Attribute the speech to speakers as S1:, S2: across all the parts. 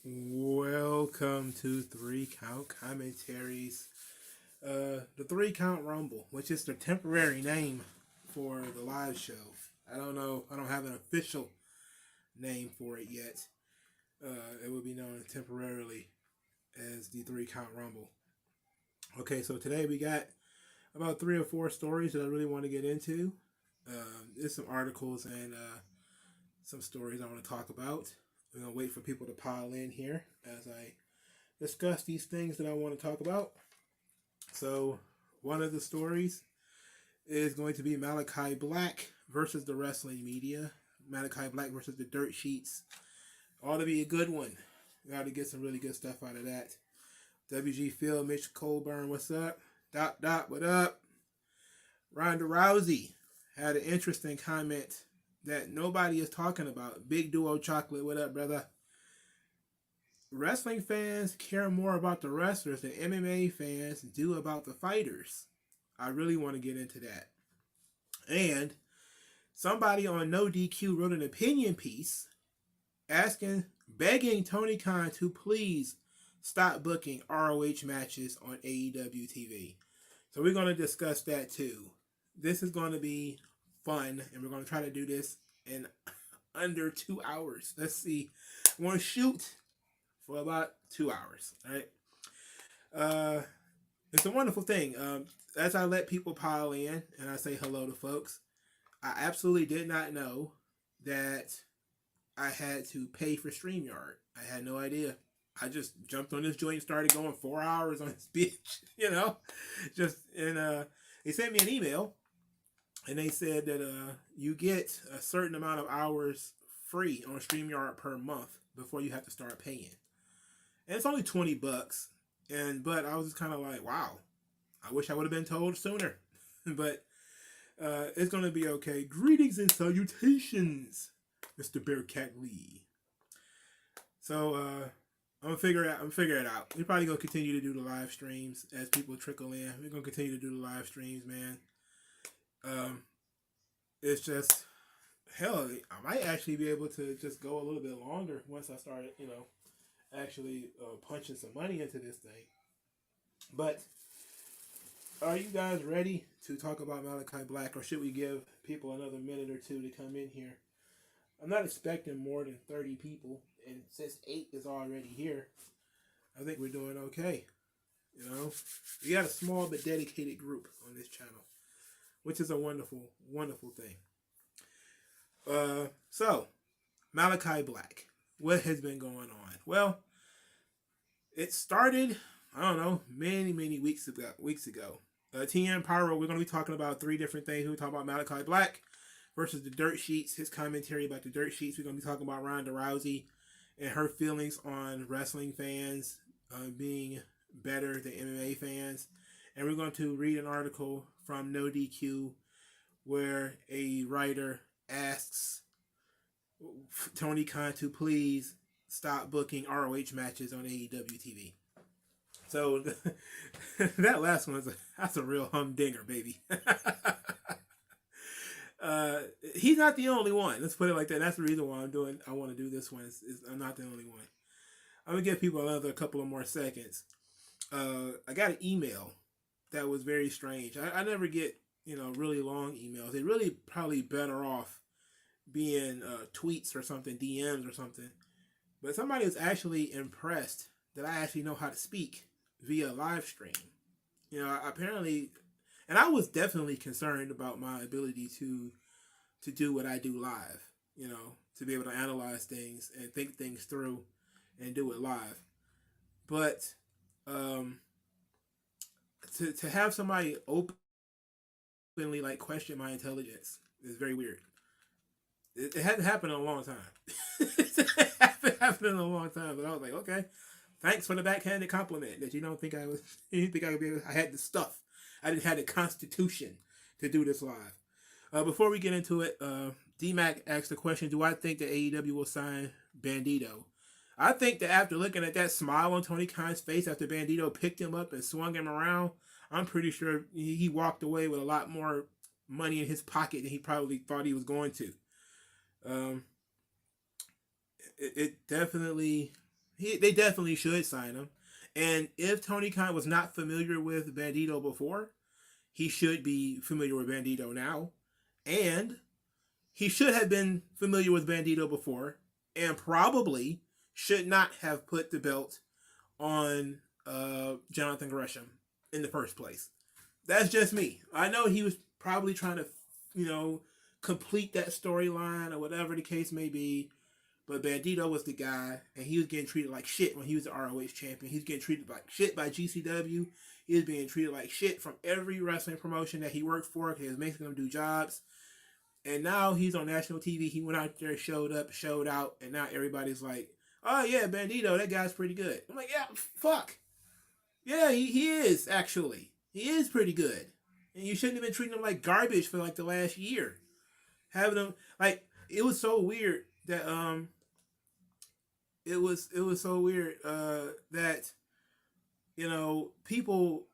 S1: Welcome to Three Count Commentaries. The Three Count Rumble, which is the temporary name for the live show. I don't know. I don't have an official name for it yet. It will be known temporarily as the Three Count Rumble. Okay, so today we got about 3 or 4 stories that I really want to get into. There's some articles and some stories I want to talk about. We're going to wait for people to pile in here as I discuss these things that I want to talk about. So, one of the stories is going to be Malachi Black versus the wrestling media. Malachi Black versus the Dirtsheets. Ought to be a good one. Got to get some really good stuff out of that. WG Phil, Mitch Colburn, what's up? Dot, what up? Ronda Rousey had an interesting comment that nobody is talking about. Big Duo Chocolate, what up, brother? Wrestling fans care more about the wrestlers than MMA fans do about the fighters. I really want to get into that. And somebody on No DQ wrote an opinion piece begging Tony Khan to please stop booking ROH matches on AEW TV. So we're going to discuss that too. This is going to be fun, and we're going to try to do this in under 2 hours. Let's see. I want to shoot for about 2 hours. All right. It's a wonderful thing. As I let people pile in and I say hello to folks, I absolutely did not know that I had to pay for StreamYard. I had no idea. I just jumped on this joint and started going 4 hours on this bitch, they sent me an email and they said that you get a certain amount of hours free on StreamYard per month before you have to start paying. And it's only $20. But I was just kind of like, wow, I wish I would have been told sooner. But it's going to be okay. Greetings and salutations, Mr. Bearcat Lee. So I'm gonna figure it out. We're probably gonna continue to do the live streams as people trickle in. We're gonna continue to do the live streams, man. It's just hell. I might actually be able to just go a little bit longer once I start, actually punching some money into this thing. But are you guys ready to talk about Malachi Black, or should we give people another minute or two to come in here? I'm not expecting more than 30 people, and since 8 is already here, I think we're doing okay. We got a small but dedicated group on this channel, which is a wonderful, wonderful thing. So, Malachi Black. What has been going on? Well, it started, I don't know, many weeks ago. TN Pyro, we're going to be talking about 3 different things. We're talking about Malachi Black versus the Dirtsheets, his commentary about the Dirtsheets. We're going to be talking about Ronda Rousey and her feelings on wrestling fans being better than MMA fans. And we're going to read an article from No DQ where a writer asks Tony Khan to please stop booking ROH matches on AEW TV. So that last one that's a real humdinger, baby. He's not the only one. Let's put it like that. That's the reason why I want to do this one. Is I'm not the only one. I'm gonna give people another couple of more seconds. I got an email that was very strange. I never get really long emails. They really probably better off being tweets or something, DMs or something. But somebody was actually impressed that I actually know how to speak via live stream. Apparently. And I was definitely concerned about my ability to do what I do live, to be able to analyze things and think things through and do it live. But to have somebody openly question my intelligence is very weird. It hadn't happened in a long time. It hasn't happened in a long time, but I was like, okay, thanks for the backhanded compliment that you didn't think I could be able, I had the stuff. I didn't have the constitution to do this live. Before we get into it, D-Mac asked the question, do I think that AEW will sign Bandito? I think that after looking at that smile on Tony Khan's face after Bandito picked him up and swung him around, I'm pretty sure he walked away with a lot more money in his pocket than he probably thought he was going to. It definitely They definitely should sign him. And if Tony Khan was not familiar with Bandito before, he should be familiar with Bandito now. And he should have been familiar with Bandito before and probably should not have put the belt on Jonathan Gresham in the first place. That's just me. I know he was probably trying to, complete that storyline or whatever the case may be. But Bandito was the guy, and he was getting treated like shit when he was the ROH champion. He was getting treated like shit by GCW. He was being treated like shit from every wrestling promotion that he worked for. He was making them do jobs. And now he's on national TV. He went out there, showed up, showed out, and now everybody's like, oh, yeah, Bandito, that guy's pretty good. I'm like, yeah, fuck. Yeah, he is, actually. He is pretty good. And you shouldn't have been treating him like garbage for, like, the last year. Having him, like, it was so weird that, it was so weird that, people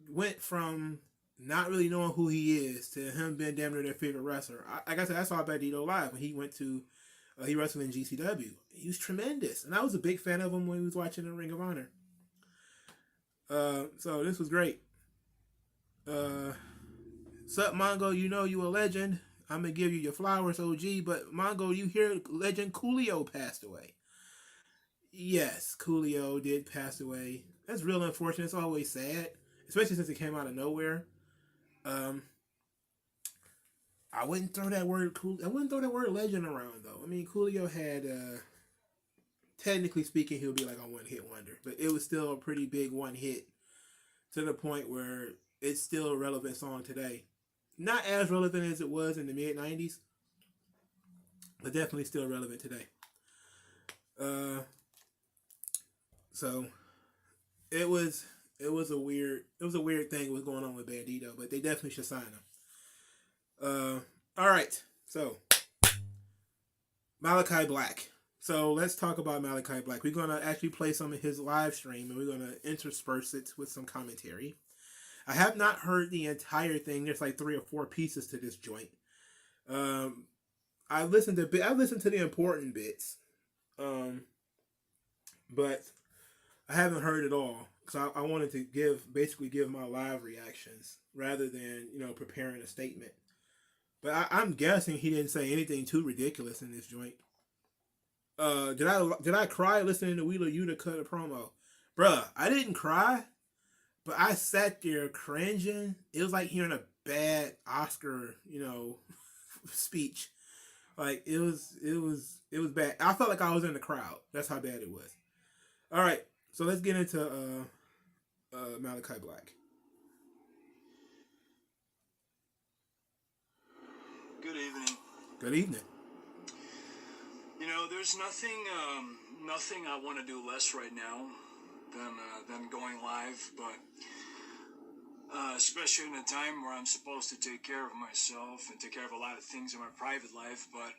S1: went from not really knowing who he is to him being damn near their favorite wrestler. Like I said, I saw Bandito live when he went to, he wrestled in GCW. He was tremendous. And I was a big fan of him when he was watching the Ring of Honor. So this was great. Sup, Mongo, you a legend. I'm going to give you your flowers, OG. But, Mongo, you hear legend Coolio passed away. Yes, Coolio did pass away. That's real unfortunate. It's always sad. Especially since it came out of nowhere. I wouldn't throw that word legend around though. I mean, Coolio had technically speaking, he'll be like a one-hit wonder, but it was still a pretty big one hit to the point where it's still a relevant song today. Not as relevant as it was in the mid-90s, but definitely still relevant today. So it was a weird thing was going on with Bandito, but they definitely should sign him. All right, so Malachi Black. So let's talk about Malachi Black. We're gonna actually play some of his live stream, and we're gonna intersperse it with some commentary. I have not heard the entire thing. There's like 3 or 4 pieces to this joint. I listened to the important bits, but I haven't heard it all because I wanted to give my live reactions rather than preparing a statement. But I'm guessing he didn't say anything too ridiculous in this joint. Did I cry listening to Wheeler Yuta cut a promo? Bruh, I didn't cry, but I sat there cringing. It was like hearing a bad Oscar, speech. Like it was bad. I felt like I was in the crowd. That's how bad it was. All right, so let's get into Malachi Black.
S2: Good evening.
S1: Good evening.
S2: There's nothing I want to do less right now than going live, but especially in a time where I'm supposed to take care of myself and take care of a lot of things in my private life, but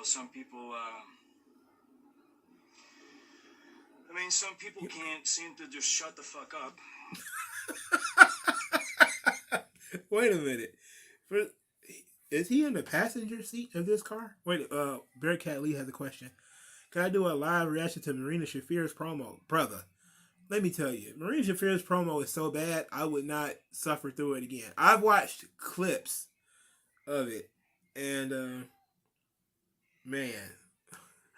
S2: some people some people can't seem to just shut the fuck up.
S1: Wait a minute. Is he in the passenger seat of this car? Wait, Bearcat Lee has a question. Can I do a live reaction to Marina Shafir's promo? Brother, let me tell you, Marina Shafir's promo is so bad, I would not suffer through it again. I've watched clips of it, and, man,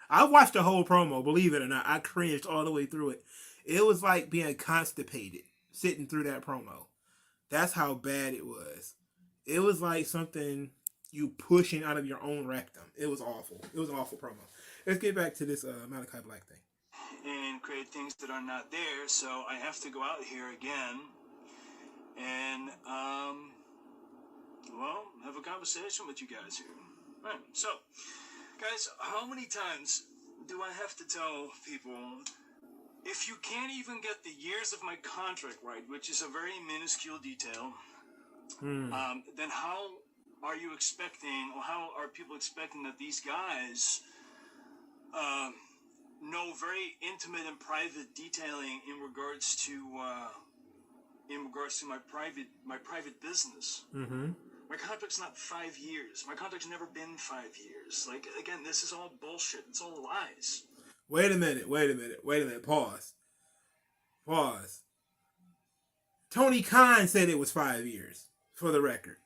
S1: I've watched the whole promo, believe it or not. I cringed all the way through it. It was like being constipated sitting through that promo. That's how bad it was. It was like something you pushing out of your own rectum. It was awful. It was an awful promo. Let's get back to this Malachi Black thing.
S2: And create things that are not there, so I have to go out here again and, have a conversation with you guys here. All right, so, guys, how many times do I have to tell people, if you can't even get the years of my contract right, which is a very minuscule detail, then how are you expecting, or how are people expecting that these guys know very intimate and private detailing in regards to my private business?
S1: Mm-hmm.
S2: My contract's not 5 years. My contract's never been 5 years. Like, again, this is all bullshit. It's all lies.
S1: Wait a minute. Pause. Tony Khan said it was 5 years, for the record.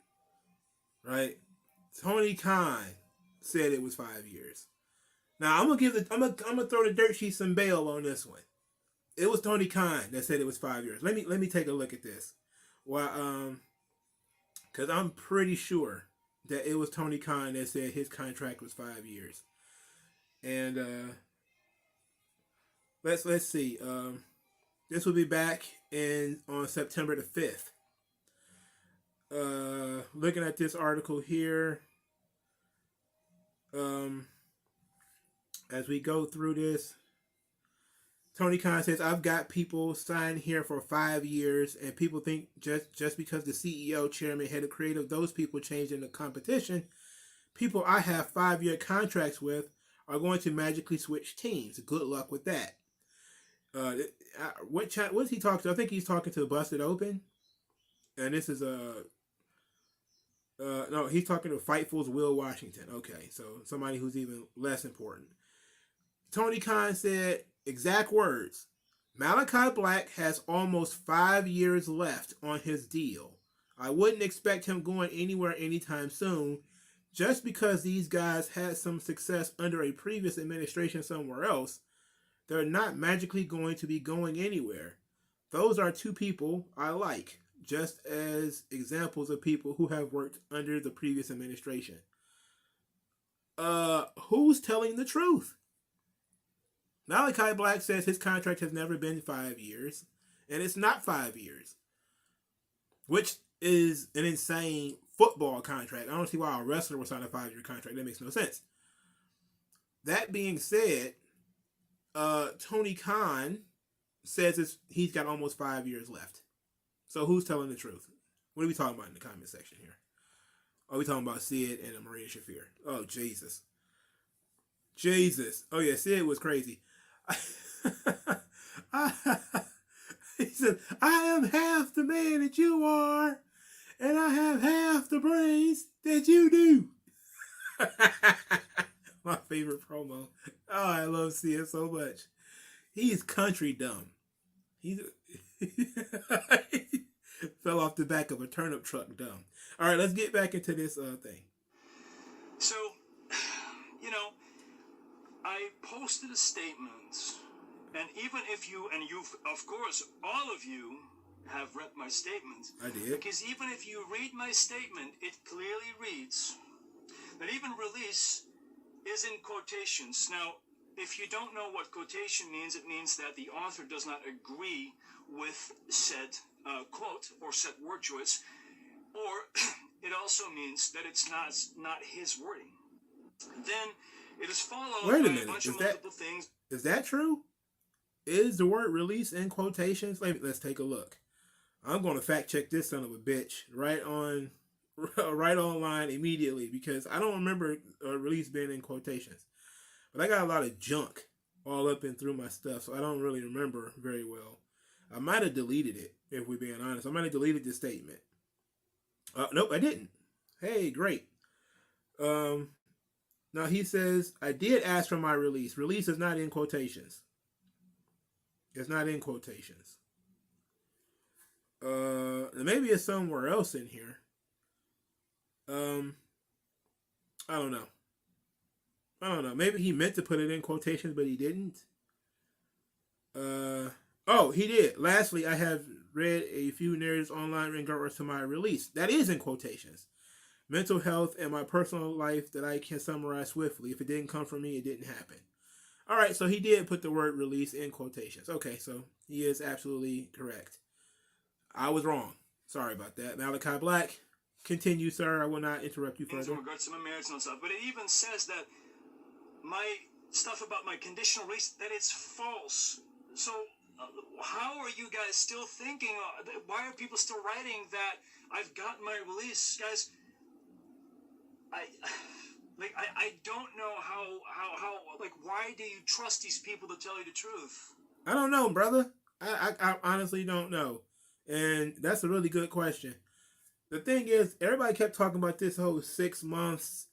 S1: Right? Tony Khan said it was 5 years. Now I'm gonna throw the dirt sheet some bail on this one. It was Tony Khan that said it was 5 years. Let me take a look at this. Well, because I'm pretty sure that it was Tony Khan that said his contract was 5 years. And let's see. This will be back on September the 5th. Looking at this article here, as we go through this, Tony Khan says, I've got people signed here for 5 years, and people think just because the CEO, chairman, head of creative, those people changed in the competition, people I have 5-year contracts with are going to magically switch teams. Good luck with that. What is he talking to? I think he's talking to Busted Open. And this is no, he's talking to Fightful's Will Washington. Okay, so somebody who's even less important. Tony Khan said, exact words, Malachi Black has almost 5 years left on his deal. I wouldn't expect him going anywhere anytime soon. Just because these guys had some success under a previous administration somewhere else, they're not magically going to be going anywhere. Those are two people I like, just as examples of people who have worked under the previous administration. Who's telling the truth? Malachi Black says his contract has never been 5 years, and it's not 5 years, which is an insane football contract. I don't see why a wrestler would sign a 5-year contract. That makes no sense. That being said, Tony Khan says he's got almost 5 years left. So who's telling the truth? What are we talking about in the comment section here? Are we talking about Sid and Maria Shafir? Oh, Jesus. Oh, yeah, Sid was crazy. He said, I am half the man that you are, and I have half the brains that you do. My favorite promo. Oh, I love Sid so much. He's country dumb. He fell off the back of a turnip truck dumb. All right, let's get back into this thing.
S2: So, I posted a statement, and even if you've, of course, all of you have read my statement.
S1: I did.
S2: Because even if you read my statement, it clearly reads that even release is in quotations. Now, if you don't know what quotation means, it means that the author does not agree with said quote or said word choice, or it also means that it's not his wording. Then it is followed by a bunch of multiple things.
S1: Is that true? Is the word release in quotations? Let's take a look. I'm going to fact check this son of a bitch right online immediately, because I don't remember a release being in quotations. But I got a lot of junk all up and through my stuff, so I don't really remember very well. I might have deleted it, if we're being honest. I might have deleted the statement. Nope, I didn't. Hey, great. Now he says, I did ask for my release. Release is not in quotations. It's not in quotations. Maybe it's somewhere else in here. I don't know. Maybe he meant to put it in quotations, but he didn't. Oh, he did. Lastly, I have read a few narratives online in regards to my release. That is in quotations. Mental health and my personal life that I can summarize swiftly. If it didn't come from me, it didn't happen. All right, so he did put the word release in quotations. Okay, so he is absolutely correct. I was wrong. Sorry about that. Malachi Black, continue, sir. I will not interrupt you further.
S2: In regards to my marriage and stuff, but it even says that my stuff about my conditional release, that it's false. So how are you guys still thinking? Why are people still writing that I've gotten my release, guys? I don't know how why do you trust these people to tell you the truth?
S1: I don't know, brother. I honestly don't know. And that's a really good question. The thing is, everybody kept talking about this whole 6 months,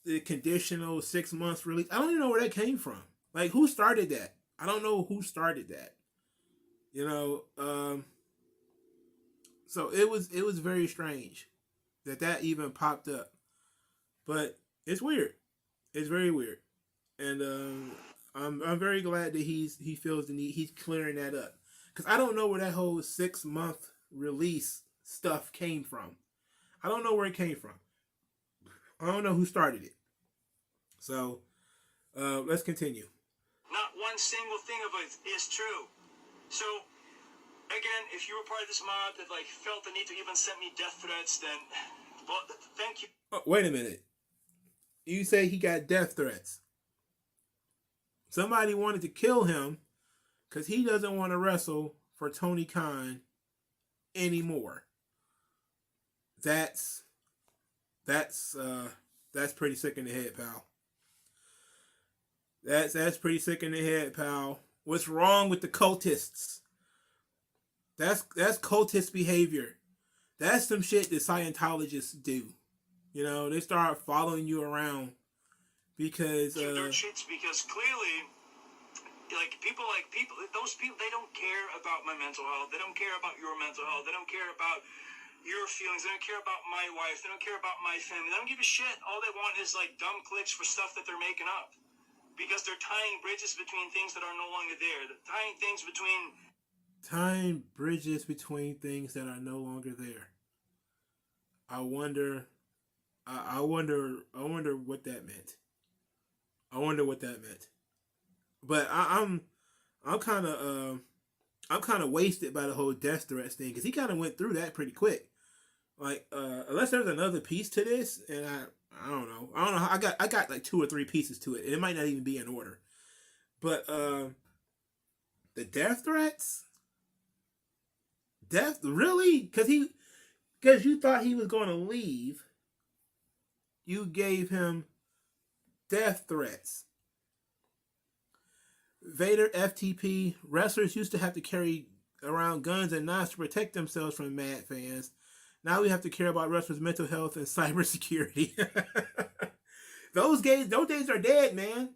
S1: the conditional 6 months release. I don't even know where that came from. Like, who started that? I don't know who started that. You know, so it was very strange that even popped up. But it's weird. It's very weird, and I'm very glad that he feels the need. He's clearing that up because I don't know where that whole 6 month release stuff came from. I don't know where it came from. I don't know who started it. So let's continue.
S2: Not one single thing of it is true. So, again, if you were part of this mob that like felt the need to even send me death threats, then, well, thank you.
S1: Oh, wait a minute. You say he got death threats. Somebody wanted to kill him because he doesn't want to wrestle for Tony Khan anymore. That's pretty sick in the head, pal. That's pretty sick in the head, pal. What's wrong with the cultists? That's cultist behavior. That's some shit that Scientologists do. You know, they start following you around because
S2: Dirtsheets, because clearly, those people, they don't care about my mental health. They don't care about your mental health. They don't care about your feelings. They don't care about my wife. They don't care about my family. They don't give a shit. All they want is like dumb clicks for stuff that they're making up, because they're tying bridges between things that are no longer there. They're tying bridges between
S1: things that are no longer there. I wonder what that meant. But I'm kind of wasted by the whole death threats thing because he kind of went through that pretty quick. Like unless there's another piece to this, and I don't know. I got like 2 or 3 pieces to it. It might not even be in order. But the death threats, really? Because you thought he was going to leave. You gave him death threats. Vader FTP, wrestlers used to have to carry around guns and knives to protect themselves from mad fans. Now we have to care about wrestlers' mental health and cybersecurity. Those days are dead, man.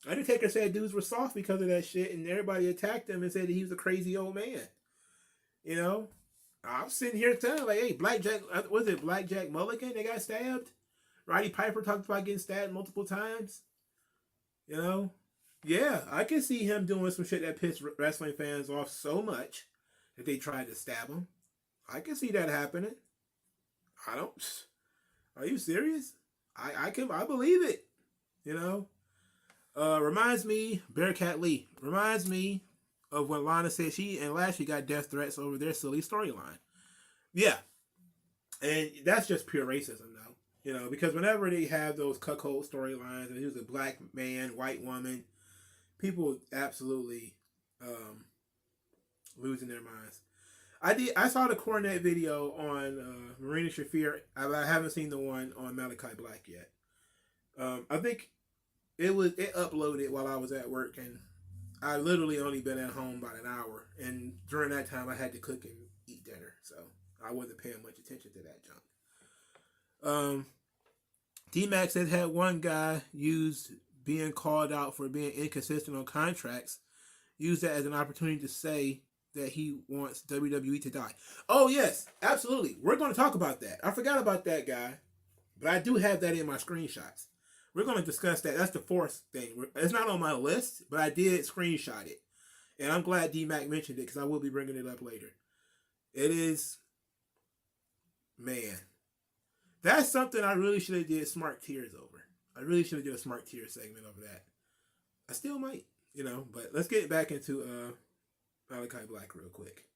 S1: Undertaker said dudes were soft because of that shit, and everybody attacked him and said that he was a crazy old man. You know, I'm sitting here telling like, hey, Blackjack Mulligan? They got stabbed. Roddy Piper talked about getting stabbed multiple times. You know, yeah, I can see him doing some shit that pissed wrestling fans off so much that they tried to stab him. I can see that happening. Are you serious? I believe it. You know, reminds me of when Lana said she and Lashley got death threats over their silly storyline. Yeah, and that's just pure racism, though. You know, because whenever they have those cuckold storylines, and he was a black man, white woman, people absolutely losing their minds. I saw the Cornette video on Marina Shafir. I haven't seen the one on Malachi Black yet. I think it uploaded while I was at work, and I literally only been at home about an hour. And during that time, I had to cook and eat dinner, so I wasn't paying much attention to that junk. D-Max had one guy used being called out for being inconsistent on contracts, used that as an opportunity to say that he wants WWE to die. Oh, yes, absolutely. We're going to talk about that. I forgot about that guy, but I do have that in my screenshots. We're going to discuss that. That's the fourth thing. It's not on my list, but I did screenshot it. And I'm glad D-Mac mentioned it because I will be bringing it up later. It is, man, that's something I really should have did Smart Tears over. I really should have did a Smart Tears segment over that. I still might, you know, but let's get back into Malachi Black real quick.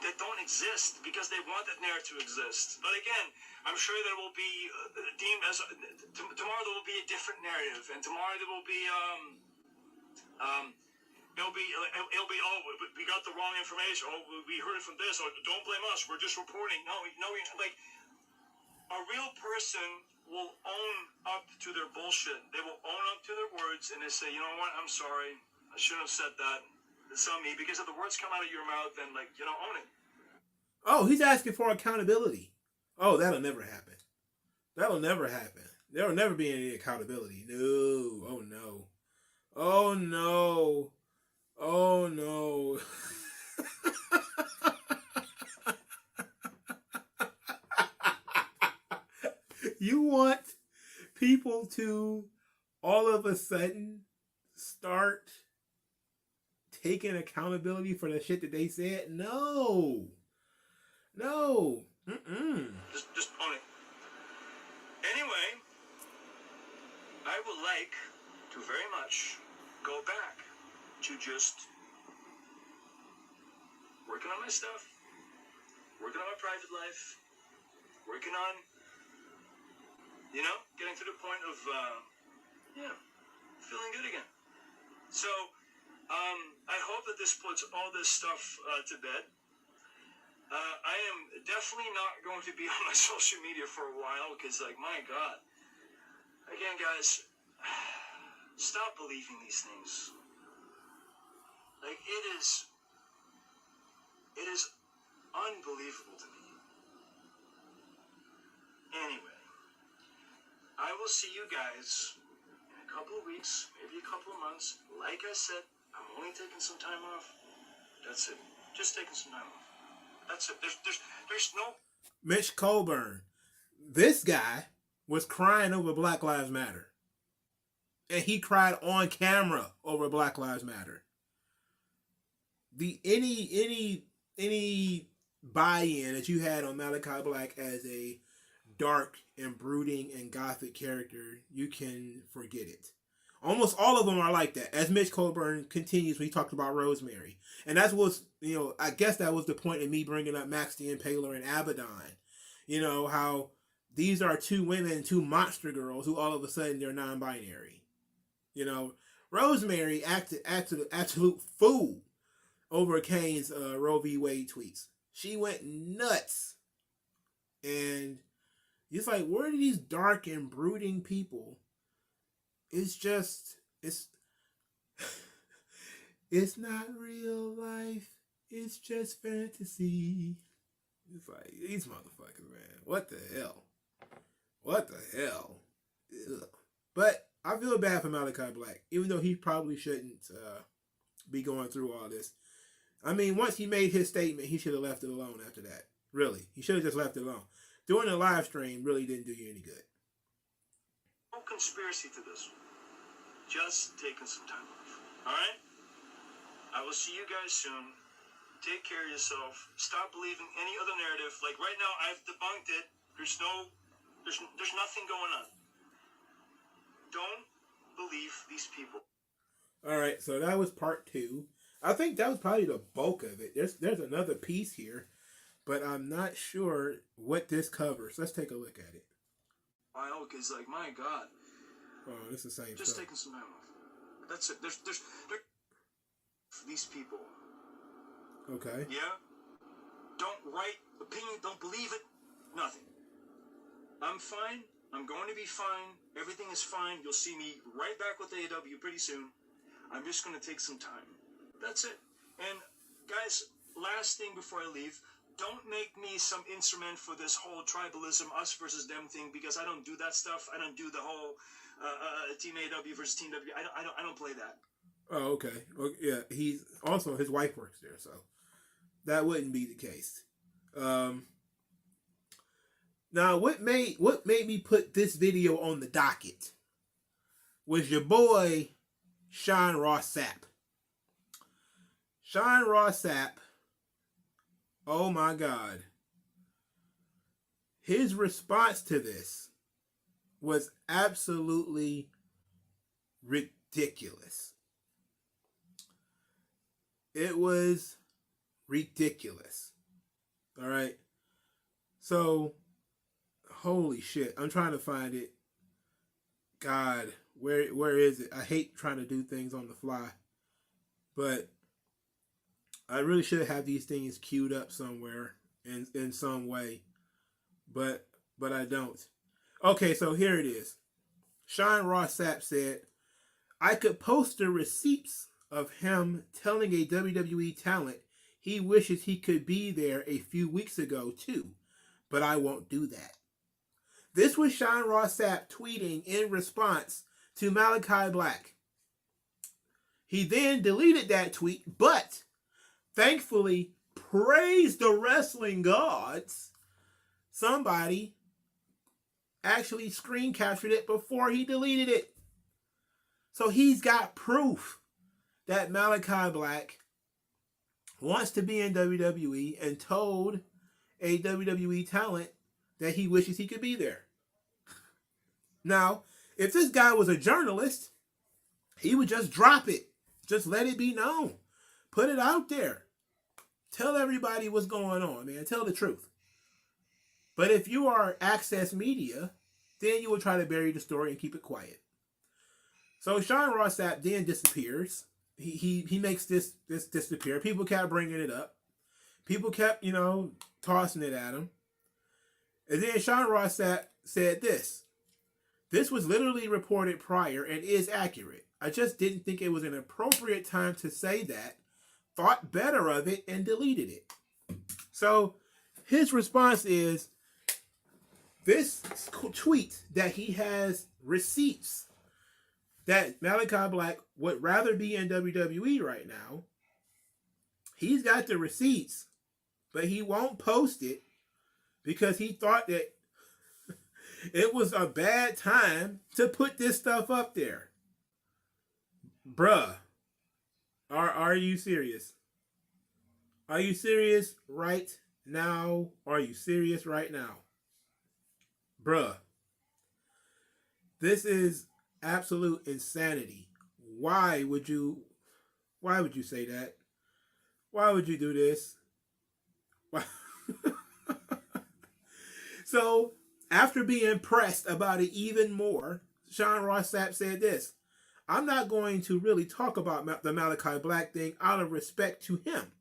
S2: That don't exist because they want that narrative to exist. But again, I'm sure there will be deemed as tomorrow there will be a different narrative, and tomorrow there will be it'll be oh, we got the wrong information. Oh, we heard it from this. Oh, don't blame us. We're just reporting. No, like a real person will own up to their bullshit. They will own up to their words, and they say, you know what? I'm sorry. I shouldn't have said that. It's on me, because if the words come out of your mouth, then own it.
S1: Oh, he's asking for accountability. Oh, that'll never happen. That'll never happen. There will never be any accountability. No. Oh no. Oh no. Oh no. You want people to all of a sudden start taking accountability for the shit that they said? No. No. Mm-mm.
S2: Just own it. Anyway, I would like to very much go back to just working on my stuff, working on my private life, working on, getting to the point of, feeling good again. So, I hope that this puts all this stuff to bed. I am definitely not going to be on my social media for a while because, my God. Again, guys, stop believing these things. It is unbelievable to me. Anyway, I will see you guys in a couple of weeks, maybe a couple of months. Like I said, I'm only taking some time off. That's it. Just taking some time off. That's it. There's no...
S1: Mitch Colburn. This guy was crying over Black Lives Matter. And he cried on camera over Black Lives Matter. Any buy-in that you had on Malachi Black as a dark and brooding and gothic character, you can forget it. Almost all of them are like that. As Mitch Colburn continues when he talked about Rosemary. And that was, I guess that was the point of me bringing up Maxine Paler and Abaddon. How these are two women, two monster girls who all of a sudden they're non-binary. Rosemary acted an absolute fool over Kane's Roe v. Wade tweets. She went nuts. And it's like, where are these dark and brooding people? It's not real life. It's just fantasy. It's like, these motherfuckers, man. What the hell? What the hell? Ugh. But I feel bad for Malachi Black, even though he probably shouldn't be going through all this. I mean, once he made his statement, he should have left it alone after that. Really. He should have just left it alone. Doing a live stream really didn't do you any good.
S2: No conspiracy to this. Just taking some time off. Alright? I will see you guys soon. Take care of yourself. Stop believing any other narrative. Right now, I've debunked it. There's nothing going on. Don't believe these people.
S1: Alright, so that was part 2. I think that was probably the bulk of it. There's another piece here, but I'm not sure what this covers. Let's take a look at it.
S2: Wow, because my God.
S1: Oh, it's the same
S2: Just
S1: stuff.
S2: taking some time off. That's it. There's these people.
S1: Okay.
S2: Yeah? Don't write opinion, don't believe it. Nothing. I'm fine. I'm going to be fine. Everything is fine. You'll see me right back with AEW pretty soon. I'm just going to take some time. That's it. And guys, last thing before I leave, don't make me some instrument for this whole tribalism, us versus them thing, because I don't do that stuff. I don't do the whole Team AEW versus Team W. I don't play that.
S1: Oh, okay. Well, yeah, he's also, his wife works there, so that wouldn't be the case. Now, what made me put this video on the docket was your boy Sean Ross Sapp. Sean Ross Sapp, oh my God. His response to this was absolutely ridiculous. It was ridiculous. All right. So, holy shit. I'm trying to find it. God, where is it? I hate trying to do things on the fly. But I really should have these things queued up somewhere in some way. But I don't. Okay, so here it is. Sean Ross Sapp said, I could post the receipts of him telling a WWE talent he wishes he could be there a few weeks ago too, but I won't do that. This was Sean Ross Sapp tweeting in response to Malachi Black. He then deleted that tweet, but thankfully, praise the wrestling gods, somebody actually screen captured it before he deleted it. So he's got proof that Malachi Black wants to be in WWE and told a WWE talent that he wishes he could be there. Now, if this guy was a journalist, he would just drop it. Just let it be known. Put it out there. Tell everybody what's going on, man. Tell the truth. But if you are Access Media, then you will try to bury the story and keep it quiet. So Sean Ross Sapp then disappears. He makes this disappear. People kept bringing it up. People kept, tossing it at him. And then Sean Ross Sapp said this. This was literally reported prior and is accurate. I just didn't think it was an appropriate time to say that. Thought better of it and deleted it. So his response is this tweet that he has receipts that Malachi Black would rather be in WWE right now. He's got the receipts, but he won't post it because he thought that it was a bad time to put this stuff up there. Bruh, are you serious? Are you serious right now? Are you serious right now? Bruh, this is absolute insanity. Why would you say that? Why would you do this? Why? So, after being pressed about it even more, Sean Ross Sapp said this. I'm not going to really talk about the Malachi Black thing out of respect to him.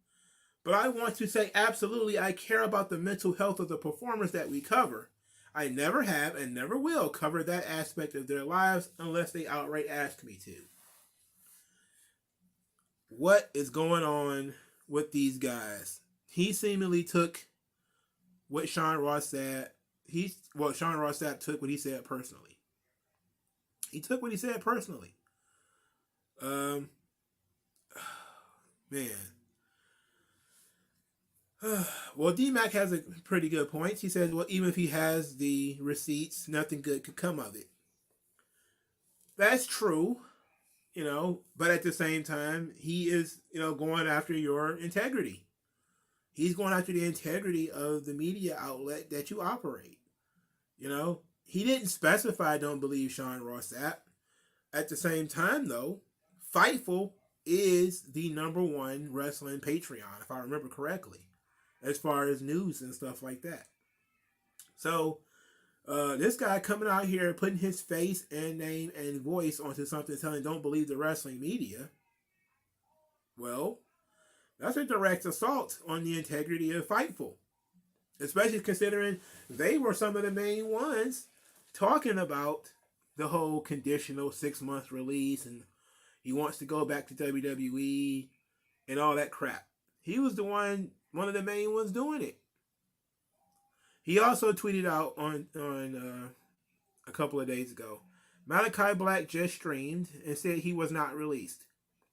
S1: But I want to say absolutely I care about the mental health of the performers that we cover. I never have and never will cover that aspect of their lives unless they outright ask me to. What is going on with these guys? He seemingly took what Sean Ross said. Sean Ross Sapp took what he said personally. He took what he said personally. Man. Well, D-Mac has a pretty good point. He says, well, even if he has the receipts, nothing good could come of it. That's true, but at the same time, he is, going after your integrity. He's going after the integrity of the media outlet that you operate. He didn't specify don't believe Sean Ross Sapp. At the same time, though, Fightful is the #1 wrestling Patreon, if I remember correctly, as far as news and stuff like that. So, this guy coming out here putting his face and name and voice onto something telling don't believe the wrestling media, well, that's a direct assault on the integrity of Fightful. Especially considering they were some of the main ones talking about the whole conditional 6-month release and he wants to go back to WWE and all that crap. He was one of the main ones doing it. He also tweeted out on a couple of days ago, Malachi Black just streamed and said he was not released.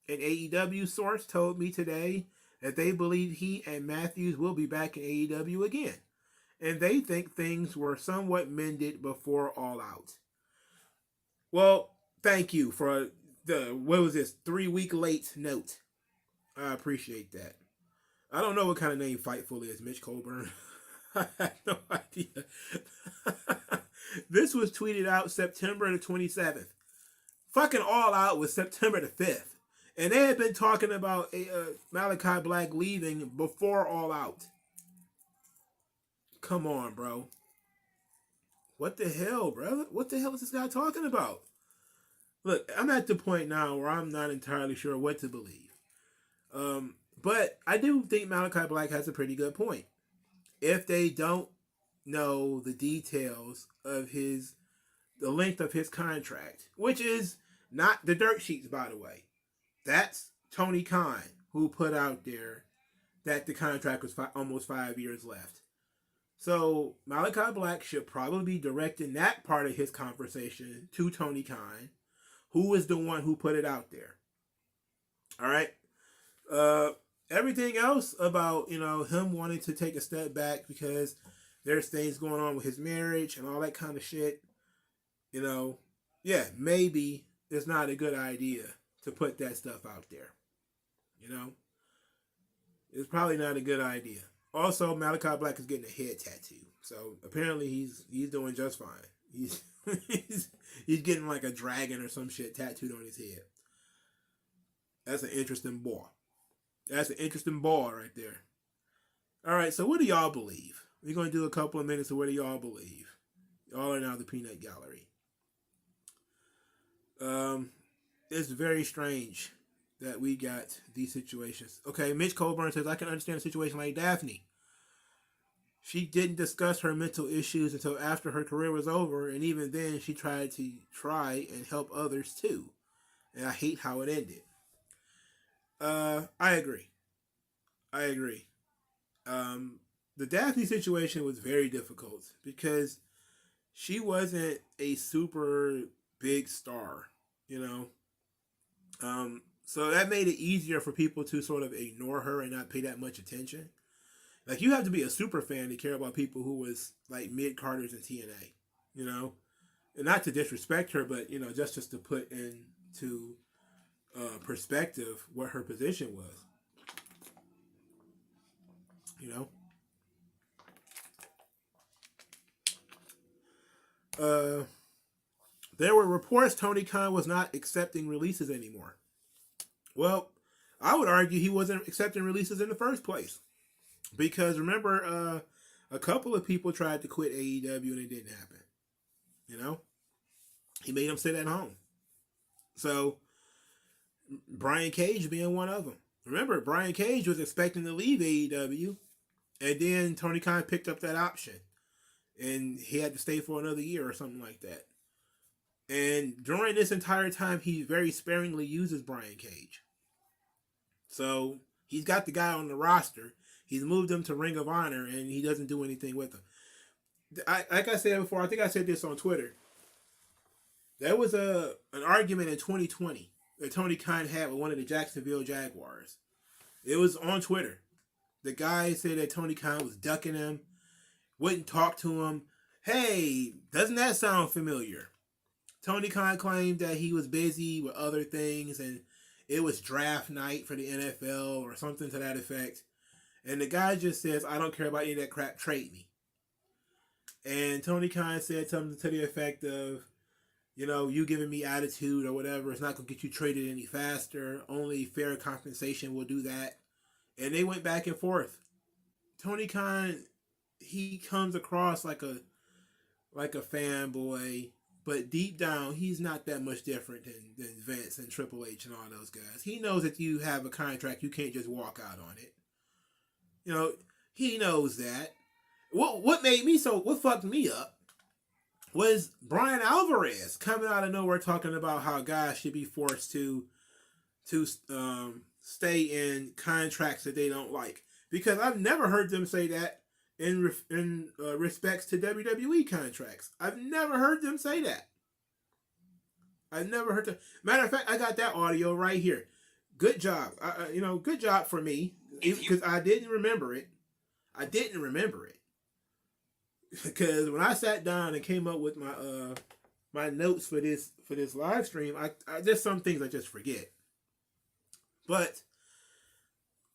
S1: An AEW source told me today that they believe he and Matthews will be back in AEW again. And they think things were somewhat mended before All Out. Well, thank you for the 3-week late note. I appreciate that. I don't know what kind of name Fightful is, Mitch Colburn. I have no idea. This was tweeted out September the 27th. Fucking All Out was September the 5th. And they had been talking about Malachi Black leaving before All Out. Come on, bro. What the hell, brother? What the hell is this guy talking about? Look, I'm at the point now where I'm not entirely sure what to believe. But I do think Malachi Black has a pretty good point. If they don't know the details of the length of his contract, which is not the Dirtsheets, by the way. That's Tony Khan, who put out there that the contract was almost 5 years left. So Malachi Black should probably be directing that part of his conversation to Tony Khan, who is the one who put it out there. All right. Uh, Everything else about him wanting to take a step back because there's things going on with his marriage and all that kind of shit. Yeah, maybe it's not a good idea to put that stuff out there. You know, it's probably not a good idea. Also, Malachi Black is getting a head tattoo, so apparently he's doing just fine. He's he's getting like a dragon or some shit tattooed on his head. That's an interesting ball. That's an interesting ball right there. All right, so what do y'all believe? We're going to do a couple of minutes of what do y'all believe. Y'all are now the peanut gallery. It's very strange that we got these situations. Okay, Mitch Colburn says, I can understand a situation like Daphne. She didn't discuss her mental issues until after her career was over, and even then she tried and help others too. And I hate how it ended. I agree. The Daphne situation was very difficult because she wasn't a super big star, so that made it easier for people to sort of ignore her and not pay that much attention. Like, you have to be a super fan to care about people who was like mid-carders in TNA, and not to disrespect her, but just to put into perspective what her position was. There were reports Tony Khan was not accepting releases anymore. Well, I would argue he wasn't accepting releases in the first place. Because remember, a couple of people tried to quit AEW and it didn't happen. He made them sit at home. So, Brian Cage being one of them. Remember, Brian Cage was expecting to leave AEW, and then Tony Khan picked up that option. And he had to stay for another year or something like that. And during this entire time, he very sparingly uses Brian Cage. So, he's got the guy on the roster. He's moved him to Ring of Honor, and he doesn't do anything with him. Like I said before, I think I said this on Twitter. There was an argument in 2020 that Tony Khan had with one of the Jacksonville Jaguars. It was on Twitter. The guy said that Tony Khan was ducking him, wouldn't talk to him. Hey, doesn't that sound familiar? Tony Khan claimed that he was busy with other things, and it was draft night for the NFL or something to that effect. And the guy just says, I don't care about any of that crap, trade me. And Tony Khan said something to the effect of, you giving me attitude or whatever, it's not going to get you traded any faster. Only fair compensation will do that. And they went back and forth. Tony Khan, he comes across like a fanboy, but deep down, he's not that much different than Vince and Triple H and all those guys. He knows that you have a contract, you can't just walk out on it. He knows that. What fucked me up was Brian Alvarez coming out of nowhere talking about how guys should be forced to stay in contracts that they don't like. Because I've never heard them say that in respects to WWE contracts. I've never heard them say that. I've never heard them. Matter of fact, I got that audio right here. Good job. Good job for me. Because I didn't remember it. Because when I sat down and came up with my notes for this live stream, I there's some things I just forget. But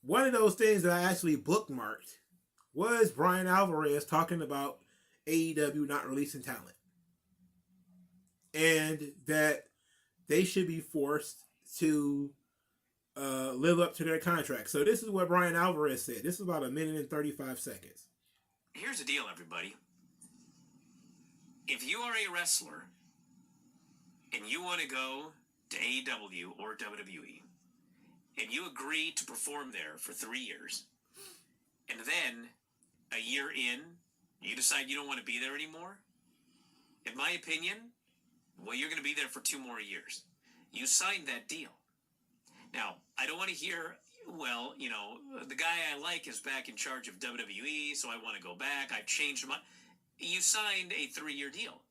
S1: one of those things that I actually bookmarked was Brian Alvarez talking about AEW not releasing talent. And that they should be forced to live up to their contract. So this is what Brian Alvarez said. This is about 1 minute and 35 seconds.
S3: Here's the deal, everybody. If you are a wrestler and you want to go to AEW or WWE and you agree to perform there for 3 years and then a year in, you decide you don't want to be there anymore, in my opinion, well, you're going to be there for 2 more years. You signed that deal. Now, I don't want to hear well, the guy I like is back in charge of WWE, so I want to go back. I've changed my. You signed a 3-year deal.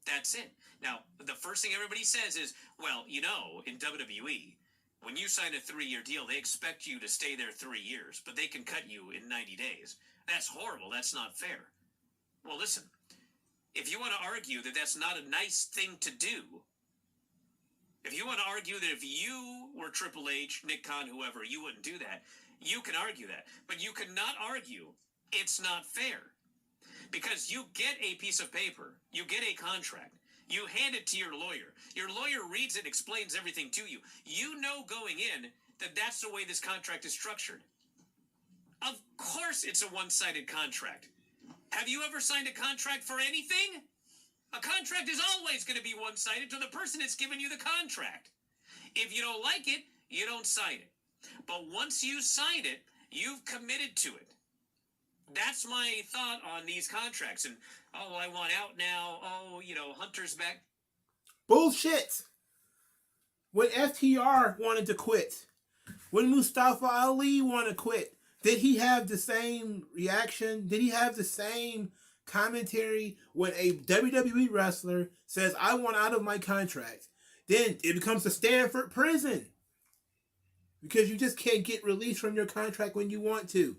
S3: That's it. Now, the first thing everybody says is, well, in WWE, when you sign a 3-year deal, they expect you to stay there 3 years, but they can cut you in 90 days. That's horrible. That's not fair. Well, listen, if you want to argue that that's not a nice thing to do, if you want to argue that if you were Triple H, Nick Khan, whoever, you wouldn't do that, you can argue that. But you cannot argue it's not fair. Because you get a piece of paper, you get a contract, you hand it to your lawyer reads it, explains everything to you. You know going in that that's the way this contract is structured. Of course it's a one-sided contract. Have you ever signed a contract for anything? A contract is always going to be one-sided to the person that's given you the contract. If you don't like it, you don't sign it. But once you sign it, you've committed to it. That's my thought on these contracts. And, I want out now. Hunter's back.
S1: Bullshit. When FTR wanted to quit, when Mustafa Ali wanted to quit, did he have the same reaction? Did he have the same commentary when a WWE wrestler says, I want out of my contract? Then it becomes a Stanford prison. Because you just can't get released from your contract when you want to.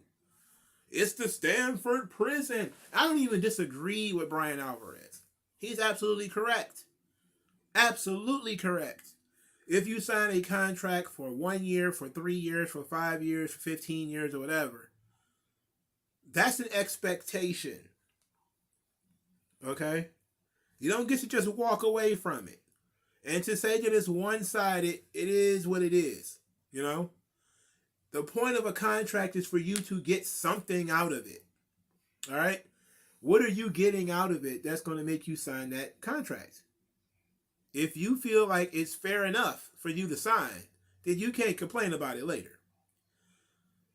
S1: It's the Stanford prison. I don't even disagree with Brian Alvarez. He's absolutely correct. Absolutely correct. If you sign a contract for 1 year, for 3 years, for 5 years, for 15 years, or whatever, that's an expectation. Okay? You don't get to just walk away from it. And to say that it's one-sided, it is what it is. The point of a contract is for you to get something out of it. All right? What are you getting out of it that's going to make you sign that contract? If you feel like it's fair enough for you to sign, then you can't complain about it later.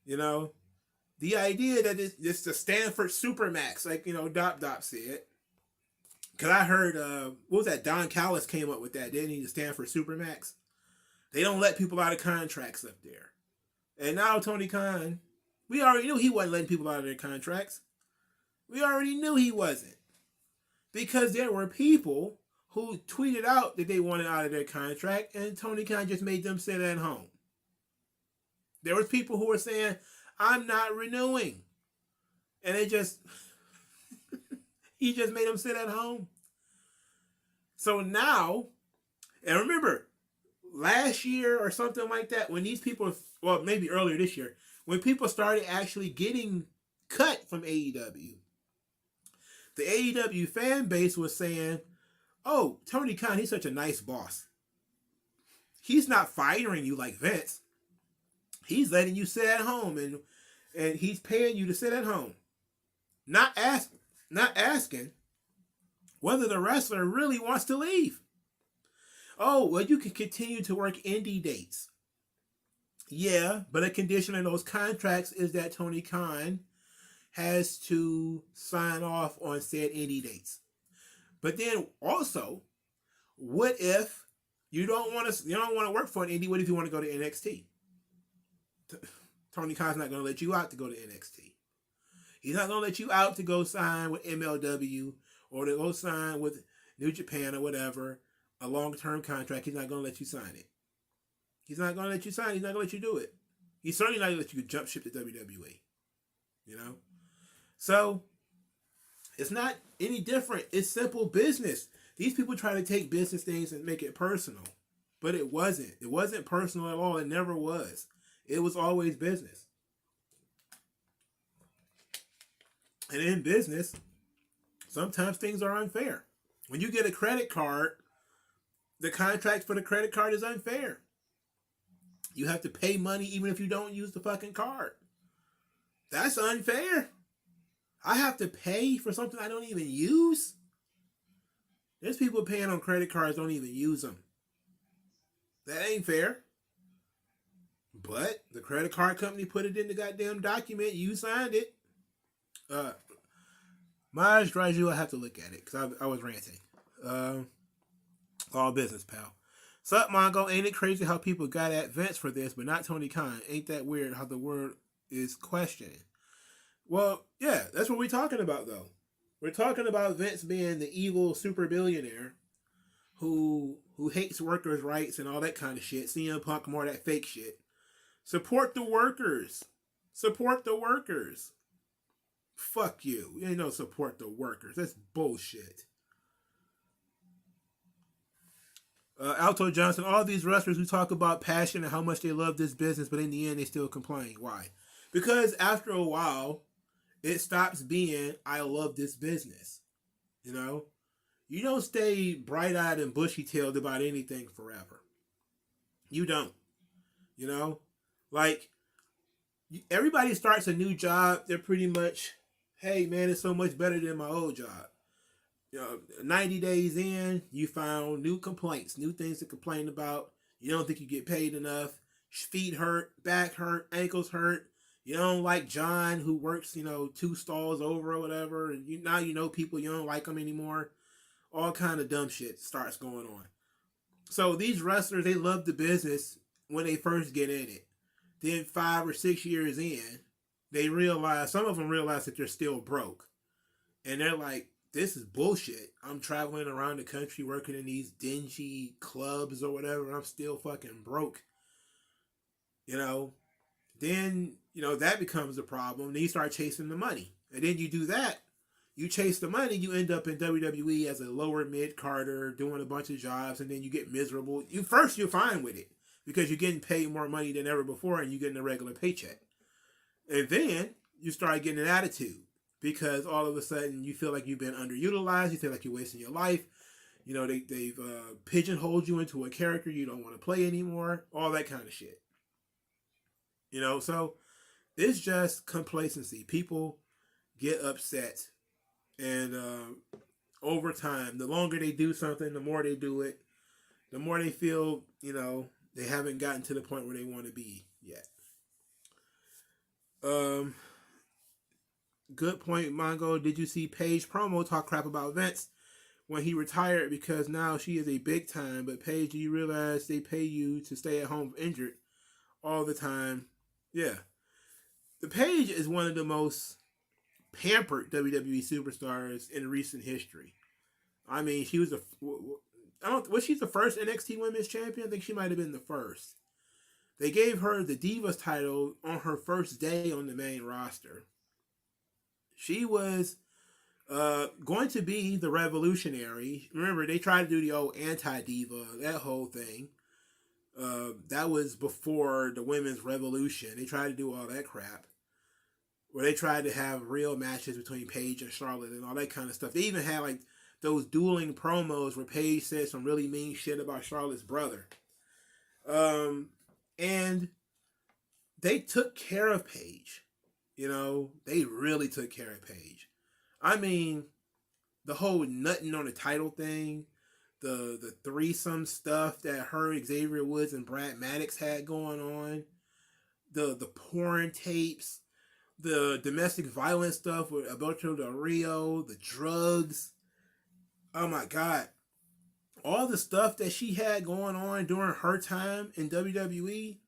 S1: The idea that it's the Stanford Supermax, like, Dop said. Because I heard, what was that? Don Callis came up with that, didn't he? The Stanford Supermax. They don't let people out of contracts up there. And now Tony Khan, we already knew he wasn't letting people out of their contracts. We already knew he wasn't. Because there were people who tweeted out that they wanted out of their contract, and Tony Khan just made them sit at home. There was people who were saying, I'm not renewing. And he just made them sit at home. So now, and remember, last year or something like that, when these people, well, maybe earlier this year, when people started actually getting cut from AEW, the AEW fan base was saying, oh, Tony Khan, he's such a nice boss. He's not firing you like Vince. He's letting you sit at home, and he's paying you to sit at home. Not asking whether the wrestler really wants to leave. Oh, well, you can continue to work indie dates. Yeah, but a condition in those contracts is that Tony Khan has to sign off on said indie dates. But then also, what if you don't want to work for an indie? What if you want to go to NXT? Tony Khan's not going to let you out to go to NXT. He's not going to let you out to go sign with MLW or to go sign with New Japan or whatever, a long-term contract. He's not going to let you sign it. He's not going to let you sign it. He's not going to let you do it. He's certainly not going to let you jump ship to WWE. So, it's not any different. It's simple business. These people try to take business things and make it personal. But it wasn't. It wasn't personal at all. It never was. It was always business. And in business, sometimes things are unfair. When you get a credit card, the contract for the credit card is unfair. You have to pay money even if you don't use the fucking card. That's unfair. I have to pay for something I don't even use. There's people paying on credit cards don't even use them. That ain't fair. But the credit card company put it in the goddamn document. You signed it. Maj Raju, I have to look at it because I was ranting. All business, pal. Sup, Mongo? Ain't it crazy how people got at Vince for this, but not Tony Khan? Ain't that weird how the word is questioning? Well, yeah, that's what we're talking about, though. We're talking about Vince being the evil super billionaire who hates workers' rights and all that kind of shit. CM Punk more of that fake shit. Support the workers. Support the workers. Fuck you. You ain't no support the workers. That's bullshit. Alto Johnson, all these wrestlers who talk about passion and how much they love this business, but in the end they still complain. Why? Because after a while, it stops being, I love this business. You know? You don't stay bright-eyed and bushy-tailed about anything forever. You don't. You know? Like, everybody starts a new job, they're pretty much, hey, man, it's so much better than my old job. 90 days in, you found new complaints, new things to complain about. You don't think you get paid enough. Feet hurt, back hurt, ankles hurt. You don't like John, who works, 2 stalls over or whatever. And now you know people, you don't like them anymore. All kind of dumb shit starts going on. So these wrestlers, they love the business when they first get in it. Then 5 or 6 years in, they realize, some of them realize that they're still broke. And they're like, this is bullshit. I'm traveling around the country working in these dingy clubs or whatever, and I'm still fucking broke. Then, that becomes a problem. Then you start chasing the money. And then you do that, you chase the money, you end up in WWE as a lower mid-carder, doing a bunch of jobs, and then you get miserable. You're fine with it, because you're getting paid more money than ever before, and you're getting a regular paycheck. And then you start getting an attitude, because all of a sudden you feel like you've been underutilized. You feel like you're wasting your life. They've pigeonholed you into a character you don't want to play anymore. All that kind of shit. So it's just complacency. People get upset. And over time, the longer they do something, the more they do it, the more they feel, they haven't gotten to the point where they want to be yet. Good point, Mongo. Did you see Paige promo talk crap about Vince when he retired because now she is a big time? But Paige, do you realize they pay you to stay at home injured all the time? Yeah. The Paige is one of the most pampered WWE superstars in recent history. I mean, she was was she the first NXT Women's Champion? I think she might have been the first. They gave her the Divas title on her first day on the main roster. She was going to be the revolutionary. Remember, they tried to do the old anti-diva, that whole thing. That was before the women's revolution. They tried to do all that crap. Where they tried to have real matches between Paige and Charlotte and all that kind of stuff. They even had like those dueling promos where Paige said some really mean shit about Charlotte's brother. And they took care of Paige. They really took care of Paige. I mean, the whole nutting on the title thing, the threesome stuff that her, Xavier Woods, and Brad Maddox had going on, the porn tapes, the domestic violence stuff with Alberto Del Rio, the drugs. Oh my God. All the stuff that she had going on during her time in WWE,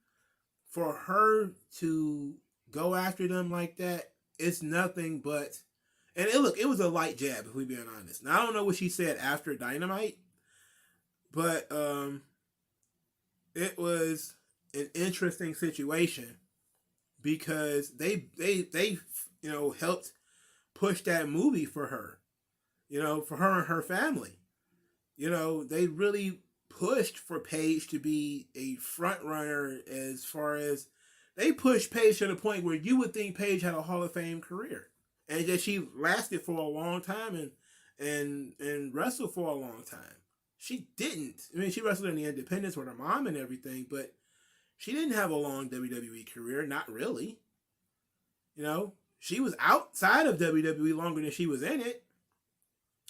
S1: for her to go after them like that, it's nothing but... And it was a light jab, if we're being honest. Now, I don't know what she said after Dynamite, but it was an interesting situation because they helped push that movie for her, for her and her family. They really pushed for Paige to be a front runner, as far as they pushed Paige to the point where you would think Paige had a Hall of Fame career, and that she lasted for a long time and wrestled for a long time. She didn't. I mean, she wrestled in the independents with her mom and everything, but she didn't have a long WWE career. Not really. She was outside of WWE longer than she was in it.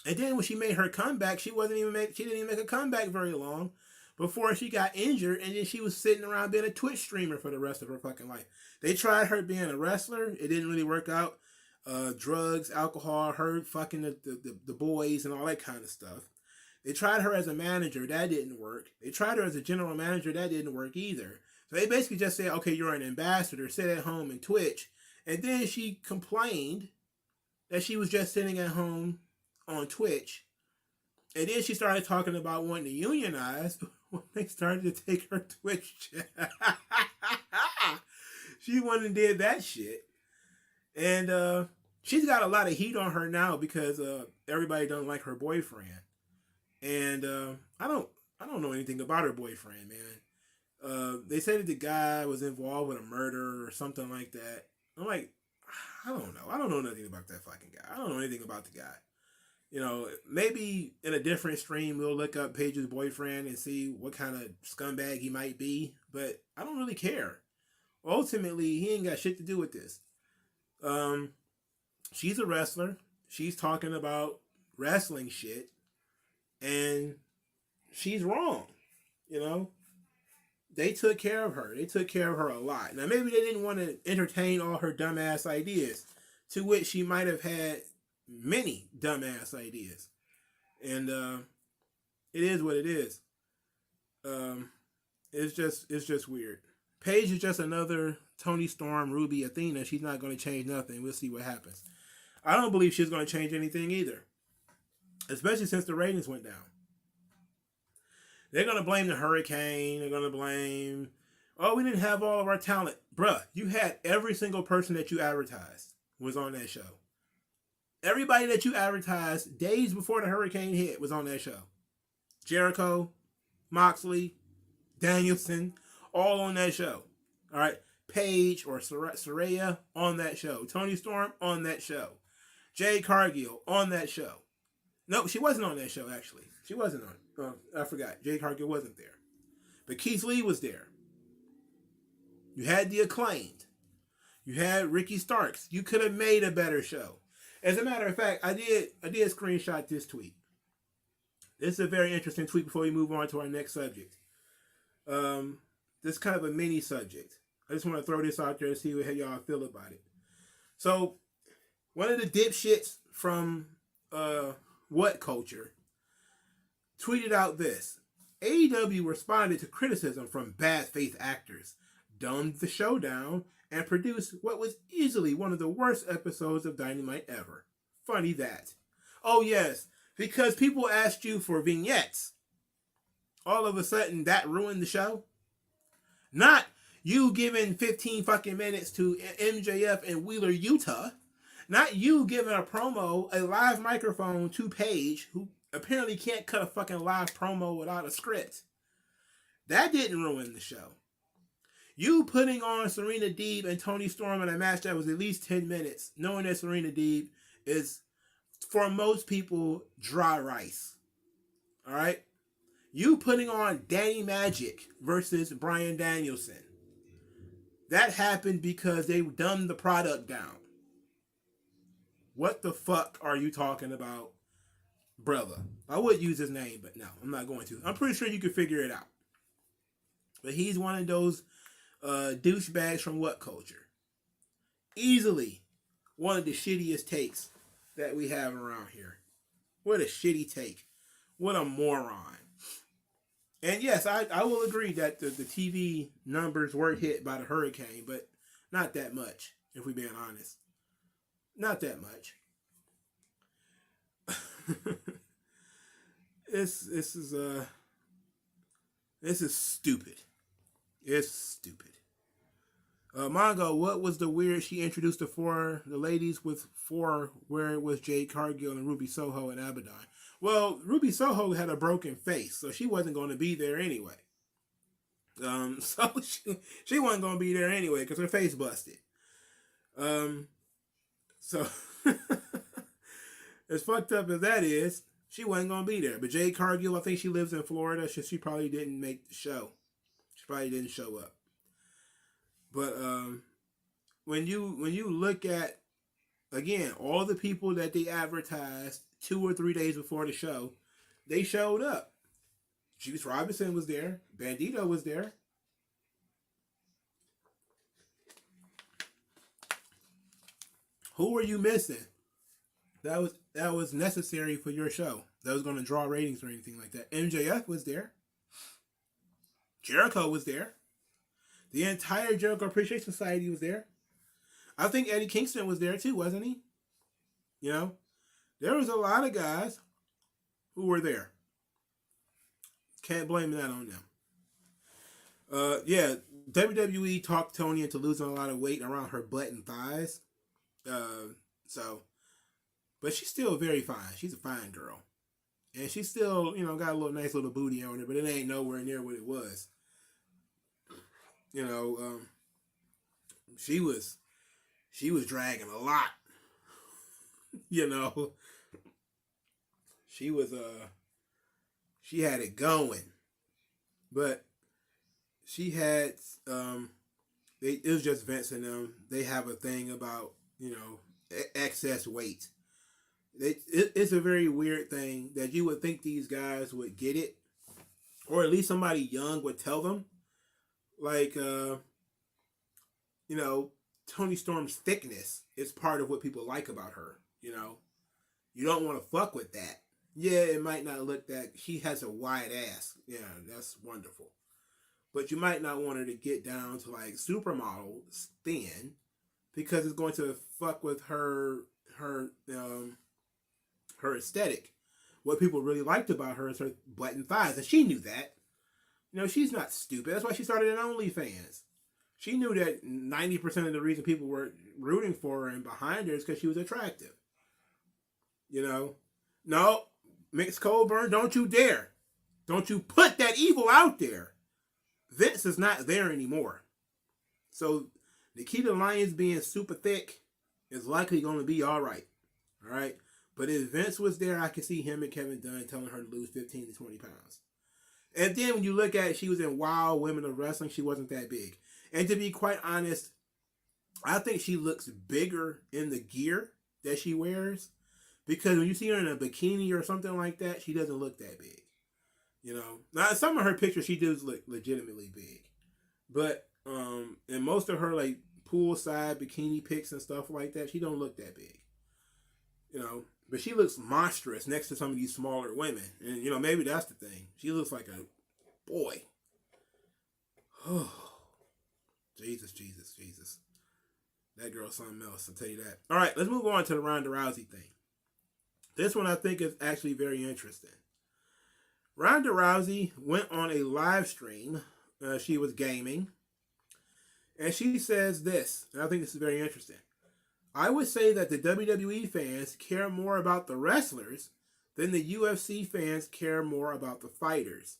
S1: And then when she made her comeback, she didn't even make a comeback very long before she got injured, and then she was sitting around being a Twitch streamer for the rest of her fucking life. They tried her being a wrestler. It didn't really work out. Drugs, alcohol, her fucking the boys and all that kind of stuff. They tried her as a manager. That didn't work. They tried her as a general manager. That didn't work either. So they basically just said, okay, you're an ambassador. Sit at home and Twitch. And then she complained that she was just sitting at home on Twitch. And then she started talking about wanting to unionize when they started to take her Twitch. She went and did that shit. And she's got a lot of heat on her now because everybody doesn't like her boyfriend. And I don't know anything about her boyfriend, man. They said that the guy was involved with a murder or something like that. I'm like, I don't know. I don't know nothing about that fucking guy. I don't know anything about the guy. You know, maybe in a different stream we'll look up Paige's boyfriend and see what kind of scumbag he might be. But I don't really care. Ultimately, he ain't got shit to do with this. She's a wrestler. She's talking about wrestling shit. And she's wrong. You know? They took care of her. They took care of her a lot. Now, maybe they didn't want to entertain all her dumbass ideas, to which she might have had many dumbass ideas. And it is what it is. It's just weird. Paige is just another Tony Storm, Ruby, Athena. She's not going to change nothing. We'll see what happens. I don't believe she's going to change anything either, especially since the ratings went down. They're going to blame the hurricane. They're going to blame, oh, we didn't have all of our talent. Bruh, you had every single person that you advertised was on that show. Everybody that you advertised days before the hurricane hit was on that show. Jericho, Moxley, Danielson, all on that show. All right. Paige or Saraya on that show. Tony Storm on that show. Jade Cargill on that show. No, she wasn't on that show, actually. She wasn't on. I forgot. Jade Cargill wasn't there. But Keith Lee was there. You had the Acclaimed. You had Ricky Starks. You could have made a better show. As a matter of fact, I did screenshot this tweet. This is a very interesting tweet before we move on to our next subject. This is kind of a mini subject. I just want to throw this out there to see how y'all feel about it. So, one of the dipshits from What Culture tweeted out this. AEW responded to criticism from bad faith actors, dumbed the show down, and produced what was easily one of the worst episodes of Dynamite ever. Funny that. Oh yes, because people asked you for vignettes. All of a sudden, that ruined the show? Not you giving 15 fucking minutes to MJF and Wheeler, Utah. Not you giving a promo, a live microphone to Paige, who apparently can't cut a fucking live promo without a script. That didn't ruin the show. You putting on Serena Deeb and Toni Storm in a match that was at least 10 minutes, knowing that Serena Deeb is, for most people, dry rice. All right? You putting on Danny Magic versus Bryan Danielson. That happened because they dumbed the product down. What the fuck are you talking about, brother? I would use his name, but no, I'm not going to. I'm pretty sure you could figure it out. But he's one of those douchebags from What Culture. Easily one of the shittiest takes that we have around here. What a shitty take. What a moron. And yes, I will agree that the TV numbers were hit by the hurricane, but not that much, if we're being honest. Not that much. This is stupid. It's stupid. Mongo, what was the weird she introduced the ladies with four where it was Jade Cargill and Ruby Soho and Abaddon? Well, Ruby Soho had a broken face, so she wasn't going to be there anyway. So she wasn't going to be there anyway because her face busted. So as fucked up as that is, she wasn't going to be there. But Jade Cargill, I think she lives in Florida, so she probably didn't make the show. She probably didn't show up. But when you look at, again, all the people that they advertised 2 or 3 days before the show, they showed up. Juice Robinson was there. Bandito was there. Who were you missing? That was necessary for your show. that was going to draw ratings or anything like that. MJF was there. Jericho was there. The entire Jericho Appreciation Society was there. I think Eddie Kingston was there too, wasn't he? You know, there was a lot of guys who were there. Can't blame that on them. Yeah, WWE talked Tony into losing a lot of weight around her butt and thighs. But she's still very fine. She's a fine girl. And she's still, got a little nice little booty on her, but it ain't nowhere near what it was. She was dragging a lot. She was she had it going. But she had it was just Vince and them. They have a thing about, excess weight. It's a very weird thing that you would think these guys would get it, or at least somebody young would tell them. Like, Toni Storm's thickness is part of what people like about her. You don't want to fuck with that. Yeah, it might not look that she has a wide ass. Yeah, that's wonderful. But you might not want her to get down to like supermodel thin, because it's going to fuck with her aesthetic. What people really liked about her is her butt and thighs, and she knew that. She's not stupid. That's why she started an OnlyFans. She knew that 90% of the reason people were rooting for her and behind her is because she was attractive. No, Mix Colburn, don't you dare. Don't you put that evil out there. Vince is not there anymore. So Nikita Lyons being super thick is likely going to be all right. All right. But if Vince was there, I could see him and Kevin Dunn telling her to lose 15 to 20 pounds. And then when you look at it, she was in Wild Women of Wrestling. She wasn't that big. And to be quite honest, I think she looks bigger in the gear that she wears. Because when you see her in a bikini or something like that, she doesn't look that big. Now some of her pictures, she does look legitimately big. But in most of her like poolside bikini pics and stuff like that, she don't look that big. But she looks monstrous next to some of these smaller women. And, maybe that's the thing. She looks like a boy. Oh, Jesus. That girl's something else, I'll tell you that. All right, let's move on to the Ronda Rousey thing. This one I think is actually very interesting. Ronda Rousey went on a live stream. She was gaming. And she says this, and I think this is very interesting. I would say that the WWE fans care more about the wrestlers than the UFC fans care more about the fighters.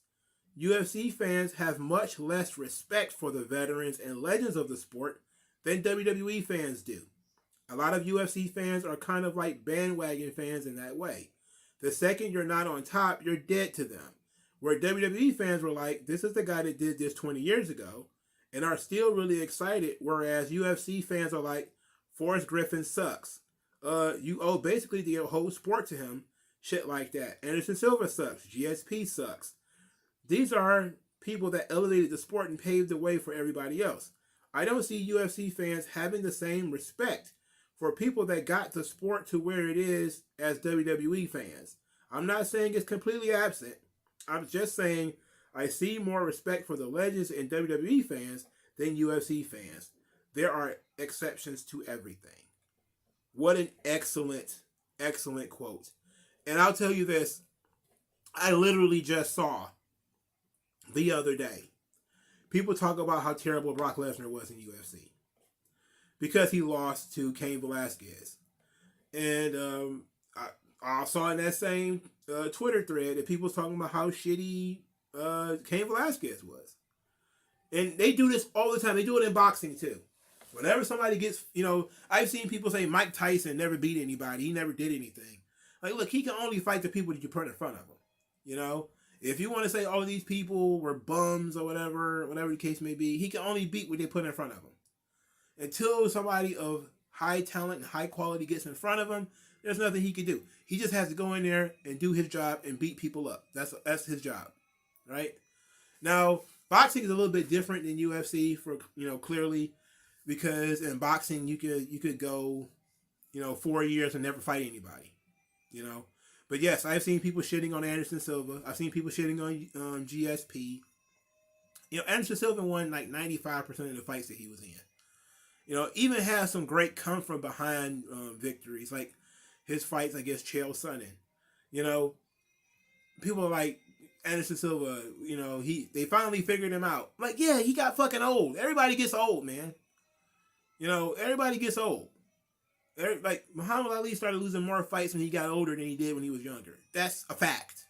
S1: UFC fans have much less respect for the veterans and legends of the sport than WWE fans do. A lot of UFC fans are kind of like bandwagon fans in that way. The second you're not on top, you're dead to them. Where WWE fans were like, this is the guy that did this 20 years ago, and are still really excited, whereas UFC fans are like, Forrest Griffin sucks. You owe basically the whole sport to him. Shit like that. Anderson Silva sucks. GSP sucks. These are people that elevated the sport and paved the way for everybody else. I don't see UFC fans having the same respect for people that got the sport to where it is as WWE fans. I'm not saying it's completely absent. I'm just saying I see more respect for the legends and WWE fans than UFC fans. There are exceptions to everything. What an excellent, excellent quote. And I'll tell you this. I literally just saw the other day people talk about how terrible Brock Lesnar was in UFC because he lost to Cain Velasquez. And I saw in that same Twitter thread that people was talking about how shitty Cain Velasquez was. And they do this all the time. They do it in boxing too. Whenever somebody gets, I've seen people say Mike Tyson never beat anybody. He never did anything. Like, look, he can only fight the people that you put in front of him. If you want to say all of these people were bums or whatever the case may be, he can only beat what they put in front of him. Until somebody of high talent and high quality gets in front of him, there's nothing he can do. He just has to go in there and do his job and beat people up. That's his job, right? Now, boxing is a little bit different than UFC for clearly, because in boxing you could go 4 years and never fight anybody, But yes, I've seen people shitting on Anderson Silva. I've seen people shitting on GSP. You know, Anderson Silva won like 95% of the fights that he was in. You know, even has some great come from behind victories, like his fights against Chael Sonnen. You know, people are like Anderson Silva. You know, they finally figured him out. Like, yeah, he got fucking old. Everybody gets old, man. You know, everybody gets old. Like Muhammad Ali started losing more fights when he got older than he did when he was younger. That's a fact.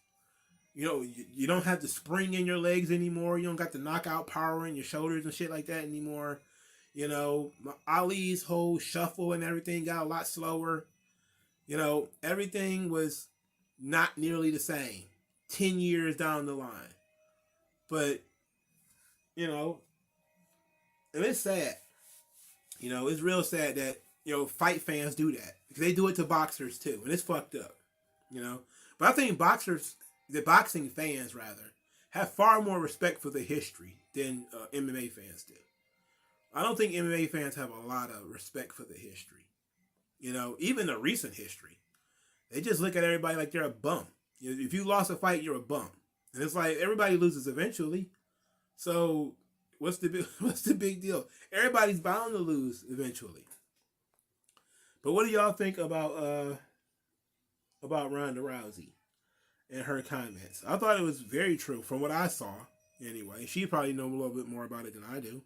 S1: You know, you don't have the spring in your legs anymore. You don't got the knockout power in your shoulders and shit like that anymore. You know, Ali's whole shuffle and everything got a lot slower. You know, everything was not nearly the same 10 years down the line. But, you know, and it's sad. You know, it's real sad that, you know, fight fans do that. Because they do it to boxers too. And it's fucked up. You know? But I think the boxing fans rather, have far more respect for the history than MMA fans do. I don't think MMA fans have a lot of respect for the history. You know, even the recent history. They just look at everybody like they're a bum. You know, if you lost a fight, you're a bum. And it's like everybody loses eventually. So what's the big deal? Everybody's bound to lose eventually. But what do y'all think about Ronda Rousey and her comments? I thought it was very true from what I saw. Anyway, she probably knows a little bit more about it than I do.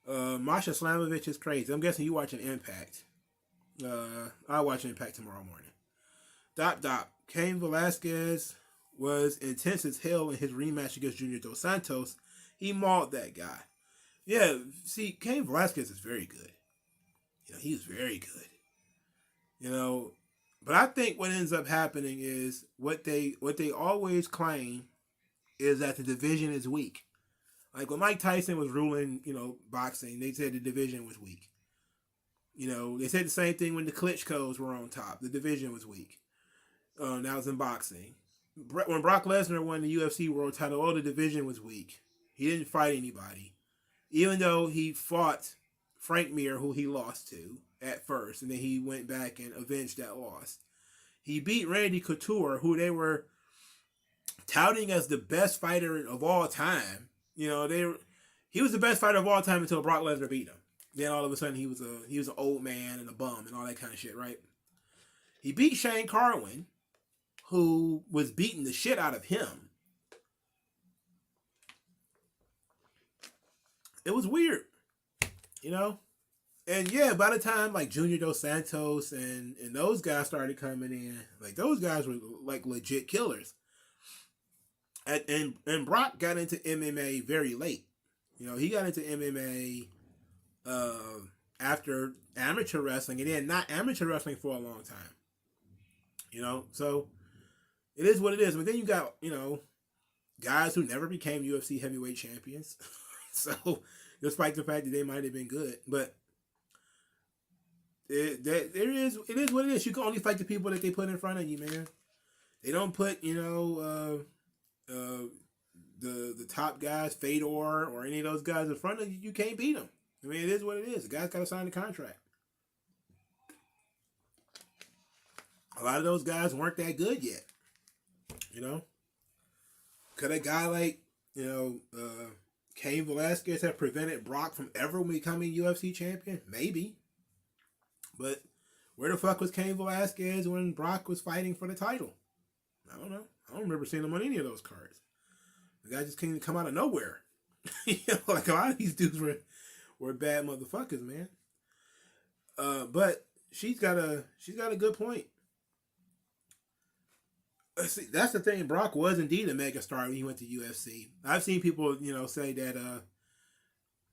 S1: Masha Slamovich is crazy. I'm guessing you watching Impact. I'll watch Impact tomorrow morning. Cain Velasquez was intense as hell in his rematch against Junior Dos Santos. He mauled that guy. Yeah, see, Cain Velasquez is very good. You know, he's very good. You know, but I think what ends up happening is what they always claim is that the division is weak. Like when Mike Tyson was ruling, you know, boxing, they said the division was weak. You know, they said the same thing when the Klitschko's were on top. The division was weak. That was in boxing. When Brock Lesnar won the UFC World Title, the division was weak. He didn't fight anybody, even though he fought Frank Mir, who he lost to at first, and then he went back and avenged that loss. He beat Randy Couture, who they were touting as the best fighter of all time. You know, he was the best fighter of all time until Brock Lesnar beat him. Then all of a sudden he was an old man and a bum and all that kind of shit, right? He beat Shane Carwin, who was beating the shit out of him. It was weird, you know? And yeah, by the time like Junior Dos Santos and those guys started coming in, like those guys were like legit killers. And Brock got into MMA very late. You know, he got into MMA after amateur wrestling, and then not amateur wrestling for a long time. You know, so it is what it is. But then you got, you know, guys who never became UFC heavyweight champions. So, despite the fact that they might have been good, but it is what it is. You can only fight the people that they put in front of you, man. They don't put, you know, the top guys, Fedor or any of those guys in front of you. You can't beat them. I mean, it is what it is. The guy's got to sign the contract. A lot of those guys weren't that good yet. You know, could a guy like, you know, Cain Velasquez have prevented Brock from ever becoming UFC champion? Maybe. But where the fuck was Cain Velasquez when Brock was fighting for the title? I don't know. I don't remember seeing him on any of those cards. The guy just came to come out of nowhere. You know, like a lot of these dudes were bad motherfuckers, man. But she's got a good point. See, that's the thing. Brock was indeed a megastar when he went to UFC. I've seen people, you know, say that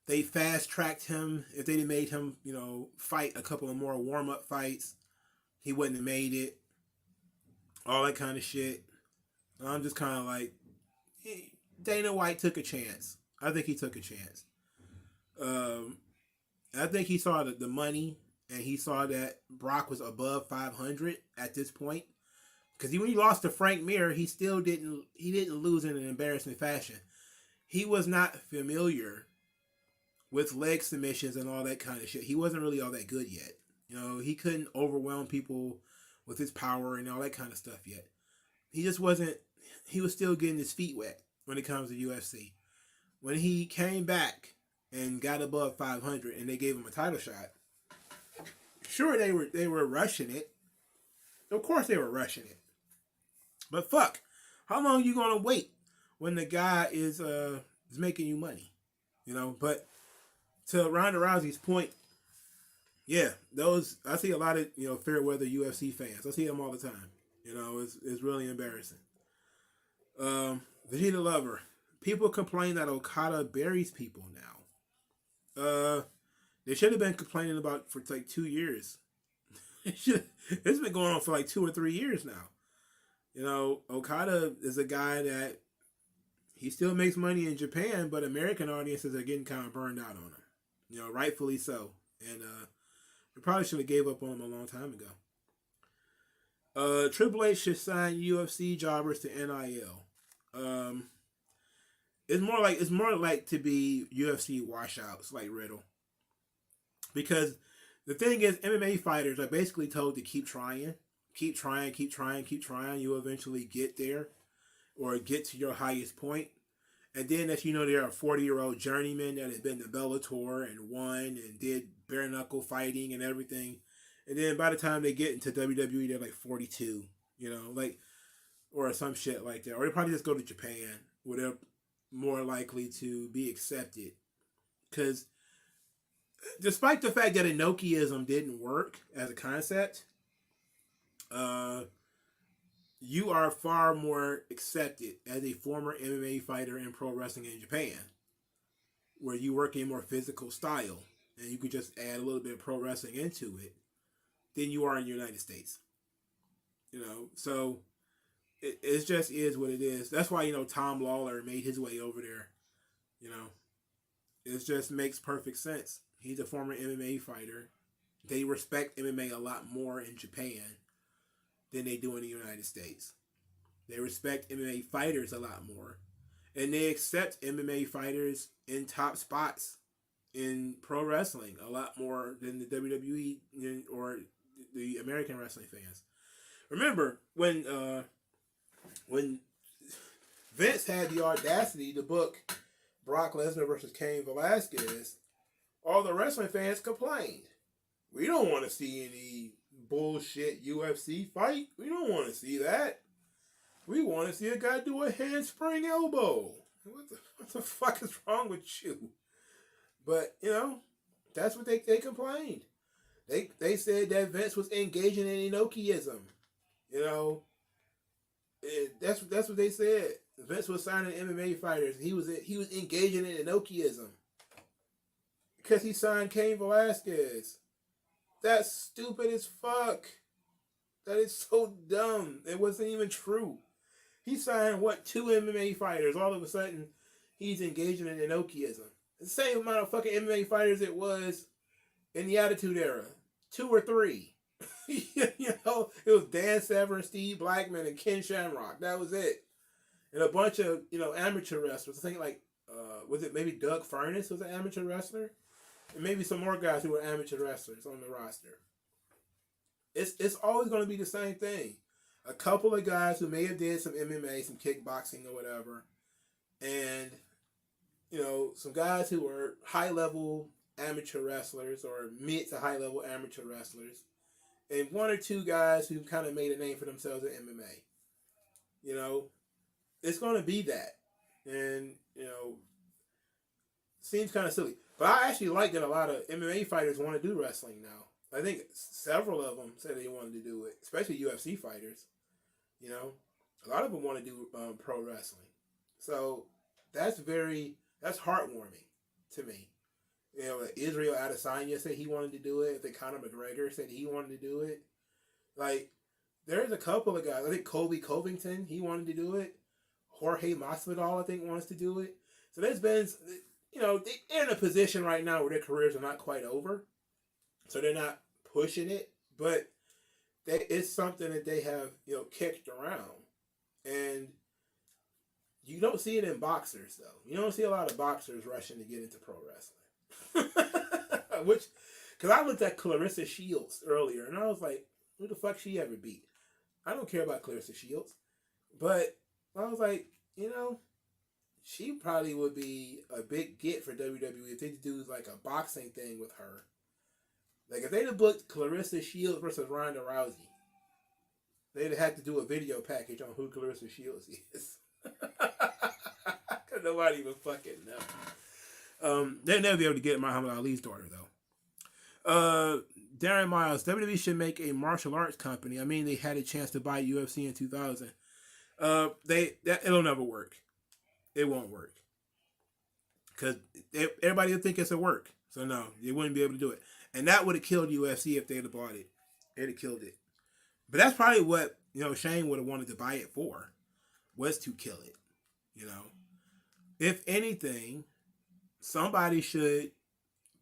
S1: they fast tracked him. If they'd made him, you know, fight a couple of more warm up fights, he wouldn't have made it. All that kind of shit. I'm just kind of like, Dana White took a chance. I think he took a chance. I think he saw the money, and he saw that Brock was above 500 at this point. Because when he lost to Frank Mir, he didn't lose in an embarrassing fashion. He was not familiar with leg submissions and all that kind of shit. He wasn't really all that good yet. You know, he couldn't overwhelm people with his power and all that kind of stuff yet. He just wasn't. He was still getting his feet wet when it comes to UFC. When he came back and got above 500 and they gave him a title shot, sure they were rushing it. Of course they were rushing it. But fuck, how long are you gonna wait when the guy is making you money? You know. But to Ronda Rousey's point, yeah, those I see a lot of fair weather UFC fans. I see them all the time. You know, it's really embarrassing. Vegeta Lover. People complain that Okada buries people now. They should have been complaining about for like 2 years. It's been going on for like 2 or 3 years now. You know, Okada is a guy that he still makes money in Japan, but American audiences are getting kind of burned out on him. You know, rightfully so. And we probably should have gave up on him a long time ago. Triple H should sign UFC jobbers to NIL. It's more like to be UFC washouts like Riddle. Because the thing is, MMA fighters are basically told to keep trying. Keep trying. You'll eventually get there or get to your highest point. And then if they're a 40-year-old journeyman that has been to Bellator and won and did bare knuckle fighting and everything. And then by the time they get into WWE, they're like 42, or some shit like that. Or they probably just go to Japan where they're more likely to be accepted. Because despite the fact that Enochiism didn't work as a concept, you are far more accepted as a former MMA fighter in pro wrestling in Japan, where you work a more physical style and you could just add a little bit of pro wrestling into it than you are in the United States. So it just is what it is. That's why, Tom Lawler made his way over there. It just makes perfect sense. He's a former MMA fighter. They respect MMA a lot more in Japan than they do in the United States. They respect MMA fighters a lot more. And they accept MMA fighters in top spots in pro wrestling a lot more than the WWE or the American wrestling fans. Remember when Vince had the audacity to book Brock Lesnar versus Cain Velasquez, all the wrestling fans complained. We don't want to see any bullshit UFC fight. We don't want to see that. We want to see a guy do a handspring elbow. What the fuck is wrong with you? But, that's what they complained. They said that Vince was engaging in Enochiism. That's what they said. Vince was signing MMA fighters. He was engaging in Enochiism. Because he signed Cain Velasquez. That's stupid as fuck. That is so dumb. It wasn't even true. He signed, 2 MMA fighters. All of a sudden, he's engaging in Enochiism. The same amount of fucking MMA fighters it was in the Attitude Era. 2 or 3. It was Dan Severn, Steve Blackman, and Ken Shamrock. That was it. And a bunch of, amateur wrestlers. I think was it maybe Doug Furness was an amateur wrestler? And maybe some more guys who were amateur wrestlers on the roster. It's always going to be the same thing. A couple of guys who may have did some MMA, some kickboxing or whatever. And, some guys who were high-level amateur wrestlers or mid to high-level amateur wrestlers. And 1 or 2 guys who kind of made a name for themselves in MMA. It's going to be that. And, seems kind of silly. But I actually like that a lot of MMA fighters want to do wrestling now. I think several of them said they wanted to do it, especially UFC fighters. A lot of them want to do pro wrestling. So that's heartwarming to me. Israel Adesanya said he wanted to do it. I think Conor McGregor said he wanted to do it. There's a couple of guys. I think Colby Covington, he wanted to do it. Jorge Masvidal, I think, wants to do it. So there's been, they're in a position right now where their careers are not quite over. So they're not pushing it. But it's something that they have, kicked around. And you don't see it in boxers, though. You don't see a lot of boxers rushing to get into pro wrestling. Because I looked at Clarissa Shields earlier, and I was like, Who the fuck she ever beat? I don't care about Clarissa Shields. But I was like, she probably would be a big get for WWE if they do like a boxing thing with her. Like if they'd have booked Clarissa Shields versus Ronda Rousey, they'd have had to do a video package on who Clarissa Shields is. Cause nobody even fucking know. They'll never be able to get Muhammad Ali's daughter though. Darren Miles, WWE should make a martial arts company. I mean, they had a chance to buy UFC in 2000. It'll never work. It won't work because everybody will think it's a work. So no, they wouldn't be able to do it, and that would have killed UFC if they'd have bought it. It'd have killed it. But that's probably what Shane would have wanted to buy it for, was to kill it. If anything, somebody should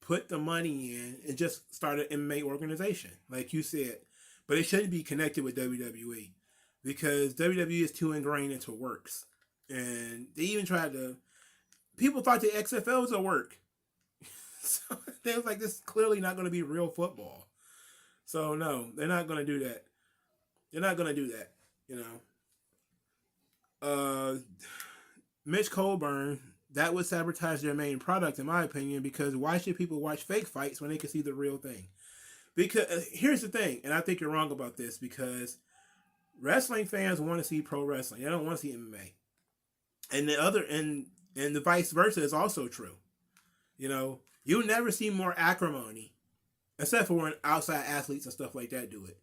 S1: put the money in and just start an MMA organization, like you said. But it shouldn't be connected with WWE because WWE is too ingrained into works. And they even tried to... People thought the XFL was a work. So they was like, this is clearly not going to be real football. So no, they're not going to do that. They're not going to do that, Mitch Colburn, that would sabotage their main product, in my opinion, because why should people watch fake fights when they can see the real thing? Because here's the thing, and I think you're wrong about this, because wrestling fans want to see pro wrestling. They don't want to see MMA. And the vice versa is also true. You never see more acrimony, except for when outside athletes and stuff like that do it,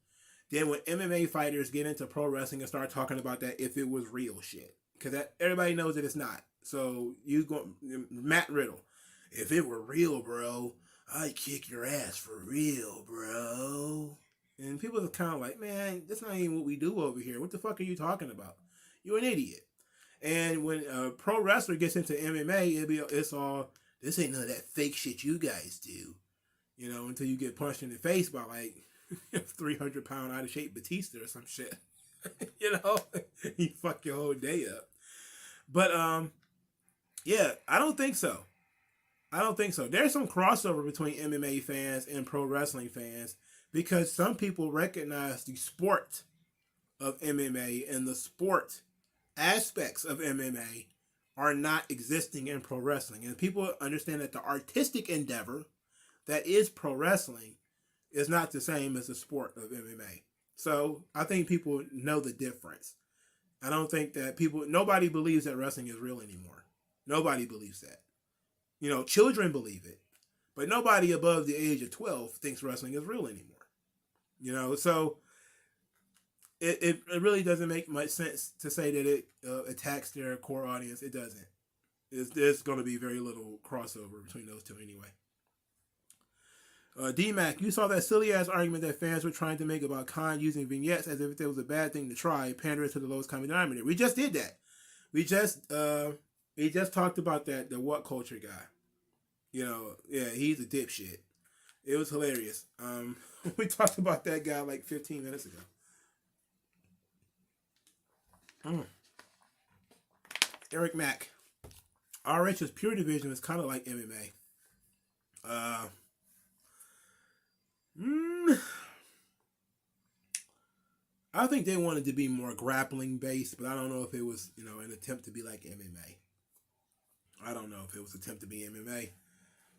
S1: than when MMA fighters get into pro wrestling and start talking about that if it was real shit. Because everybody knows that it's not. So Matt Riddle, if it were real, bro, I'd kick your ass for real, bro. And people are kind of like, man, that's not even what we do over here. What the fuck are you talking about? You're an idiot. And when a pro wrestler gets into MMA, it's all, this ain't none of that fake shit you guys do. Until you get punched in the face by like 300-pound out of shape Batista or some shit. You fuck your whole day up. But yeah, I don't think so. There's some crossover between MMA fans and pro wrestling fans because some people recognize the sport of MMA and the sport aspects of MMA are not existing in pro wrestling. And people understand that the artistic endeavor that is pro wrestling is not the same as the sport of MMA. So I think people know the difference. I don't think that nobody believes that wrestling is real anymore. Nobody believes that. Children believe it, but nobody above the age of 12 thinks wrestling is real anymore. So it really doesn't make much sense to say that it attacks their core audience. It doesn't. There's going to be very little crossover between those two anyway. D-Mac, you saw that silly-ass argument that fans were trying to make about Khan using vignettes as if it was a bad thing to try, pandering to the lowest common denominator. We just did that. We just talked about that, the what culture guy. Yeah, he's a dipshit. It was hilarious. We talked about that guy like 15 minutes ago. Eric Mack. RH's pure division is kind of like MMA. I think they wanted to be more grappling based, but I don't know if it was, an attempt to be like MMA. I don't know if it was an attempt to be MMA.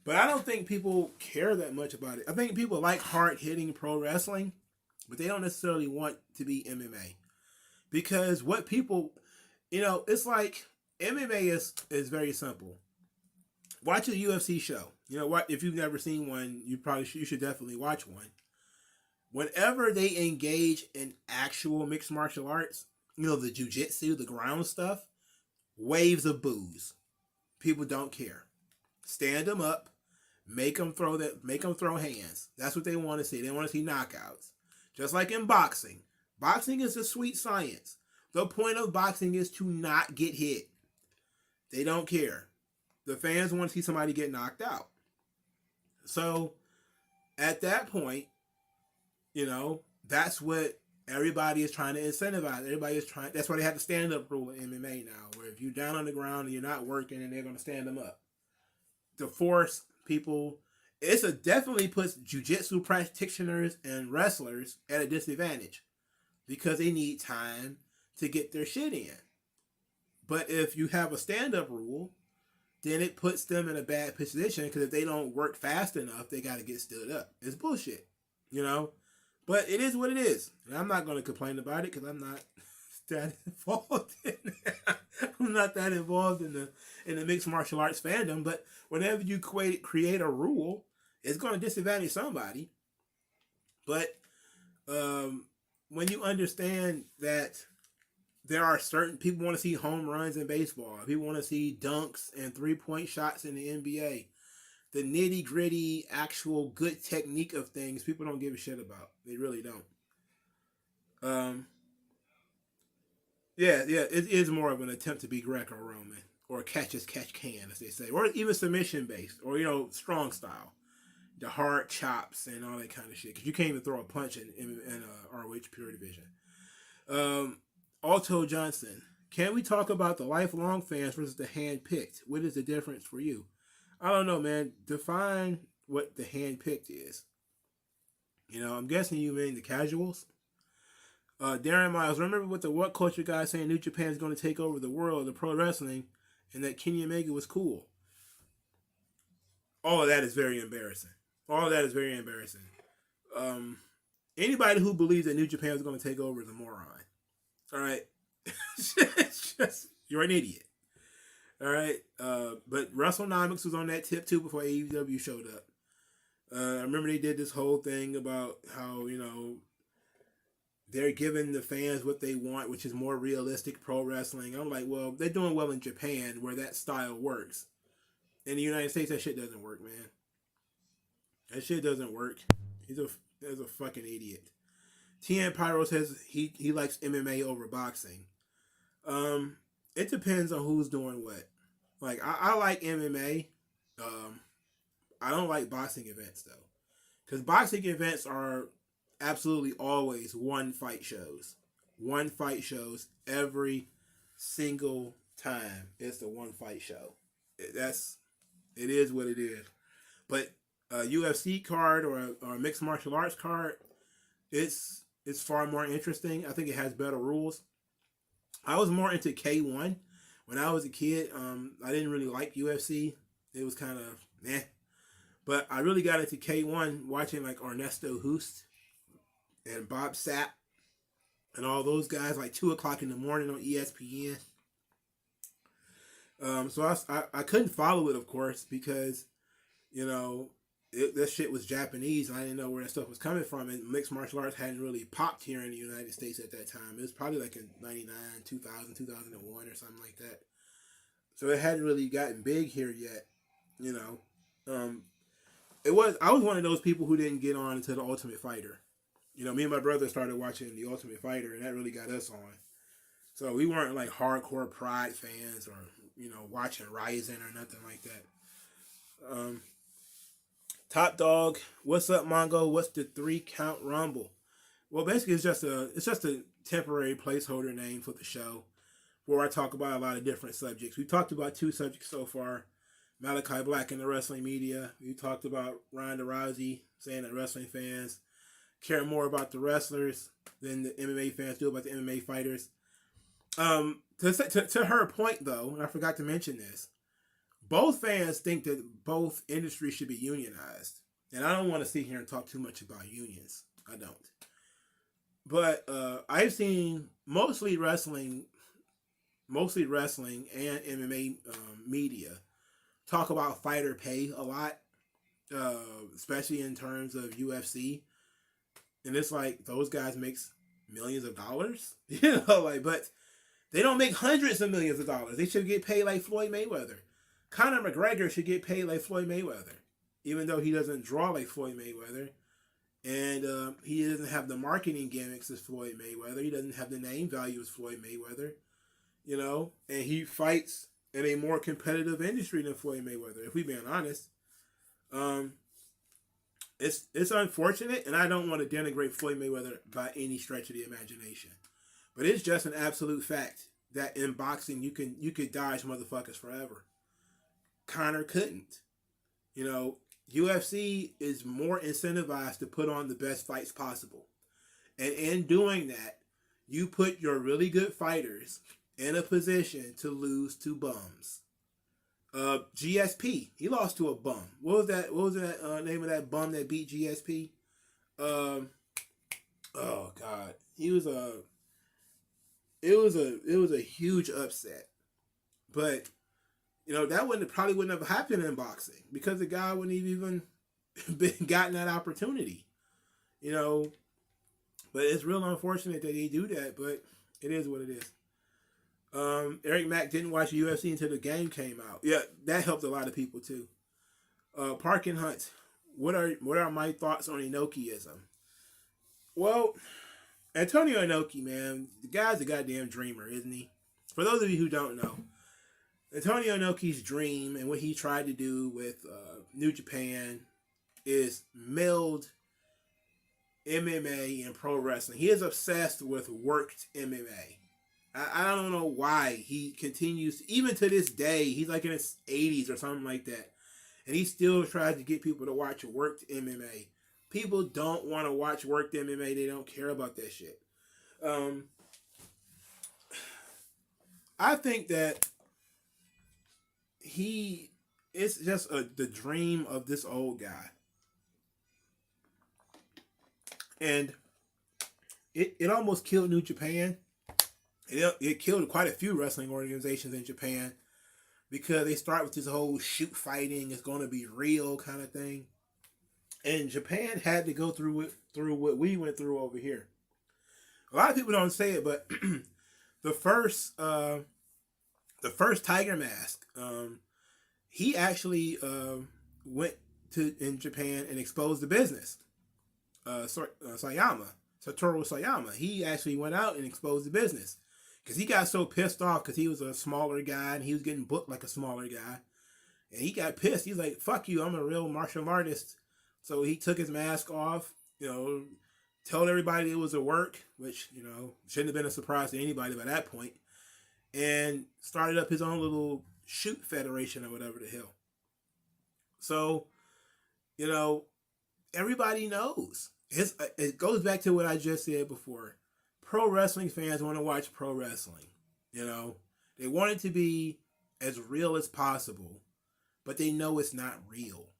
S1: But I don't think people care that much about it. I think people like hard-hitting pro wrestling, but they don't necessarily want to be MMA. Because what people, it's like MMA is very simple. Watch a UFC show. If you've never seen one, you should definitely watch one. Whenever they engage in actual mixed martial arts, the jiu-jitsu, the ground stuff, waves of boos. People don't care. Stand them up, make them throw hands. That's what they want to see. They want to see knockouts. Just like in boxing. Boxing is a sweet science. The point of boxing is to not get hit. They don't care. The fans want to see somebody get knocked out. So, at that point, that's what everybody is trying to incentivize. That's why they have the stand-up rule in MMA now, where if you're down on the ground and you're not working, and they're going to stand them up. To force people, definitely puts jiu-jitsu practitioners and wrestlers at a disadvantage because they need time to get their shit in. But if you have a stand-up rule, then it puts them in a bad position because if they don't work fast enough, they got to get stood up. It's bullshit, you know? But it is what it is. And I'm not going to complain about it because I'm not that involved in it. I'm not that involved in the mixed martial arts fandom. But whenever you create a rule, it's going to disadvantage somebody. But when you understand that there are certain people want to see home runs in baseball, people want to see dunks and 3-point shots in the NBA, the nitty gritty, actual good technique of things, people don't give a shit about. They really don't. Yeah, it is more of an attempt to be Greco-Roman or catch as catch can, as they say, or even submission based, or strong style, the hard chops and all that kind of shit. Because you can't even throw a punch in ROH Pure Division. Alto Johnson, can we talk about the lifelong fans versus the hand-picked? What is the difference for you? I don't know, man. Define what the hand-picked is. I'm guessing you mean the casuals. Darren Miles, remember what the What Culture guy saying New Japan is going to take over the world of pro wrestling and that Kenny Omega was cool. All of that is very embarrassing. Anybody who believes that New Japan is going to take over is a moron. All right. It's just, you're an idiot. All right. But WrestleNomics was on that tip too before AEW showed up. I remember they did this whole thing about how, they're giving the fans what they want, which is more realistic pro wrestling. I'm like, well, they're doing well in Japan where that style works. In the United States, that shit doesn't work, man. That shit doesn't work. He's a fucking idiot. TN Pyro says he likes MMA over boxing. It depends on who's doing what. Like, I like MMA. I don't like boxing events, though. Because boxing events are absolutely always one fight shows. One fight shows every single time. It's the one fight show. It is what it is. But a UFC card or a mixed martial arts card, it's far more interesting. I think it has better rules. I was more into K1 when I was a kid. I didn't really like UFC. It was kind of meh. But I really got into K1 watching like Ernesto Hoost and Bob Sapp and all those guys like 2 o'clock in the morning on ESPN. So I couldn't follow it, of course, because, that shit was Japanese and I didn't know where that stuff was coming from. And mixed martial arts hadn't really popped here in the United States at that time. It was probably like in 99, 2000, 2001 or something like that. So it hadn't really gotten big here yet, I was one of those people who didn't get on until The Ultimate Fighter. Me and my brother started watching The Ultimate Fighter, and that really got us on. So we weren't like hardcore Pride fans or, watching Ryzen or nothing like that. Top Dog, what's up, Mongo? What's the 3-count rumble? Well, basically it's just a temporary placeholder name for the show where I talk about a lot of different subjects. We talked about 2 subjects so far. Malachi Black in the wrestling media. We talked about Ronda Rousey saying that wrestling fans care more about the wrestlers than the MMA fans do about the MMA fighters. To her point, though, and I forgot to mention this, both fans think that both industries should be unionized. And I don't want to sit here and talk too much about unions. I don't. But I've seen mostly wrestling and MMA media talk about fighter pay a lot, especially in terms of UFC. And it's like those guys make millions of dollars, but they don't make hundreds of millions of dollars. They should get paid like Floyd Mayweather. Conor McGregor should get paid like Floyd Mayweather, even though he doesn't draw like Floyd Mayweather. And he doesn't have the marketing gimmicks as Floyd Mayweather. He doesn't have the name value as Floyd Mayweather, and he fights in a more competitive industry than Floyd Mayweather, if we're being honest. It's unfortunate, and I don't want to denigrate Floyd Mayweather by any stretch of the imagination. But it's just an absolute fact that in boxing you could dodge motherfuckers forever. Conor couldn't. UFC is more incentivized to put on the best fights possible. And in doing that, you put your really good fighters in a position to lose to bums. GSP, he lost to a bum. What was that name of that bum that beat GSP? Oh God, it was a huge upset. But that probably wouldn't have happened in boxing because the guy wouldn't have even gotten that opportunity. But it's real unfortunate that they do that. But it is what it is. Eric Mack didn't watch UFC until the game came out. Yeah, that helped a lot of people too. Park and Hunt, what are my thoughts on Inokiism? Well, Antonio Inoki, man, the guy's a goddamn dreamer, isn't he? For those of you who don't know, Antonio Inoki's dream and what he tried to do with New Japan is meld MMA and pro wrestling. He is obsessed with worked MMA. I don't know why he continues, even to this day, he's like in his 80s or something like that. And he still tries to get people to watch worked MMA. People don't want to watch worked MMA. They don't care about that shit. I think that it's just the dream of this old guy. And it almost killed New Japan. It killed quite a few wrestling organizations in Japan because they start with this whole shoot fighting, it's going to be real kind of thing. And Japan had to go through what we went through over here. A lot of people don't say it, but the first Tiger Mask, he actually went in Japan and exposed the business. Satoru Sayama, he actually went out and exposed the business. Because he got so pissed off because he was a smaller guy and he was getting booked like a smaller guy. And he got pissed. He's like, fuck you, I'm a real martial artist. So he took his mask off, told everybody it was a work, which, shouldn't have been a surprise to anybody by that point. And started up his own little shoot federation or whatever the hell. So, everybody knows. It goes back to what I just said before. Pro wrestling fans want to watch pro wrestling. They want it to be as real as possible, but they know it's not real.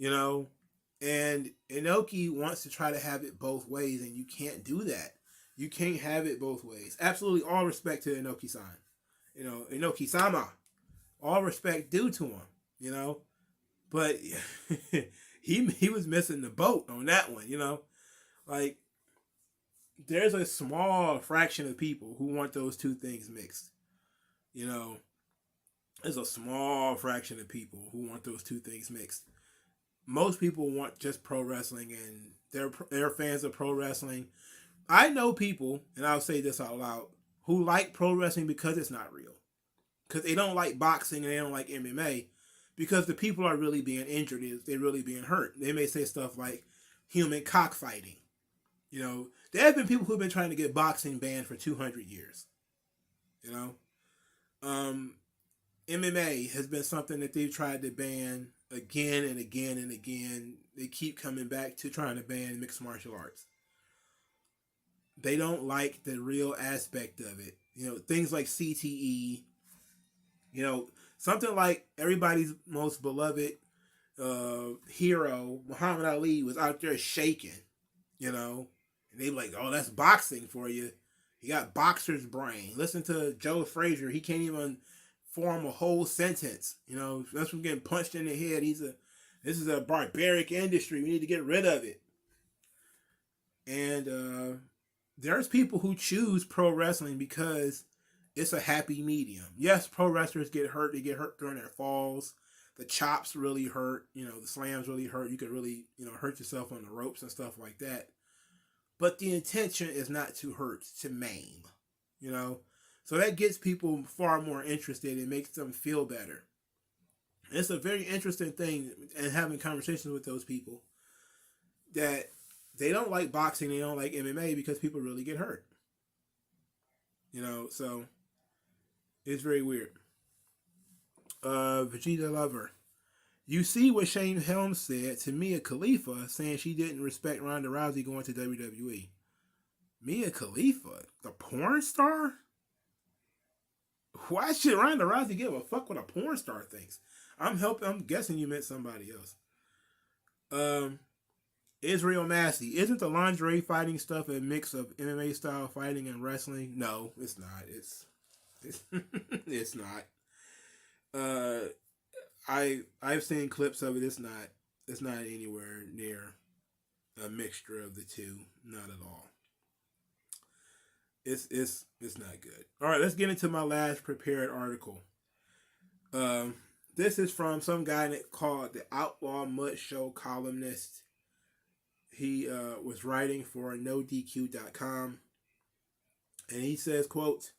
S1: And Inoki wants to try to have it both ways, and you can't do that. You can't have it both ways. Absolutely all respect to Inoki-san. Inoki-sama. All respect due to him, But he was missing the boat on that one, Like, there's a small fraction of people who want those two things mixed. There's a small fraction of people who want those two things mixed. Most people want just pro wrestling, and they're fans of pro wrestling. I know people, and I'll say this out loud, who like pro wrestling because it's not real. Because they don't like boxing and they don't like MMA. Because the people are really being injured. They're really being hurt. They may say stuff like human cockfighting. There have been people who've been trying to get boxing banned for 200 years. MMA has been something that they've tried to ban again and again and again. They keep coming back to trying to ban mixed martial arts. They don't like the real aspect of it. Things like CTE. Something like everybody's most beloved hero, Muhammad Ali, was out there shaking. And they were like, oh, that's boxing for you. He got boxer's brain. Listen to Joe Frazier. He can't even form a whole sentence. That's from getting punched in the head. This is a barbaric industry. We need to get rid of it. And there's people who choose pro wrestling because it's a happy medium. Yes, pro wrestlers get hurt. They get hurt during their falls. The chops really hurt. The slams really hurt. You could really, hurt yourself on the ropes and stuff like that. But the intention is not to hurt, to maim. So that gets people far more interested. It makes them feel better. And it's a very interesting thing, and having conversations with those people, that they don't like boxing, they don't like MMA because people really get hurt. So it's very weird. Vegeta Lover. You see what Shane Helms said to Mia Khalifa, saying she didn't respect Ronda Rousey going to WWE. Mia Khalifa, the porn star? Why should Ronda Rousey give a fuck what a porn star thinks? I'm guessing you meant somebody else. Israel Massey, isn't the lingerie fighting stuff a mix of MMA style fighting and wrestling? No, it's not. It's it's not. I've seen clips of it. It's not anywhere near a mixture of the two. Not at all. It's not good. All right, let's get into my last prepared article. This is from some guy called the Outlaw Mud Show columnist. He was writing for NoDQ.com, and he says, quote,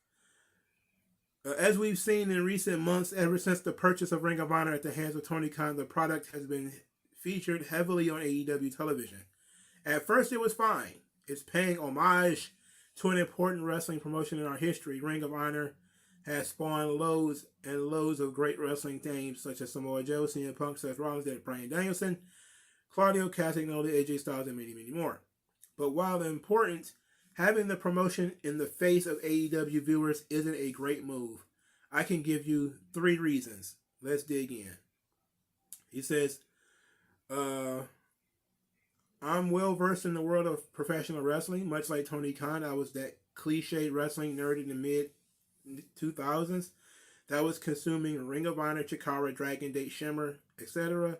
S1: as we've seen in recent months, ever since the purchase of Ring of Honor at the hands of Tony Khan, the product has been featured heavily on AEW television. At first, it was fine. It's paying homage to an important wrestling promotion in our history. Ring of Honor has spawned loads and loads of great wrestling themes, such as Samoa Joe, CM Punk, Seth Rollins, Bryan Danielson, Claudio Castagnoli, AJ Styles, and many, many more. But while important, having the promotion in the face of AEW viewers isn't a great move. I can give you 3 reasons. Let's dig in. He says, I'm well versed in the world of professional wrestling. Much like Tony Khan, I was that cliche wrestling nerd in the mid-2000s that was consuming Ring of Honor, Chikara, Dragon Gate, Shimmer, etc.,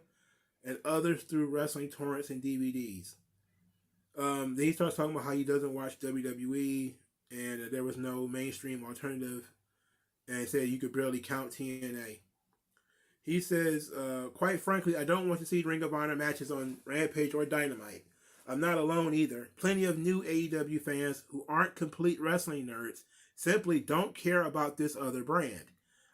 S1: and others through wrestling torrents and DVDs. Then he starts talking about how he doesn't watch WWE and there was no mainstream alternative, and said you could barely count TNA. He says, quite frankly, I don't want to see Ring of Honor matches on Rampage or Dynamite. I'm not alone either. Plenty of new AEW fans who aren't complete wrestling nerds simply don't care about this other brand.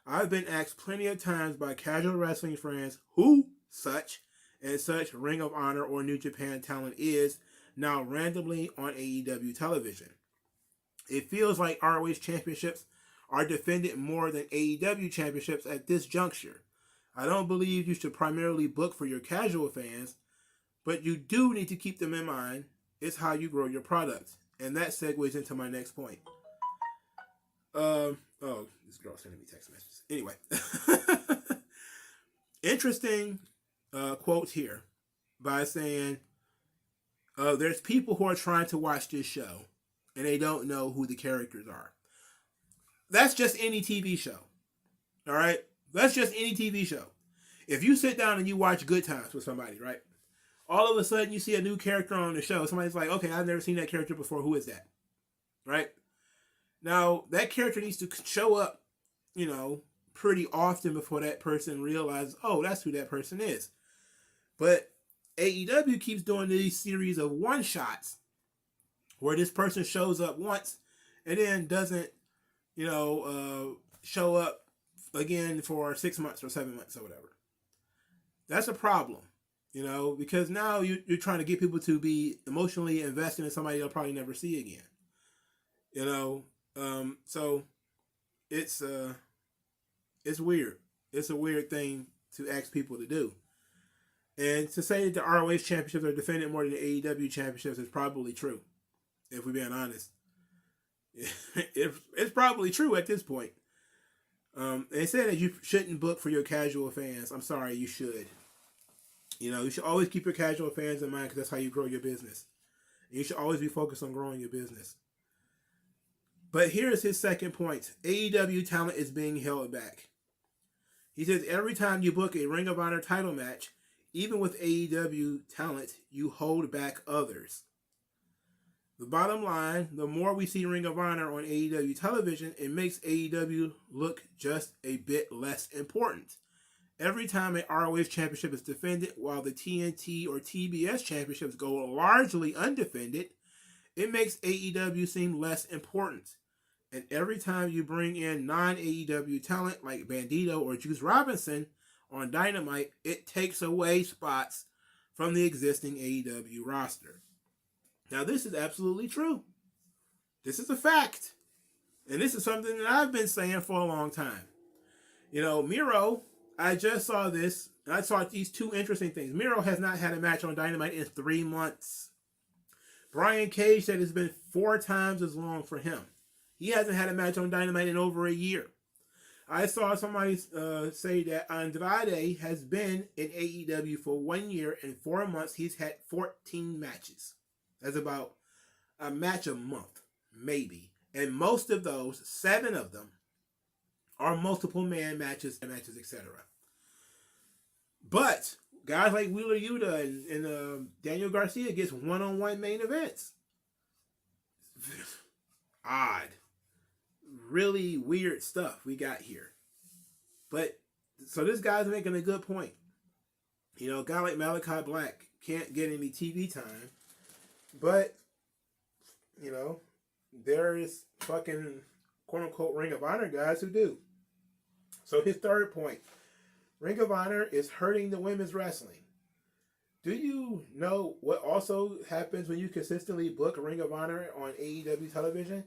S1: I've been asked plenty of times by casual wrestling friends who such and such Ring of Honor or New Japan talent is now randomly on AEW television. It feels like ROH championships are defended more than AEW championships at this juncture. I don't believe you should primarily book for your casual fans, but you do need to keep them in mind. It's how you grow your product. And that segues into my next point. This girl sending me text messages. Anyway. Interesting quote here by saying, there's people who are trying to watch this show and they don't know who the characters are. That's just any TV show. All right? That's just any TV show. If you sit down and you watch Good Times with somebody, right? All of a sudden you see a new character on the show. Somebody's like, okay, I've never seen that character before. Who is that? Right? Now, that character needs to show up, pretty often before that person realizes, oh, that's who that person is. But AEW keeps doing these series of one-shots where this person shows up once and then doesn't, show up again for 6 months or 7 months or whatever. That's a problem, because now you're trying to get people to be emotionally invested in somebody they'll probably never see again. So it's weird. It's a weird thing to ask people to do. And to say that the ROH championships are defended more than the AEW championships is probably true, if we're being honest. It's probably true at this point. They said that you shouldn't book for your casual fans. I'm sorry, you should. You should always keep your casual fans in mind because that's how you grow your business. And you should always be focused on growing your business. But here's his second point. AEW talent is being held back. He says every time you book a Ring of Honor title match, even with AEW talent, you hold back others. The bottom line, the more we see Ring of Honor on AEW television, it makes AEW look just a bit less important. Every time a ROH championship is defended, while the TNT or TBS championships go largely undefended, it makes AEW seem less important. And every time you bring in non-AEW talent like Bandito or Juice Robinson on Dynamite, it takes away spots from the existing AEW roster. Now, this is absolutely true. This is a fact. And this is something that I've been saying for a long time. Miro, I just saw this, and I saw these two interesting things. Miro has not had a match on Dynamite in 3 months. Brian Cage said it's been 4 times as long for him. He hasn't had a match on Dynamite in over a year. I saw somebody say that Andrade has been in AEW for 1 year and 4 months. He's had 14 matches. That's about a match a month, maybe. And most of those, 7 of them, are multiple man matches, etc. But guys like Wheeler Yuta and Daniel Garcia gets one-on-one main events. Odd. Really weird stuff we got here. But, so this guy's making a good point. You know, a guy like Malachi Black can't get any TV time. But, you know, there is fucking quote-unquote Ring of Honor guys who do. So his third point. Ring of Honor is hurting the women's wrestling. Do you know what also happens when you consistently book Ring of Honor on AEW television?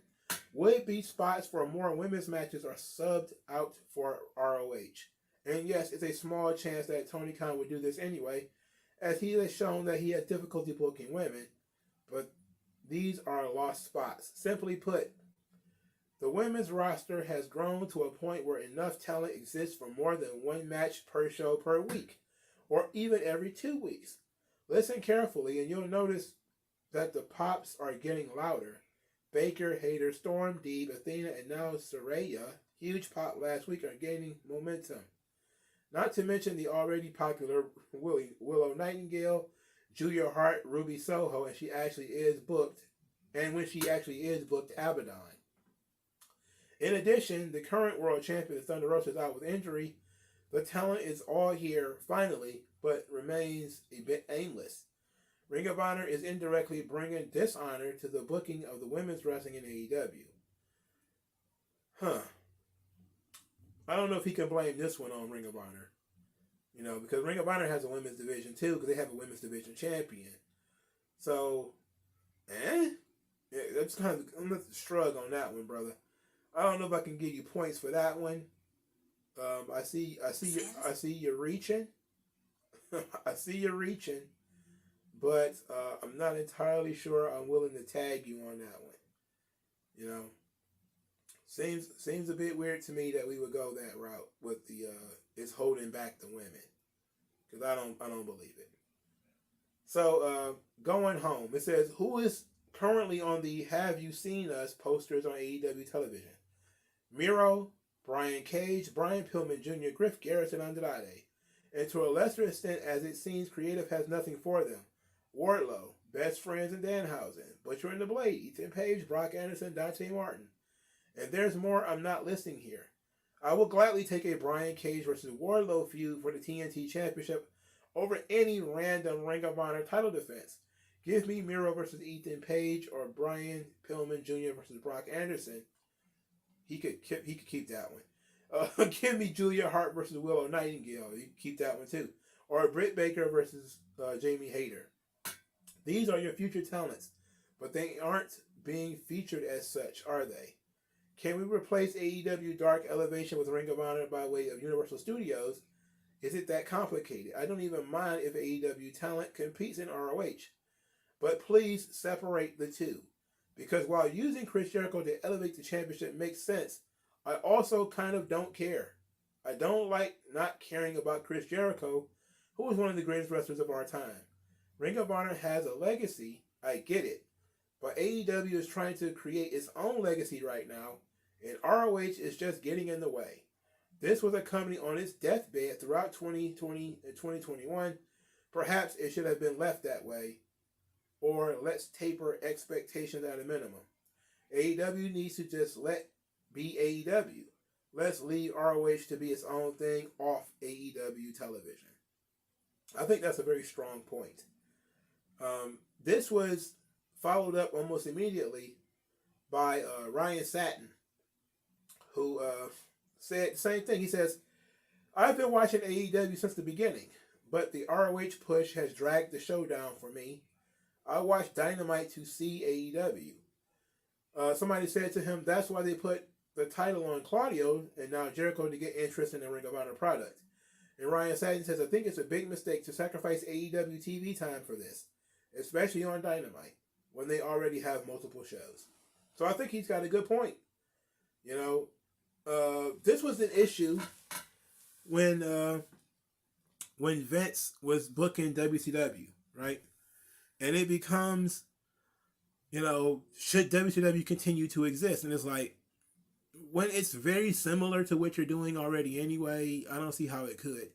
S1: Would-be spots for more women's matches are subbed out for ROH. And yes, it's a small chance that Tony Khan would do this anyway, as he has shown that he has difficulty booking women. But these are lost spots. Simply put, the women's roster has grown to a point where enough talent exists for more than 1 match per show per week, or even every 2 weeks. Listen carefully and you'll notice that the pops are getting louder. Baker, Hayter, Storm, Deeb, Athena, and now Saraya, huge pop last week, are gaining momentum. Not to mention the already popular Willow Nightingale, Julia Hart, Ruby Soho, and when she actually is booked, Abaddon. In addition, the current world champion, Thunder Rosa, is out with injury. The talent is all here, finally, but remains a bit aimless. Ring of Honor is indirectly bringing dishonor to the booking of the women's wrestling in AEW. I don't know if he can blame this one on Ring of Honor. You know, because Ring of Honor has a women's division too, because they have a women's division champion. So, yeah, that's kind of, I'm going to shrug on that one, brother. I don't know if I can give you points for that one. I see you reaching. I see you reaching. But I'm not entirely sure I'm willing to tag you on that one. You know, seems a bit weird to me that we would go that route with the it's holding back the women, because I don't believe it. So going home, it says, who is currently on the Have You Seen Us posters on AEW television? Miro, Brian Cage, Brian Pillman Jr., Griff Garrison, Andrade, and to a lesser extent, as it seems, creative has nothing for them. Wardlow, Best Friends and Danhausen, Butcher and the Blade, Ethan Page, Brock Anderson, Dante Martin. And there's more I'm not listing here. I will gladly take a Brian Cage versus Wardlow feud for the TNT Championship over any random Ring of Honor title defense. Give me Miro versus Ethan Page or Brian Pillman Jr. versus Brock Anderson. He could keep that one. Give me Julia Hart versus Willow Nightingale. You can keep that one too. Or Britt Baker versus Jamie Hayter. These are your future talents, but they aren't being featured as such, are they? Can we replace AEW Dark Elevation with Ring of Honor by way of Universal Studios? Is it that complicated? I don't even mind if AEW talent competes in ROH. But please separate the two. Because while using Chris Jericho to elevate the championship makes sense, I also kind of don't care. I don't like not caring about Chris Jericho, who is one of the greatest wrestlers of our time. Ring of Honor has a legacy, I get it, but AEW is trying to create its own legacy right now, and ROH is just getting in the way. This was a company on its deathbed throughout 2020 and 2021. Perhaps it should have been left that way, or let's taper expectations at a minimum. AEW needs to just be AEW. Let's leave ROH to be its own thing off AEW television. I think that's a very strong point. This was followed up almost immediately by Ryan Satin, who said the same thing. He says, I've been watching AEW since the beginning, but the ROH push has dragged the show down for me. I watched Dynamite to see AEW. Somebody said to him, that's why they put the title on Claudio and now Jericho to get interest in the Ring of Honor product. And Ryan Satin says, I think it's a big mistake to sacrifice AEW TV time for this, especially on Dynamite, when they already have multiple shows. So I think he's got a good point. You know, this was an issue when Vince was booking WCW, right? And it becomes, you know, should WCW continue to exist? And it's like, when it's very similar to what you're doing already anyway, I don't see how it could.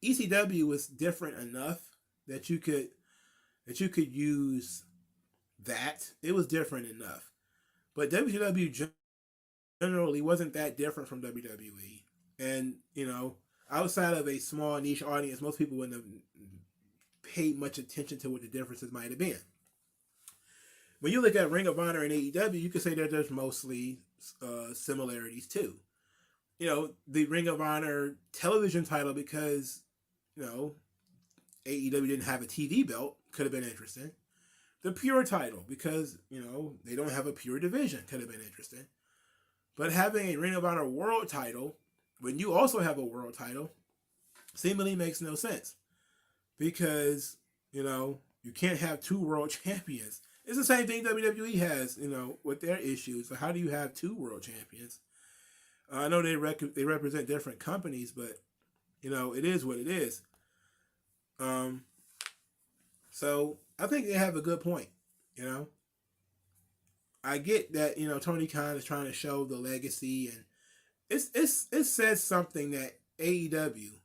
S1: ECW was different enough that you could use that. It was different enough. But WCW generally wasn't that different from WWE. And, you know, outside of a small niche audience, most people wouldn't have paid much attention to what the differences might have been. When you look at Ring of Honor and AEW, you could say that there's mostly similarities too. You know, the Ring of Honor television title, because, you know, AEW didn't have a TV belt, could have been interesting. The Pure title, because, you know, they don't have a Pure division, could have been interesting. But having a Ring of Honor world title, when you also have a world title, seemingly makes no sense. Because, you know, you can't have two world champions. It's the same thing WWE has, you know, with their issues. So how do you have two world champions? I know they represent different companies, but, you know, it is what it is. So I think they have a good point, you know. I get that, you know, Tony Khan is trying to show the legacy, and it says something that AEW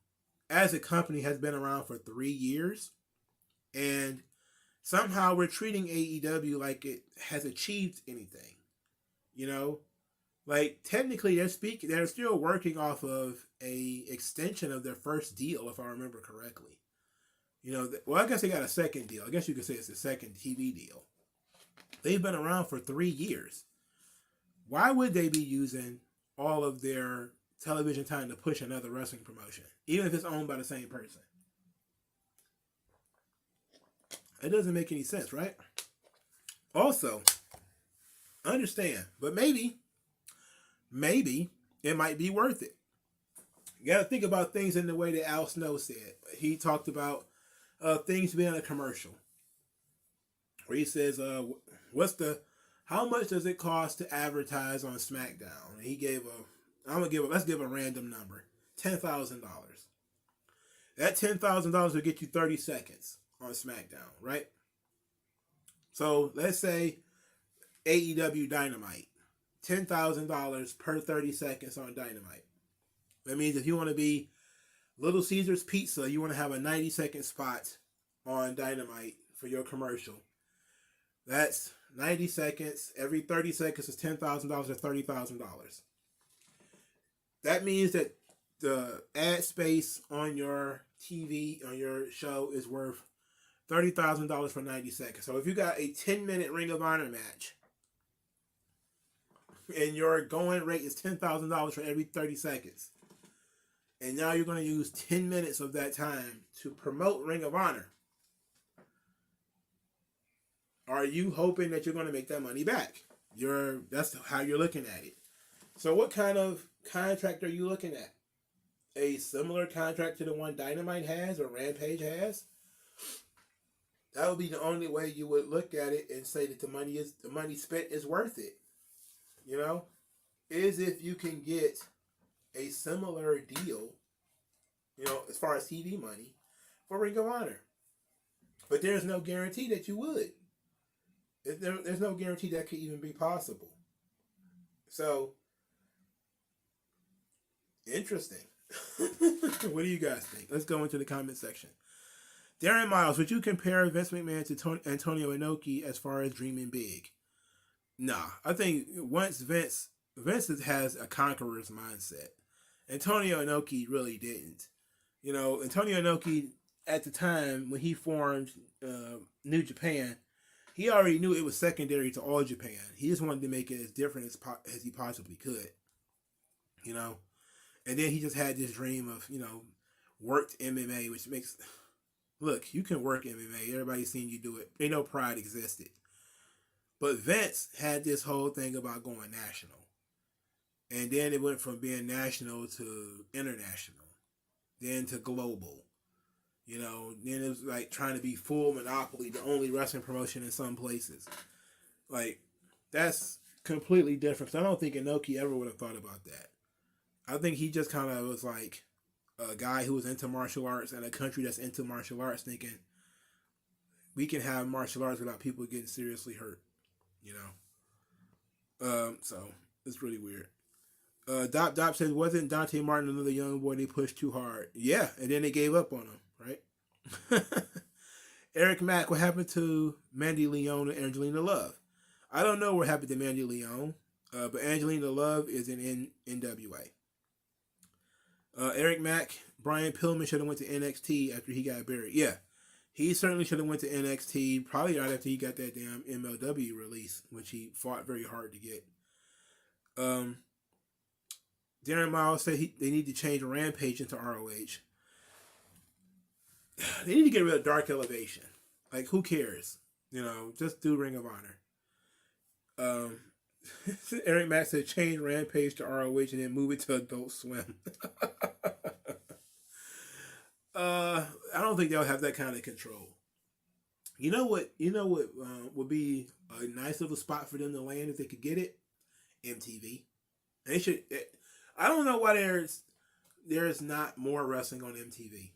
S1: as a company has been around for 3 years, and somehow we're treating AEW like it has achieved anything. You know, like technically they're still working off of a extension of their first deal, if I remember correctly. You know, well, I guess they got a second deal. I guess you could say it's a second TV deal. They've been around for 3 years. Why would they be using all of their television time to push another wrestling promotion, even if it's owned by the same person? It doesn't make any sense, right? Also, understand, but maybe it might be worth it. You got to think about things in the way that Al Snow said. He talked about things being a commercial, where he says, how much does it cost to advertise on SmackDown? And he gave let's give a random number, $10,000. That $10,000 will get you 30 seconds on SmackDown, right? So let's say AEW Dynamite, $10,000 per 30 seconds on Dynamite. That means if you want to be Little Caesar's Pizza, you want to have a 90-second spot on Dynamite for your commercial. That's 90 seconds. Every 30 seconds is $10,000 or $30,000. That means that the ad space on your TV, on your show, is worth $30,000 for 90 seconds. So if you got a 10-minute Ring of Honor match and your going rate is $10,000 for every 30 seconds, and now you're going to use 10 minutes of that time to promote Ring of Honor, are you hoping that you're going to make that money back? That's how you're looking at it. So what kind of contract are you looking at? A similar contract to the one Dynamite has or Rampage has? That would be the only way you would look at it and say that the money spent is worth it. You know, is if you can get a similar deal, you know, as far as TV money for Ring of Honor. But there's no guarantee that you would. There's no guarantee that could even be possible. So, interesting. What do you guys think? Let's go into the comment section. Darren Miles, would you compare Vince McMahon to Antonio Inoki as far as dreaming big? Nah, I think once Vince has a conqueror's mindset. Antonio Inoki really didn't. You know, Antonio Inoki, at the time when he formed New Japan, he already knew it was secondary to All Japan. He just wanted to make it as different as he possibly could. You know? And then he just had this dream of, you know, worked MMA, which makes... Look, you can work MMA. Everybody's seen you do it. Ain't no pride existed. But Vince had this whole thing about going national. And then it went from being national to international. then to global. You know, then it was like trying to be full monopoly, the only wrestling promotion in some places. Like, that's completely different. 'Cause I don't think Inoki ever would have thought about that. I think he just kind of was like a guy who was into martial arts and a country that's into martial arts, thinking we can have martial arts without people getting seriously hurt. You know, so it's really weird. Dop says, wasn't Dante Martin another young boy they pushed too hard? Yeah, and then they gave up on him, right? Eric Mack, what happened to Mandy Leon and Angelina Love? I don't know what happened to Mandy Leon, but Angelina Love is in NWA. Eric Mack, Brian Pillman should have went to NXT after he got buried. Yeah, he certainly should have went to NXT probably right after he got that damn MLW release, which he fought very hard to get. Darren Miles said they need to change Rampage into ROH. They need to get rid of Dark Elevation. Like, who cares? You know, just do Ring of Honor. Eric Mack said change Rampage to ROH and then move it to Adult Swim. I don't think they'll have that kind of control. You know what would be a nice little spot for them to land if they could get it? MTV. They should. I don't know why there's not more wrestling on MTV.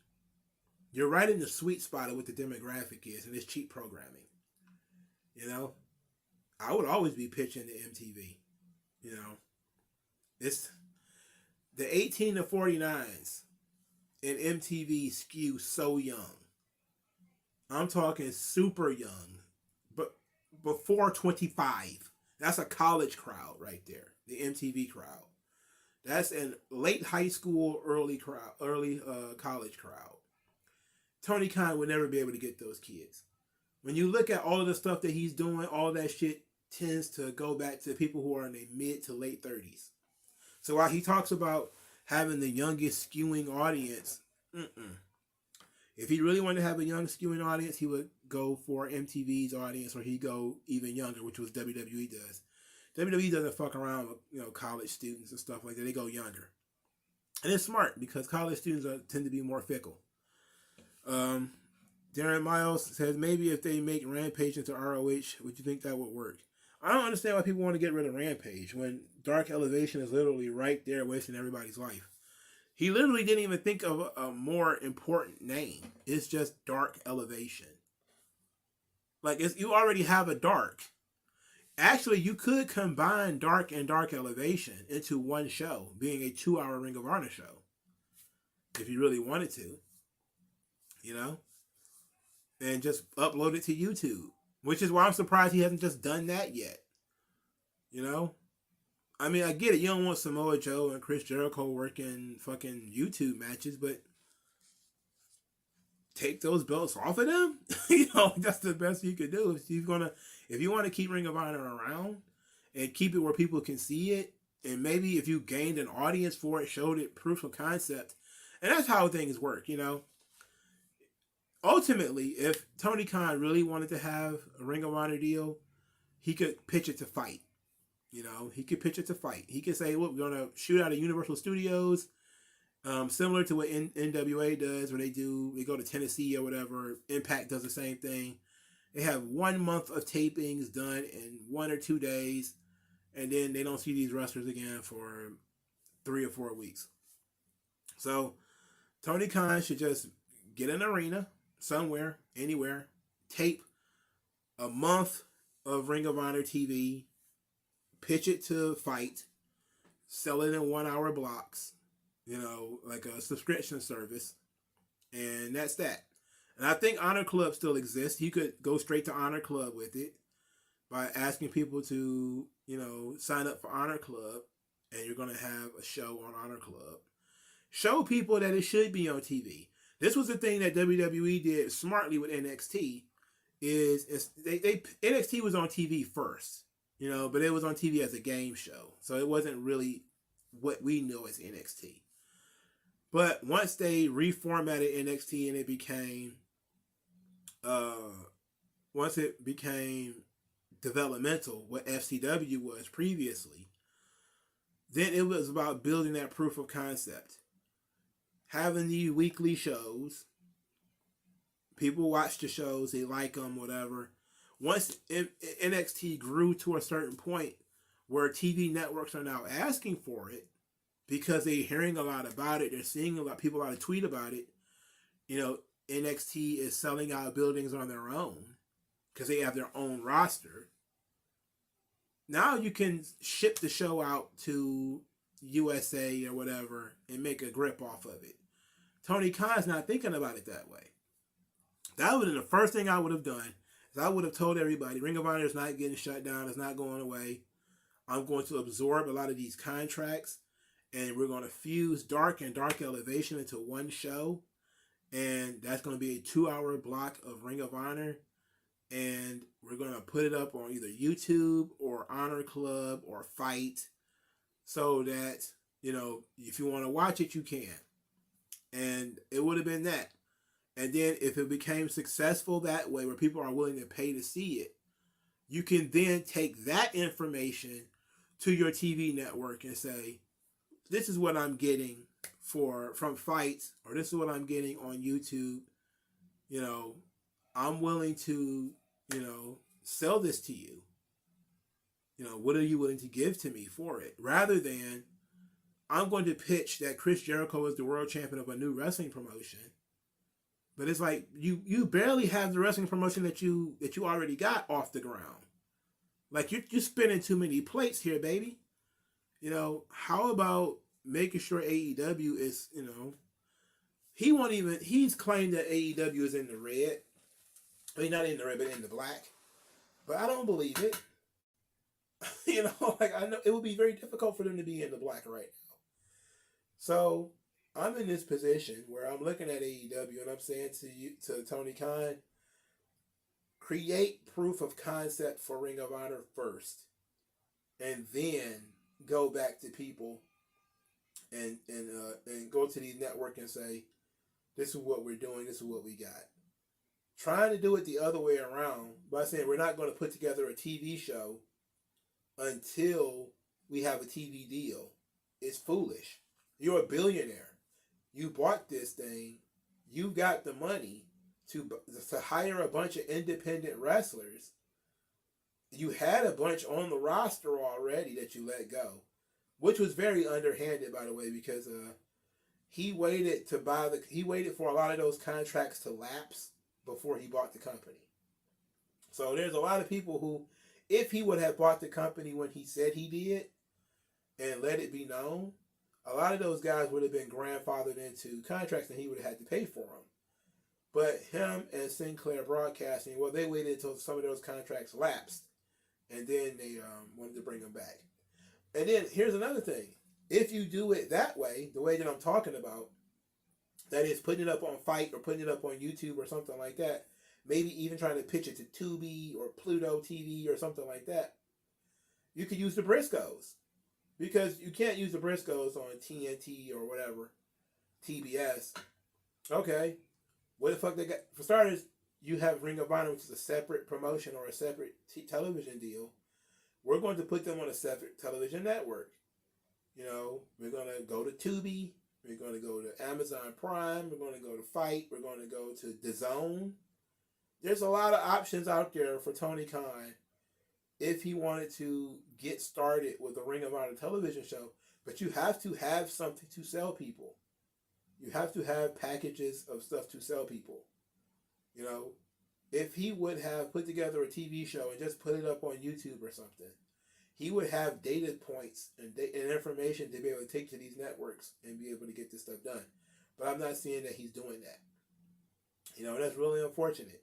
S1: You're right in the sweet spot of what the demographic is, and it's cheap programming. You know, I would always be pitching to MTV. You know, it's the 18 to 49s in MTV skew so young. I'm talking super young, but before 25. That's a college crowd right there. The MTV crowd. That's in late high school, early college crowd. Tony Khan would never be able to get those kids. When you look at all of the stuff that he's doing, all that shit tends to go back to people who are in their mid to late 30s. So while he talks about having the youngest skewing audience, if he really wanted to have a young skewing audience, he would go for MTV's audience, or he'd go even younger, which was WWE does. WWE doesn't fuck around with college students and stuff like that. They go younger, and it's smart because college students tend to be more fickle. Darren Miles says maybe if they make Rampage into ROH, would you think that would work? I don't understand why people want to get rid of Rampage when Dark Elevation is literally right there wasting everybody's life. He literally didn't even think of a more important name. It's just Dark Elevation. Like, you already have a Dark. Actually, you could combine Dark and Dark Elevation into one show, being a 2-hour Ring of Honor show. If you really wanted to. You know? And just upload it to YouTube. Which is why I'm surprised he hasn't just done that yet. You know? I mean, I get it. You don't want Samoa Joe and Chris Jericho working fucking YouTube matches, but take those belts off of them. That's the best you could do. If you want to keep Ring of Honor around and keep it where people can see it, and maybe if you gained an audience for it, showed it proof of concept, and that's how things work. Ultimately, if Tony Khan really wanted to have a Ring of Honor deal, he could pitch it to Fight. He could pitch it to Fight. He could say, look, we're going to shoot out of Universal Studios, similar to what NWA does, where they go to Tennessee or whatever. Impact does the same thing. They have 1 month of tapings done in 1 or 2 days, and then they don't see these wrestlers again for 3 or 4 weeks. So Tony Khan should just get an arena somewhere, anywhere, tape a month of Ring of Honor TV, pitch it to Fight, sell it in 1-hour blocks, like a subscription service, and that's that. And I think Honor Club still exists. You could go straight to Honor Club with it by asking people to, sign up for Honor Club, and you're going to have a show on Honor Club. Show people that it should be on TV. This was the thing that WWE did smartly with NXT. NXT was on TV first, but it was on TV as a game show, so it wasn't really what we know as NXT. But once they reformatted NXT and it became, once it became developmental, what FCW was previously, then it was about building that proof of concept. having these weekly shows. People watch the shows, they like them, whatever. Once NXT grew to a certain point where TV networks are now asking for it because they're hearing a lot about it, they're seeing a lot people out of tweet about it. You know, NXT is selling out buildings on their own because they have their own roster. Now you can ship the show out to USA or whatever and make a grip off of it. Tony Khan's not thinking about it that way. That would have been the first thing I would have done. Is I would have told everybody, Ring of Honor is not getting shut down. It's not going away. I'm going to absorb a lot of these contracts, and we're going to fuse Dark and Dark Elevation into one show. And that's going to be a 2-hour block of Ring of Honor. And we're going to put it up on either YouTube or Honor Club or Fight so that, you know, if you want to watch it, you can. And it would have been that. And then if it became successful that way, where people are willing to pay to see it, you can then take that information to your TV network and say, this is what I'm getting from fights, or this is what I'm getting on YouTube. You know, I'm willing to, you know, sell this to you. You know, what are you willing to give to me for it? Rather than, I'm going to pitch that Chris Jericho is the world champion of a new wrestling promotion. But it's like you barely have the wrestling promotion that you already got off the ground. Like you're spinning too many plates here, baby. You know, how about making sure AEW is, you know, he's claimed that AEW is in the red. I mean, not in the red, but in the black. But I don't believe it. You know, like I know it would be very difficult for them to be in the black right now. So I'm in this position where I'm looking at AEW and I'm saying to Tony Khan, create proof of concept for Ring of Honor first, and then go back to people and go to these network and say, this is what we're doing, this is what we got. Trying to do it the other way around by saying we're not going to put together a TV show until we have a TV deal is foolish. You're a billionaire. You bought this thing. You got the money to hire a bunch of independent wrestlers. You had a bunch on the roster already that you let go, which was very underhanded, by the way, because he waited for a lot of those contracts to lapse before he bought the company. So there's a lot of people who, if he would have bought the company when he said he did and let it be known, a lot of those guys would have been grandfathered into contracts and he would have had to pay for them. But him and Sinclair Broadcasting, well, they waited until some of those contracts lapsed, and then they wanted to bring them back. And then here's another thing. If you do it that way, the way that I'm talking about, that is putting it up on Fight or putting it up on YouTube or something like that, maybe even trying to pitch it to Tubi or Pluto TV or something like that, you could use the Briscoes. Because you can't use the Briscoes on TNT or whatever, TBS. Okay, what the fuck they got? For starters, you have Ring of Honor, which is a separate promotion or a separate television deal. We're going to put them on a separate television network. You know, we're going to go to Tubi. We're going to go to Amazon Prime. We're going to go to Fight. We're going to go to DAZN. There's a lot of options out there for Tony Khan if he wanted to get started with a Ring of Honor television show. But you have to have something to sell people. You have to have packages of stuff to sell people. You know, if he would have put together a TV show and just put it up on YouTube or something, he would have data points and information to be able to take to these networks and be able to get this stuff done. But I'm not seeing that he's doing that. You know, that's really unfortunate.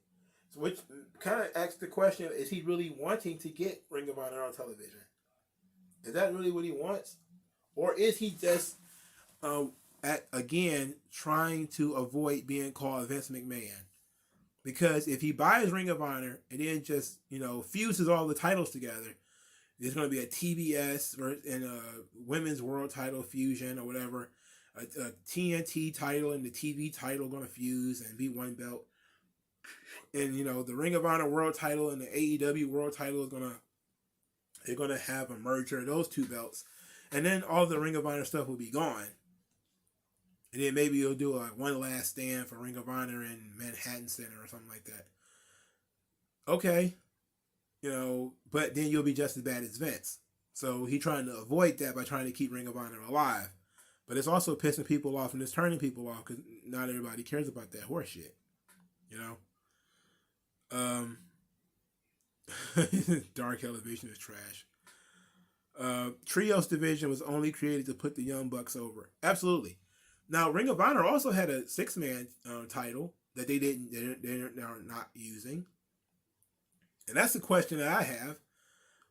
S1: So which kind of asks the question, is he really wanting to get Ring of Honor on television? Is that really what he wants? Or is he just, again, trying to avoid being called Vince McMahon? Because if he buys Ring of Honor and then just, you know, fuses all the titles together, there's going to be a TBS and a Women's World Title fusion or whatever. A TNT title and the TV title going to fuse and be one belt. And, you know, the Ring of Honor World Title and the AEW World Title they're going to have a merger of those two belts. And then all the Ring of Honor stuff will be gone. And then maybe you'll do like one last stand for Ring of Honor in Manhattan Center or something like that. Okay. But then you'll be just as bad as Vince. So he's trying to avoid that by trying to keep Ring of Honor alive. But it's also pissing people off and it's turning people off because not everybody cares about that horse shit. Dark Elevation is trash. Trios division was only created to put the Young Bucks over. Absolutely. Now, Ring of Honor also had a 6-man title that they're not using. And that's the question that I have.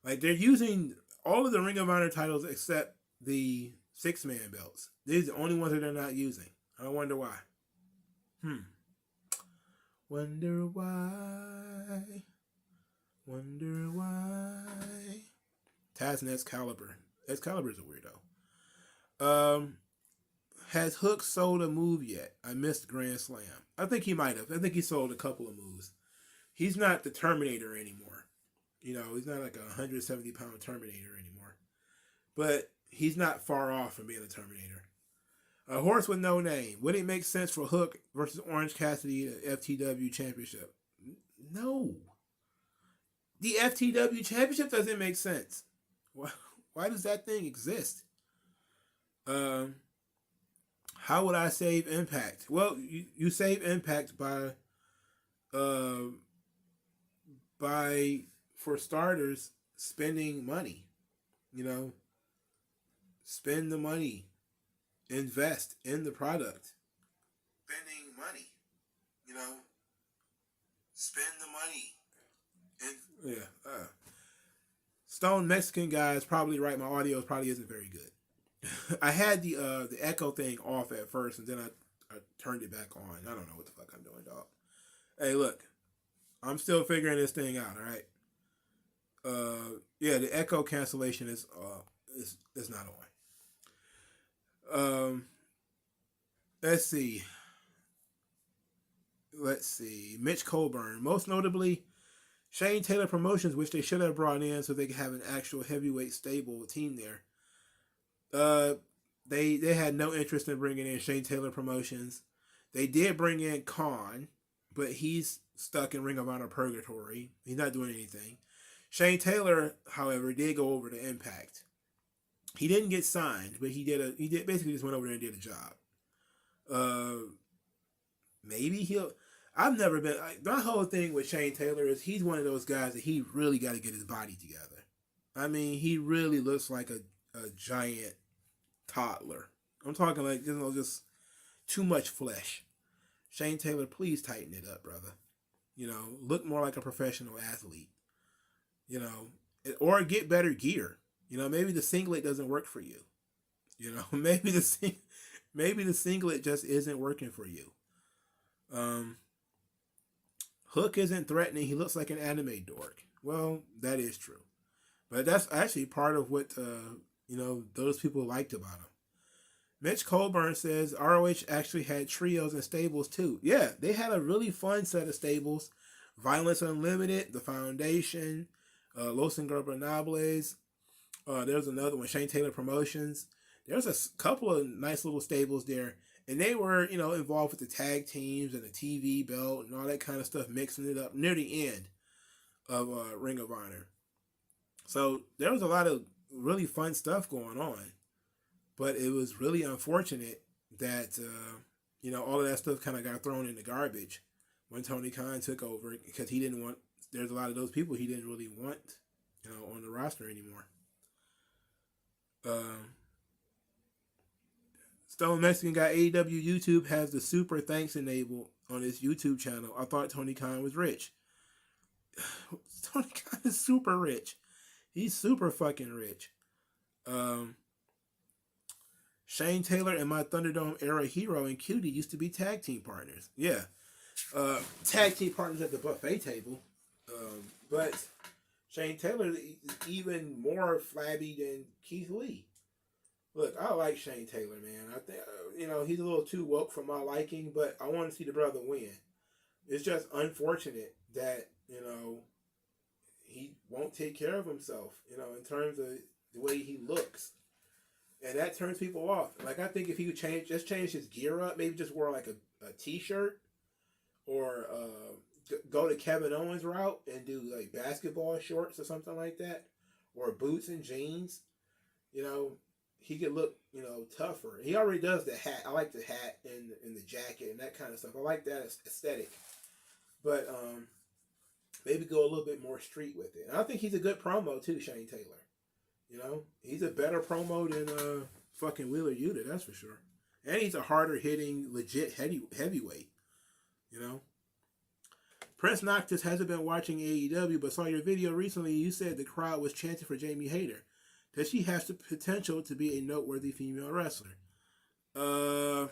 S1: Like, they're using all of the Ring of Honor titles except the 6-man belts. These are the only ones that they're not using. I wonder why. Wonder why. Wonder why. Taz and Excalibur. Excalibur's a weirdo. Has Hook sold a move yet? I missed Grand Slam. I think he might have. I think he sold a couple of moves. He's not the Terminator anymore. He's not like a 170-pound Terminator anymore. But he's not far off from being a Terminator. A horse with no name. Would it make sense for Hook versus Orange Cassidy in the FTW Championship? No. The FTW Championship doesn't make sense. Why does that thing exist? How would I save Impact? Well, you save Impact by, for starters, spending money. Spend the money. Invest in the product. Spending money. Spend the money. Stone Mexican guy is probably right. My audio probably isn't very good. I had the echo thing off at first, and then I turned it back on. I don't know what the fuck I'm doing, dog. Hey, look, I'm still figuring this thing out. All right. The echo cancellation is not on. Let's see. Mitch Colburn, most notably. Shane Taylor Promotions, which they should have brought in so they could have an actual heavyweight stable team there. They had no interest in bringing in Shane Taylor Promotions. They did bring in Khan, but he's stuck in Ring of Honor purgatory. He's not doing anything. Shane Taylor, however, did go over to Impact. He didn't get signed, but he basically just went over there and did a job. Maybe I've never been. My whole thing with Shane Taylor is he's one of those guys that he really got to get his body together. I mean, he really looks like a giant toddler. I'm talking like just too much flesh. Shane Taylor, please tighten it up, brother. Look more like a professional athlete. Or get better gear. Maybe the singlet doesn't work for you. Maybe the singlet just isn't working for you. Hook isn't threatening. He looks like an anime dork. Well, that is true. But that's actually part of what, those people liked about him. Mitch Colburn says ROH actually had trios and stables too. Yeah, they had a really fun set of stables. Violence Unlimited, The Foundation, Los Ingobernables. There's another one, Shane Taylor Promotions. There's a couple of nice little stables there. And they were, involved with the tag teams and the TV belt and all that kind of stuff, mixing it up near the end of Ring of Honor. So there was a lot of really fun stuff going on. But it was really unfortunate that, all of that stuff kind of got thrown in the garbage when Tony Khan took over because there's a lot of those people he didn't really want, on the roster anymore. Stone Mexican guy, AEW YouTube has the super thanks enabled on his YouTube channel. I thought Tony Khan was rich. Tony Khan is super rich. He's super fucking rich. Shane Taylor and my Thunderdome era hero and Cutie used to be tag team partners. Yeah. Tag team partners at the buffet table. But Shane Taylor is even more flabby than Keith Lee. Look, I like Shane Taylor, man. I think, he's a little too woke for my liking, but I want to see the brother win. It's just unfortunate that, he won't take care of himself, in terms of the way he looks. and that turns people off. Like, I think if he would change his gear up, maybe just wear like a t-shirt, or go to Kevin Owens route and do like basketball shorts or something like that, or boots and jeans. You know, he could look, tougher. He already does the hat. I like the hat and the jacket and that kind of stuff. I like that aesthetic. But maybe go a little bit more street with it. And I think he's a good promo too, Shane Taylor. You know, he's a better promo than fucking Wheeler Yuta, that's for sure. And he's a harder hitting, legit heavyweight. You know, Prince Noctis hasn't been watching AEW, but saw your video recently. You said the crowd was chanting for Jamie Hayter. That she has the potential to be a noteworthy female wrestler. I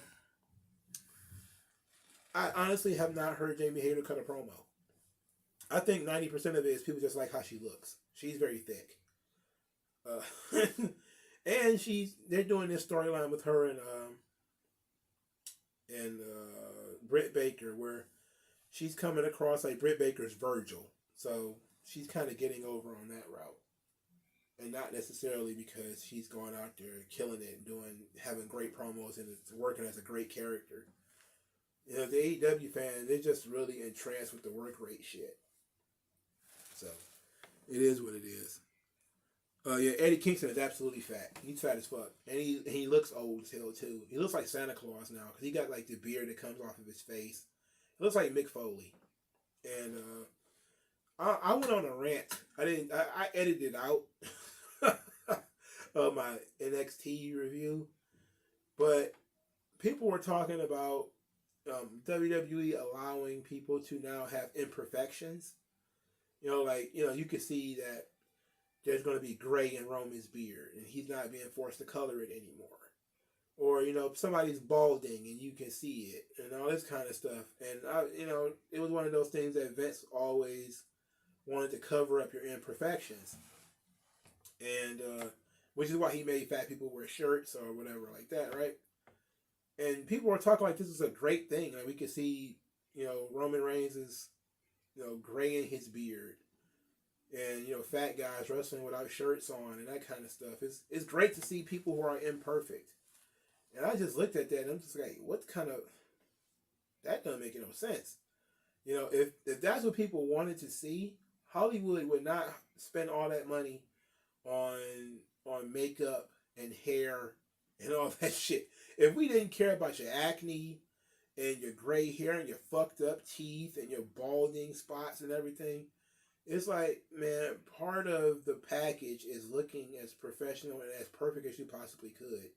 S1: honestly have not heard Jamie Hayter cut a promo. I think 90% of it is people just like how she looks. She's very thick. And they're doing this storyline with her and Britt Baker, where she's coming across like Britt Baker's Virgil. So she's kind of getting over on that route. And not necessarily because she's going out there killing it and having great promos and it's working as a great character. You know, the AEW fans, they're just really entranced with the work rate shit. So, it is what it is. Yeah, Eddie Kingston is absolutely fat. He's fat as fuck. And he looks old as hell, too. He looks like Santa Claus now, because he got, like, the beard that comes off of his face. He looks like Mick Foley. And, I went on a rant. I edited out of my NXT review. But people were talking about WWE allowing people to now have imperfections. You could see that there's going to be gray in Roman's beard and he's not being forced to color it anymore. Or, somebody's balding and you can see it and all this kind of stuff. And, it was one of those things that Vince always wanted to cover up your imperfections. And, which is why he made fat people wear shirts or whatever like that, right? And people were talking like this is a great thing. Like we could see, Roman Reigns is, graying his beard. And, fat guys wrestling without shirts on and that kind of stuff. It's great to see people who are imperfect. And I just looked at that and I'm just like, that doesn't make no sense. If that's what people wanted to see, Hollywood would not spend all that money on makeup and hair and all that shit. If we didn't care about your acne and your gray hair and your fucked up teeth and your balding spots and everything, it's like, man, part of the package is looking as professional and as perfect as you possibly could.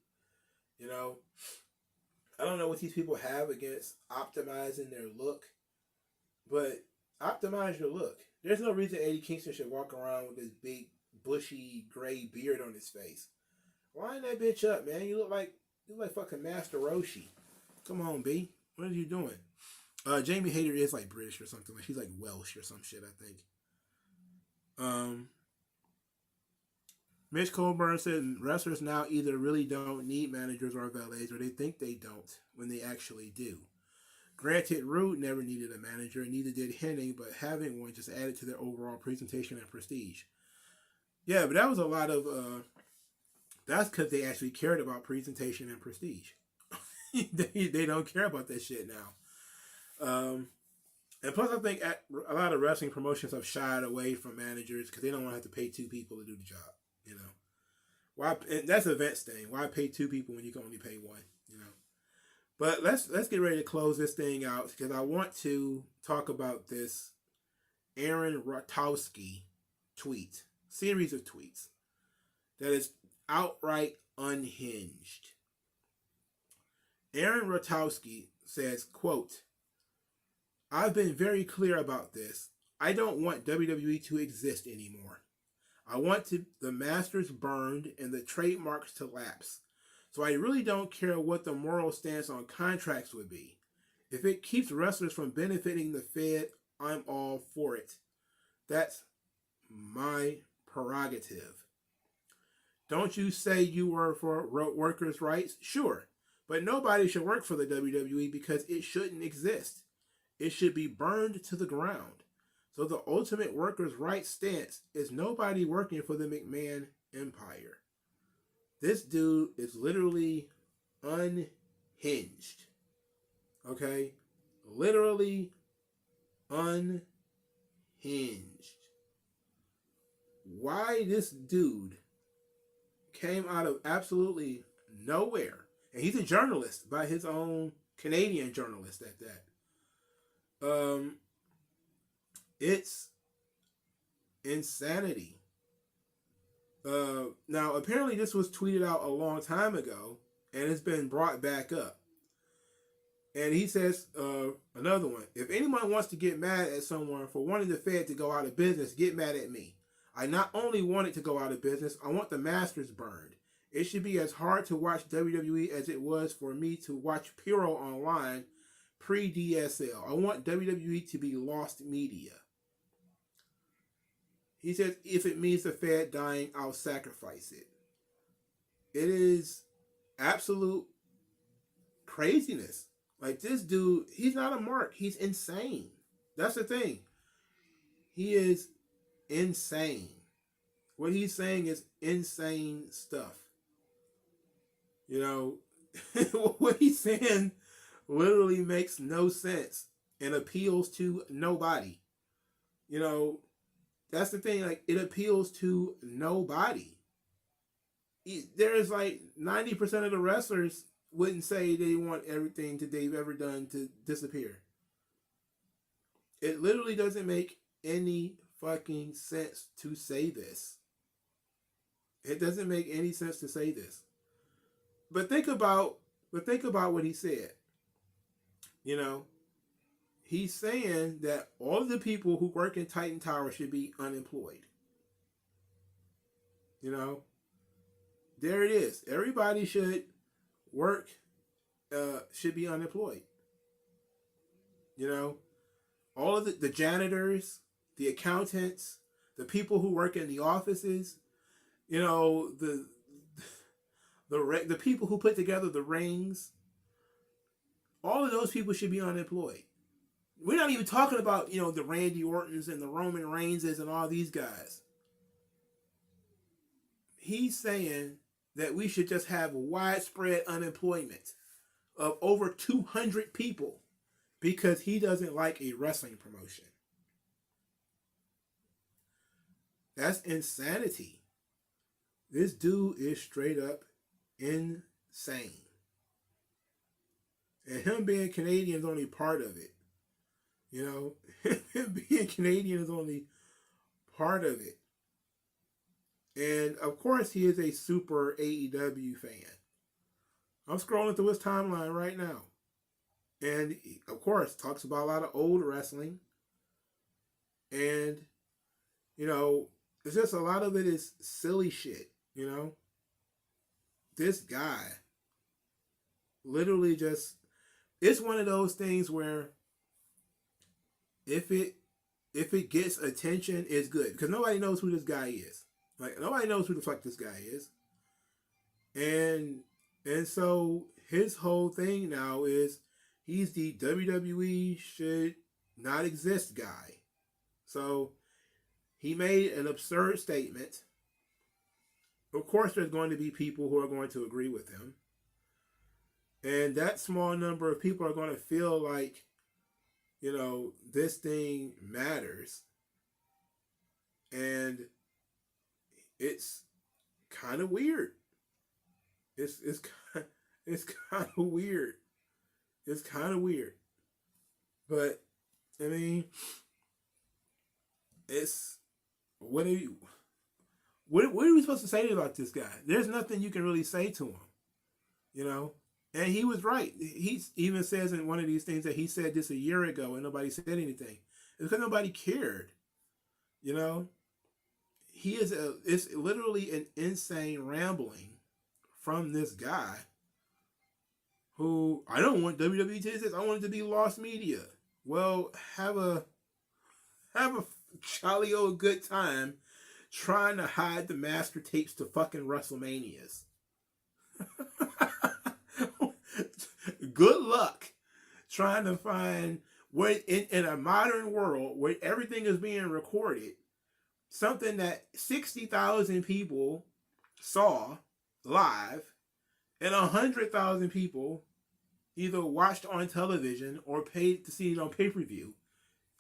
S1: I don't know what these people have against optimizing their look, but optimize your look. There's no reason Eddie Kingston should walk around with this big, bushy, gray beard on his face. Line that bitch up, man. You look like fucking Master Roshi. Come on, B. What are you doing? Jamie Hayter is like British or something. Like she's like Welsh or some shit, I think. Mitch Colburn said wrestlers now either really don't need managers or valets, or they think they don't when they actually do. Granted, Rude never needed a manager, and neither did Hennig, but having one just added to their overall presentation and prestige. Yeah, but that was a lot of, that's because they actually cared about presentation and prestige. they don't care about that shit now. And plus, I think a lot of wrestling promotions have shied away from managers because they don't want to have to pay two people to do the job. Why? And that's a Vince thing. Why pay two people when you can only pay one? But let's get ready to close this thing out because I want to talk about this Aaron Rotowski series of tweets that is outright unhinged. Aaron Rotowski says, quote, "I've been very clear about this. I don't want WWE to exist anymore. I want the masters burned and the trademarks to lapse. So I really don't care what the moral stance on contracts would be. If it keeps wrestlers from benefiting the Fed, I'm all for it. That's my prerogative. Don't you say you were for workers' rights? Sure. But nobody should work for the WWE because it shouldn't exist. It should be burned to the ground. So the ultimate workers' rights stance is nobody working for the McMahon empire." This dude is literally unhinged. Okay? Literally unhinged. Why this dude came out of absolutely nowhere, and he's a journalist by his own Canadian journalist at that. It's insanity. Now apparently this was tweeted out a long time ago, and it's been brought back up. And he says, another one, if anyone wants to get mad at someone for wanting the Fed to go out of business, get mad at me. I not only want it to go out of business, I want the masters burned. It should be as hard to watch WWE as it was for me to watch Puro online pre-DSL. I want WWE to be lost media. He says, if it means the Fed dying, I'll sacrifice it. It is absolute craziness. Like, this dude, he's not a mark. He's insane. That's the thing. He is insane. What he's saying is insane stuff. You know, what he's saying literally makes no sense and appeals to nobody. You know, that's the thing. Like, it appeals to nobody. There's like 90% of the wrestlers wouldn't say they want everything that they've ever done to disappear. It literally doesn't make any fucking sense to say this. It doesn't make any sense to say this. But think about what he said. You know, he's saying that all of the people who work in Titan Tower should be unemployed. You know, there it is. Everybody should work, should be unemployed. You know, all of the janitors, the accountants, the people who work in the offices, you know, the people who put together the rings, all of those people should be unemployed. We're not even talking about, you know, the Randy Ortons and the Roman Reignses and all these guys. He's saying that we should just have widespread unemployment of over 200 people because he doesn't like a wrestling promotion. That's insanity. This dude is straight up insane. And him being Canadian is only part of it. You know, him being Canadian is only part of it. And of course, he is a super AEW fan. I'm scrolling through his timeline right now. And of course, talks about a lot of old wrestling. And, you know, it's just a lot of it is silly shit, you know. This guy literally just, it's one of those things where if it gets attention, it's good. Because nobody knows who this guy is. Like, nobody knows who the fuck this guy is. And so his whole thing now is he's the WWE should not exist guy. So he made an absurd statement. Of course, there's going to be people who are going to agree with him. And that small number of people are going to feel like, you know, this thing matters. And it's kind of weird. It's kind of weird. It's kind of weird. But I mean, it's what are we supposed to say about this guy? There's nothing you can really say to him, you know. And he was right. He even says in one of these things that he said this a year ago and nobody said anything. It's because nobody cared, you know. It's literally an insane rambling from this guy who, I don't want WWE to exist. I want it to be lost media. Well, have a jolly old good time trying to hide the master tapes to fucking WrestleManias. Good luck trying to find where in a modern world where everything is being recorded, something that 60,000 people saw live, and 100,000 people either watched on television or paid to see it on pay-per-view,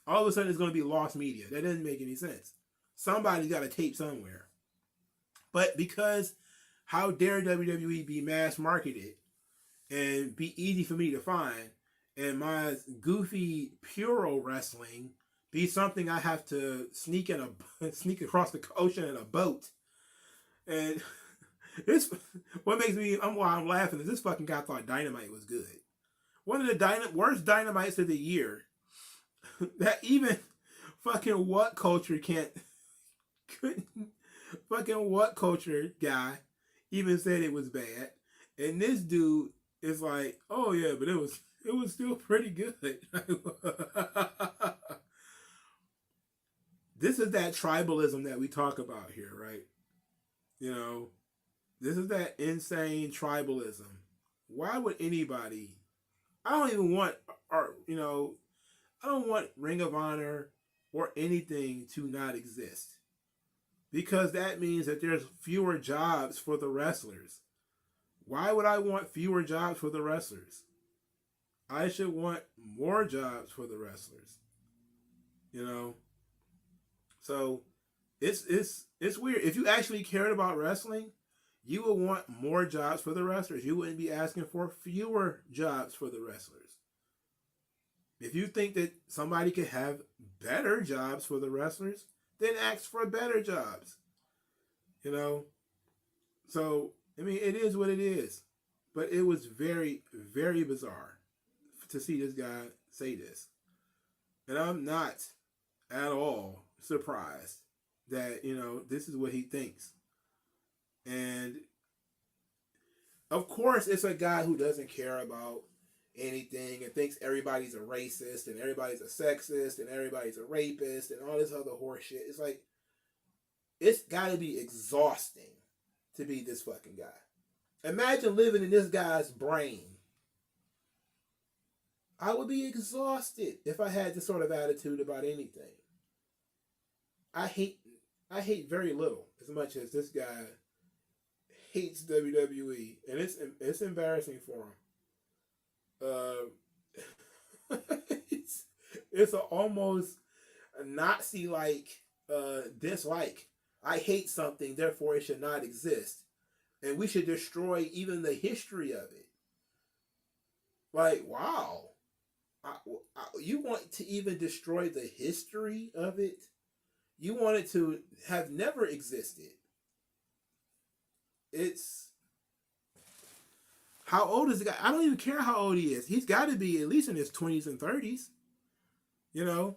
S1: all of a sudden it's going to be lost media. That doesn't make any sense. Somebody's got a tape somewhere. But because how dare WWE be mass marketed and be easy for me to find, and my goofy Puro wrestling be something I have to sneak across the ocean in a boat. And this, what makes me, why I'm laughing is this fucking guy thought Dynamite was good. One of the worst Dynamites of the year. That even fucking What Culture couldn't fucking What Culture guy even said it was bad. And this dude is like, oh yeah, but it was still pretty good. This is that tribalism that we talk about here, right? You know, this is that insane tribalism. Why would anybody? I don't even want, I don't want Ring of Honor or anything to not exist, because that means that there's fewer jobs for the wrestlers. Why would I want fewer jobs for the wrestlers? I should want more jobs for the wrestlers. You know? So it's weird. If you actually cared about wrestling, you would want more jobs for the wrestlers. You wouldn't be asking for fewer jobs for the wrestlers. If you think that somebody could have better jobs for the wrestlers, then ask for better jobs. You know? So, I mean, it is what it is. But it was very, very bizarre to see this guy say this. And I'm not at all surprised that, this is what he thinks. And, of course, it's a guy who doesn't care about anything and thinks everybody's a racist and everybody's a sexist and everybody's a rapist and all this other horse shit. It's like, it's got to be exhausting to be this fucking guy. Imagine living in this guy's brain. I would be exhausted if I had this sort of attitude about anything. I hate very little as much as this guy hates WWE, and it's embarrassing for him. It's almost a Nazi-like dislike. I hate something, therefore it should not exist. And we should destroy even the history of it. Like, wow. You want to even destroy the history of it? You want it to have never existed. It's... How old is the guy? I don't even care how old he is. He's got to be at least in his 20s and 30s. You know?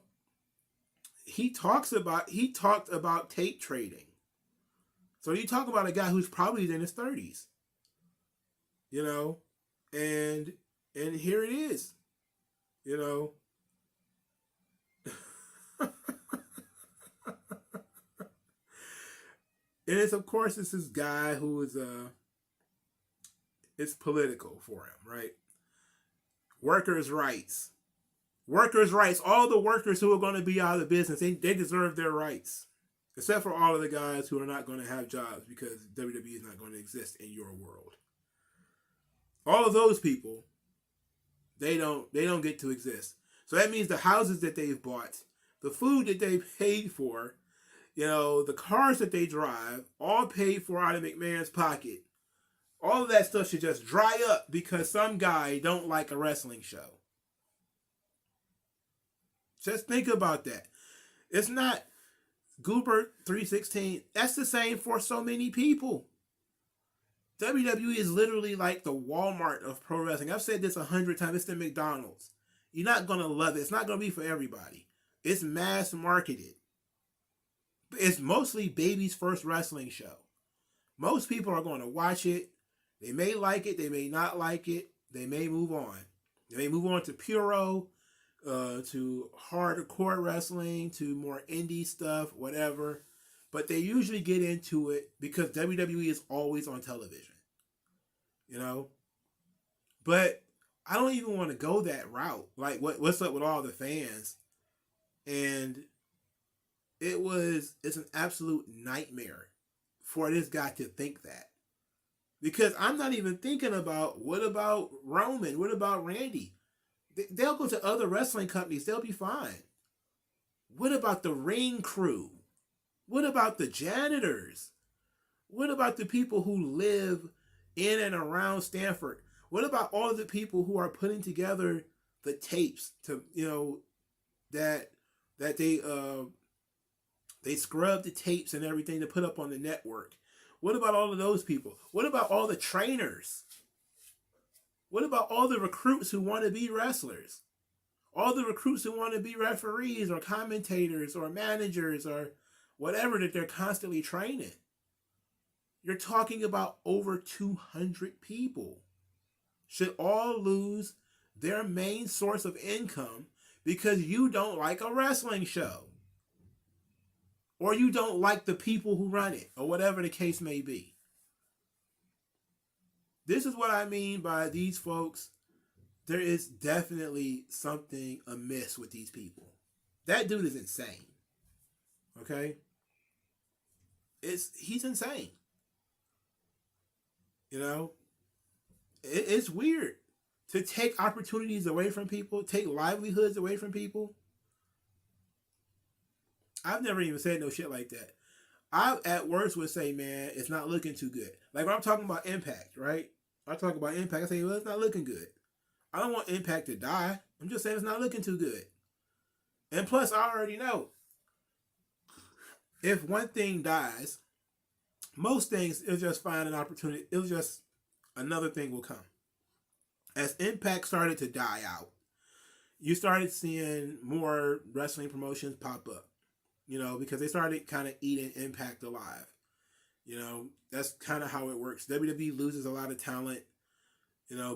S1: He talked about tape trading. So you talk about a guy who's probably in his 30s. You know? And here it is. You know? And it's, of course, it's this guy who is it's political for him, right? Workers' rights. Workers' rights. All the workers who are going to be out of business, they deserve their rights. Except for all of the guys who are not going to have jobs because WWE is not going to exist in your world. All of those people, they don't get to exist. So that means the houses that they've bought, the food that they paid for, the cars that they drive, all paid for out of McMahon's pocket. All of that stuff should just dry up because some guy don't like a wrestling show. Just think about that. It's not Goobert 316. That's the same for so many people. WWE is literally like the Walmart of pro wrestling. I've said this 100 times. It's the McDonald's. You're not going to love it. It's not going to be for everybody. It's mass marketed. It's mostly baby's first wrestling show. Most people are going to watch it. They may like it. They may not like it. They may move on. They may move on to Puro, to hardcore wrestling, to more indie stuff, whatever. But they usually get into it because WWE is always on television. But I don't even want to go that route. Like, what's up with all the fans? And it's an absolute nightmare for this guy to think that. Because I'm not even thinking about what about Roman? What about Randy? They'll go to other wrestling companies. They'll be fine. What about the ring crew? What about the janitors? What about the people who live in and around Stanford? What about all of the people who are putting together the tapes to, that they scrub the tapes and everything to put up on the network? What about all of those people? What about all the trainers? What about all the recruits who want to be wrestlers? All the recruits who want to be referees or commentators or managers or whatever that they're constantly training. You're talking about over 200 people should all lose their main source of income because you don't like a wrestling show. Or you don't like the people who run it, or whatever the case may be. This is what I mean by these folks. There is definitely something amiss with these people. That dude is insane. Okay? He's insane. It's weird to take opportunities away from people, take livelihoods away from people. I've never even said no shit like that. I, at worst, would say, man, it's not looking too good. Like when I'm talking about Impact, right? I talk about Impact. I say, well, it's not looking good. I don't want Impact to die. I'm just saying it's not looking too good. And plus, I already know if one thing dies, most things, it'll just find an opportunity. It'll just, another thing will come. As Impact started to die out, you started seeing more wrestling promotions pop up. Because they started kind of eating Impact alive. That's kind of how it works. WWE loses a lot of talent,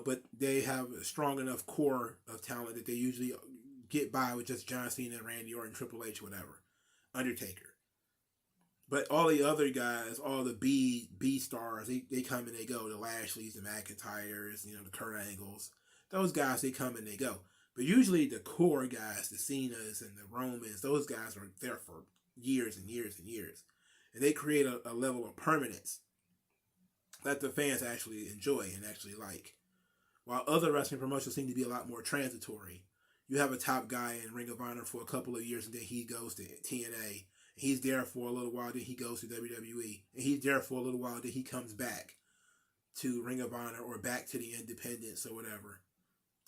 S1: but they have a strong enough core of talent that they usually get by with just John Cena and Randy Orton, Triple H, whatever, Undertaker. But all the other guys, all the B stars, they come and they go. The Lashleys, the McIntyres, the Kurt Angles. Those guys, they come and they go. But usually the core guys, the Cenas and the Romans, those guys are there for years and years and years. And they create a level of permanence that the fans actually enjoy and actually like. While other wrestling promotions seem to be a lot more transitory. You have a top guy in Ring of Honor for a couple of years and then he goes to TNA. He's there for a little while, then he goes to WWE. And he's there for a little while, then he comes back to Ring of Honor or back to the Independents or whatever,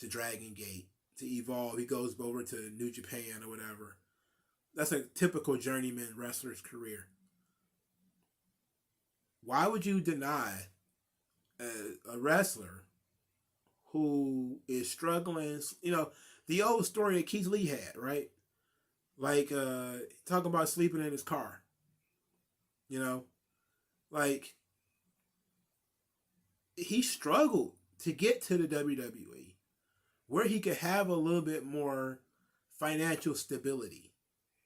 S1: to Dragon Gate. To Evolve, he goes over to New Japan or whatever. That's a typical journeyman wrestler's career. Why would you deny a wrestler who is struggling? The old story that Keith Lee had, right? Like, talking about sleeping in his car. Like, he struggled to get to the WWE. Where he could have a little bit more financial stability.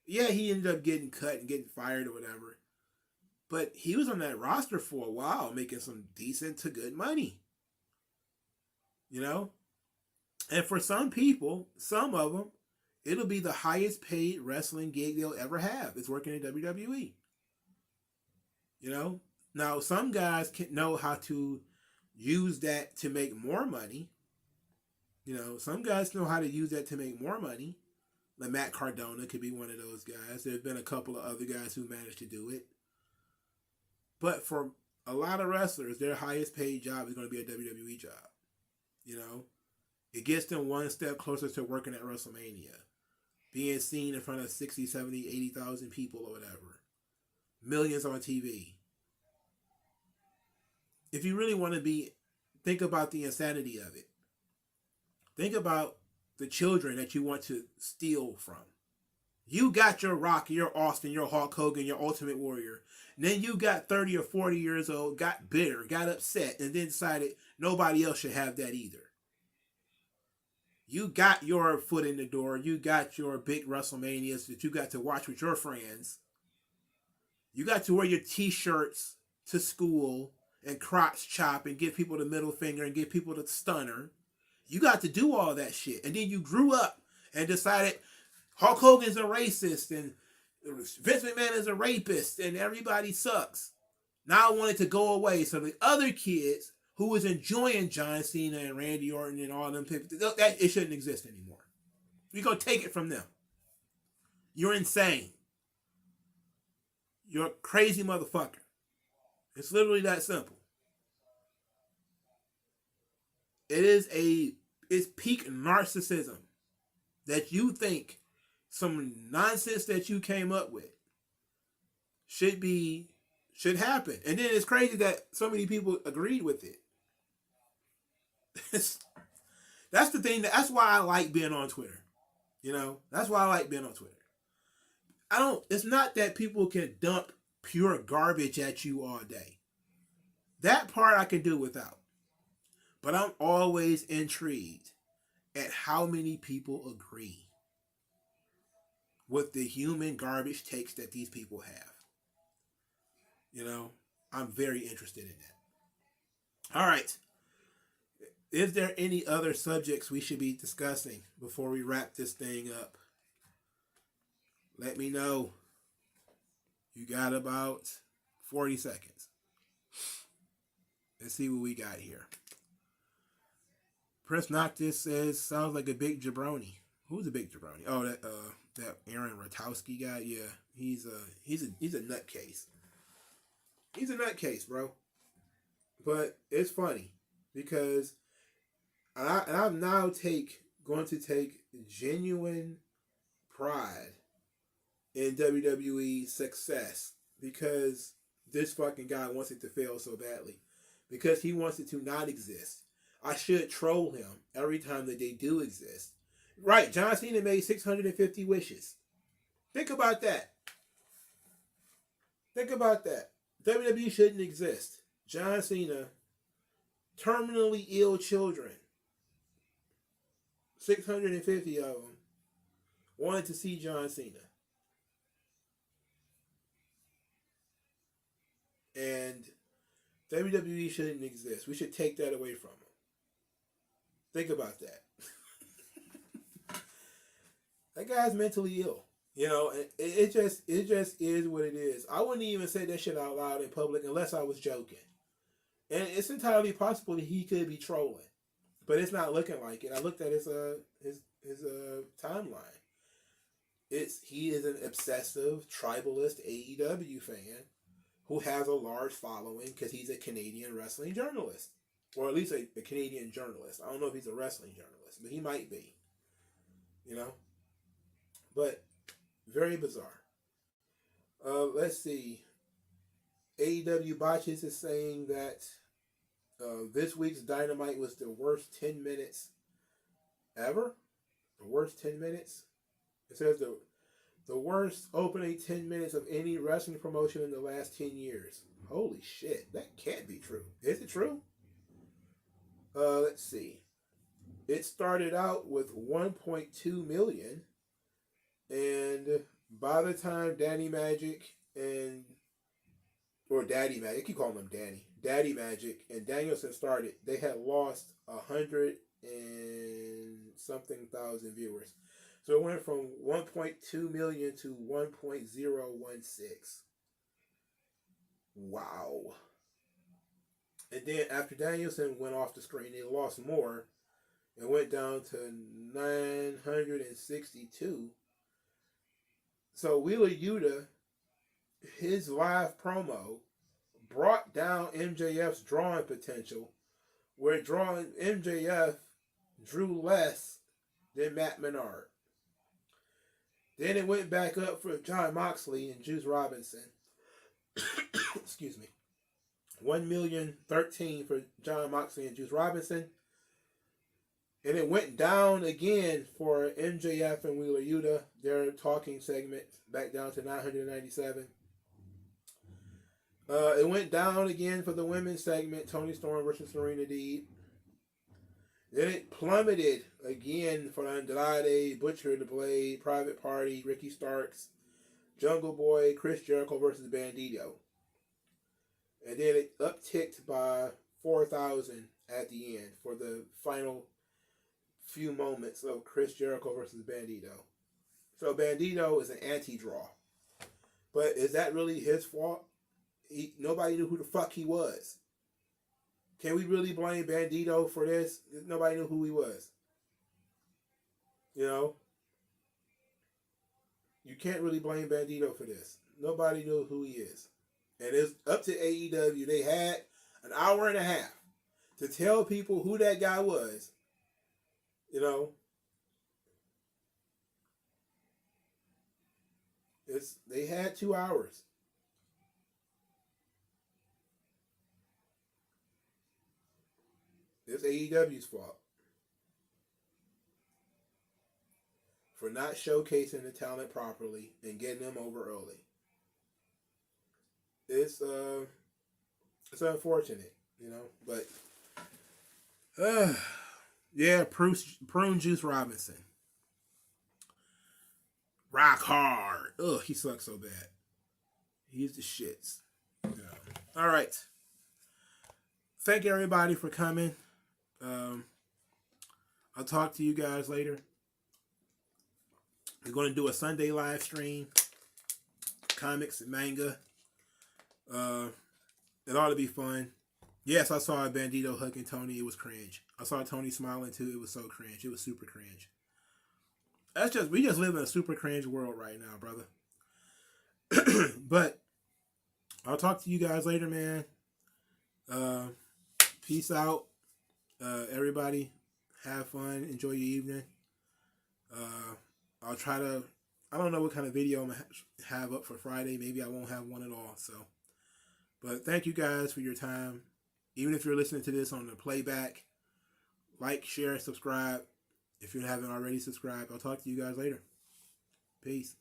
S1: Yeah, he ended up getting cut and getting fired or whatever. But he was on that roster for a while, making some decent to good money. And for some people, some of them, it'll be the highest paid wrestling gig they'll ever have. It's working in WWE. Now some guys can know how to use that to make more money. Some guys know how to use that to make more money. Like Matt Cardona could be one of those guys. There have been a couple of other guys who managed to do it. But for a lot of wrestlers, their highest paid job is going to be a WWE job. It gets them one step closer to working at WrestleMania. Being seen in front of 60, 70, 80,000 people or whatever. Millions on TV. If you really want to think about the insanity of it. Think about the children that you want to steal from. You got your Rock, your Austin, your Hulk Hogan, your Ultimate Warrior. And then you got 30 or 40 years old, got bitter, got upset, and then decided nobody else should have that either. You got your foot in the door. You got your big WrestleManias that you got to watch with your friends. You got to wear your t-shirts to school and crotch chop and give people the middle finger and give people the stunner. You got to do all that shit. And then you grew up and decided Hulk Hogan's a racist and Vince McMahon is a rapist and everybody sucks. Now I want it to go away so the other kids who was enjoying John Cena and Randy Orton and all them people, that it shouldn't exist anymore. We're going to take it from them. You're insane. You're a crazy motherfucker. It's literally that simple. It's peak narcissism that you think some nonsense that you came up with should happen. And then it's crazy that so many people agreed with it. That's the thing. That's why I like being on Twitter. You know, that's why I like being on Twitter. It's not that people can dump pure garbage at you all day. That part I can do without. But I'm always intrigued at how many people agree with the human garbage takes that these people have. You know, I'm very interested in that. All right. Is there any other subjects we should be discussing before we wrap this thing up? Let me know. You got about 40 seconds. Let's see what we got here. Prince Noctis says, sounds like a big jabroni. Who's a big jabroni? Oh, that Aaron Ratowski guy. Yeah, he's a nutcase. He's a nutcase, bro. But it's funny because I'm now going to take genuine pride in WWE success because this fucking guy wants it to fail so badly. Because he wants it to not exist. I should troll him every time that they do exist. Right, John Cena made 650 wishes. Think about that. Think about that. WWE shouldn't exist. John Cena, terminally ill children, 650 of them, wanted to see John Cena. And WWE shouldn't exist. We should take that away from them. Think about that. That guy's mentally ill. You know, it just is what it is. I wouldn't even say that shit out loud in public unless I was joking. And it's entirely possible that he could be trolling, but it's not looking like it. I looked at his timeline. He is an obsessive tribalist AEW fan who has a large following because he's a Canadian wrestling journalist, or at least a Canadian journalist. I don't know if he's a wrestling journalist, but he might be. You know, but very bizarre. Let's see. AEW Botches is saying that this week's Dynamite was the worst 10 minutes ever. The worst 10 minutes. It says the worst opening 10 minutes of any wrestling promotion in the last 10 years. Holy shit, that can't be true. Is it true? Let's see. It started out with 1.2 million, and by the time Daddy Magic, I keep calling him Daddy Magic and Danielson started, they had lost 100 and something thousand viewers. So it went from 1.2 million to 1.016. Wow. And then after Danielson went off the screen, they lost more. It went down to 962. So Wheeler Yuta, his live promo brought down MJF's drawing potential, where MJF drew less than Matt Menard. Then it went back up for John Moxley and Juice Robinson. Excuse me. 1,013,000 for John Moxley and Juice Robinson. And it went down again for MJF and Wheeler Yuta, their talking segment, back down to 997. It went down again for the women's segment, Toni Storm versus Serena Deeb. Then it plummeted again for Andrade, Butcher the Blade, Private Party, Ricky Starks, Jungle Boy, Chris Jericho versus Bandito. And then it upticked by 4,000 at the end for the final few moments of Chris Jericho versus Bandito. So Bandito is an anti-draw. But is that really his fault? Nobody knew who the fuck he was. Can we really blame Bandito for this? Nobody knew who he was. You know? You can't really blame Bandito for this. Nobody knew who he is. And it's up to AEW. They had an hour and a half to tell people who that guy was. You know? They had 2 hours. It's AEW's fault for not showcasing the talent properly and getting them over early. It's unfortunate, you know, but yeah, Prune Juice Robinson. Rock hard. Ugh, he sucks so bad. He's the shits. Yeah. All right. Thank everybody for coming. I'll talk to you guys later. We're going to do a Sunday live stream. Comics and manga. It ought to be fun. Yes, I saw Bandito hugging Tony. It was cringe. I saw Tony smiling too. It was so cringe. It was super cringe. We just live in a super cringe world right now, brother. But I'll talk to you guys later, man. Peace out. Everybody, have fun. Enjoy your evening. I'll try to, I don't know what kind of video I'm going to have up for Friday. Maybe I won't have one at all. So, but thank you guys for your time. Even if you're listening to this on the playback, like, share, subscribe. If you haven't already subscribed, I'll talk to you guys later. Peace.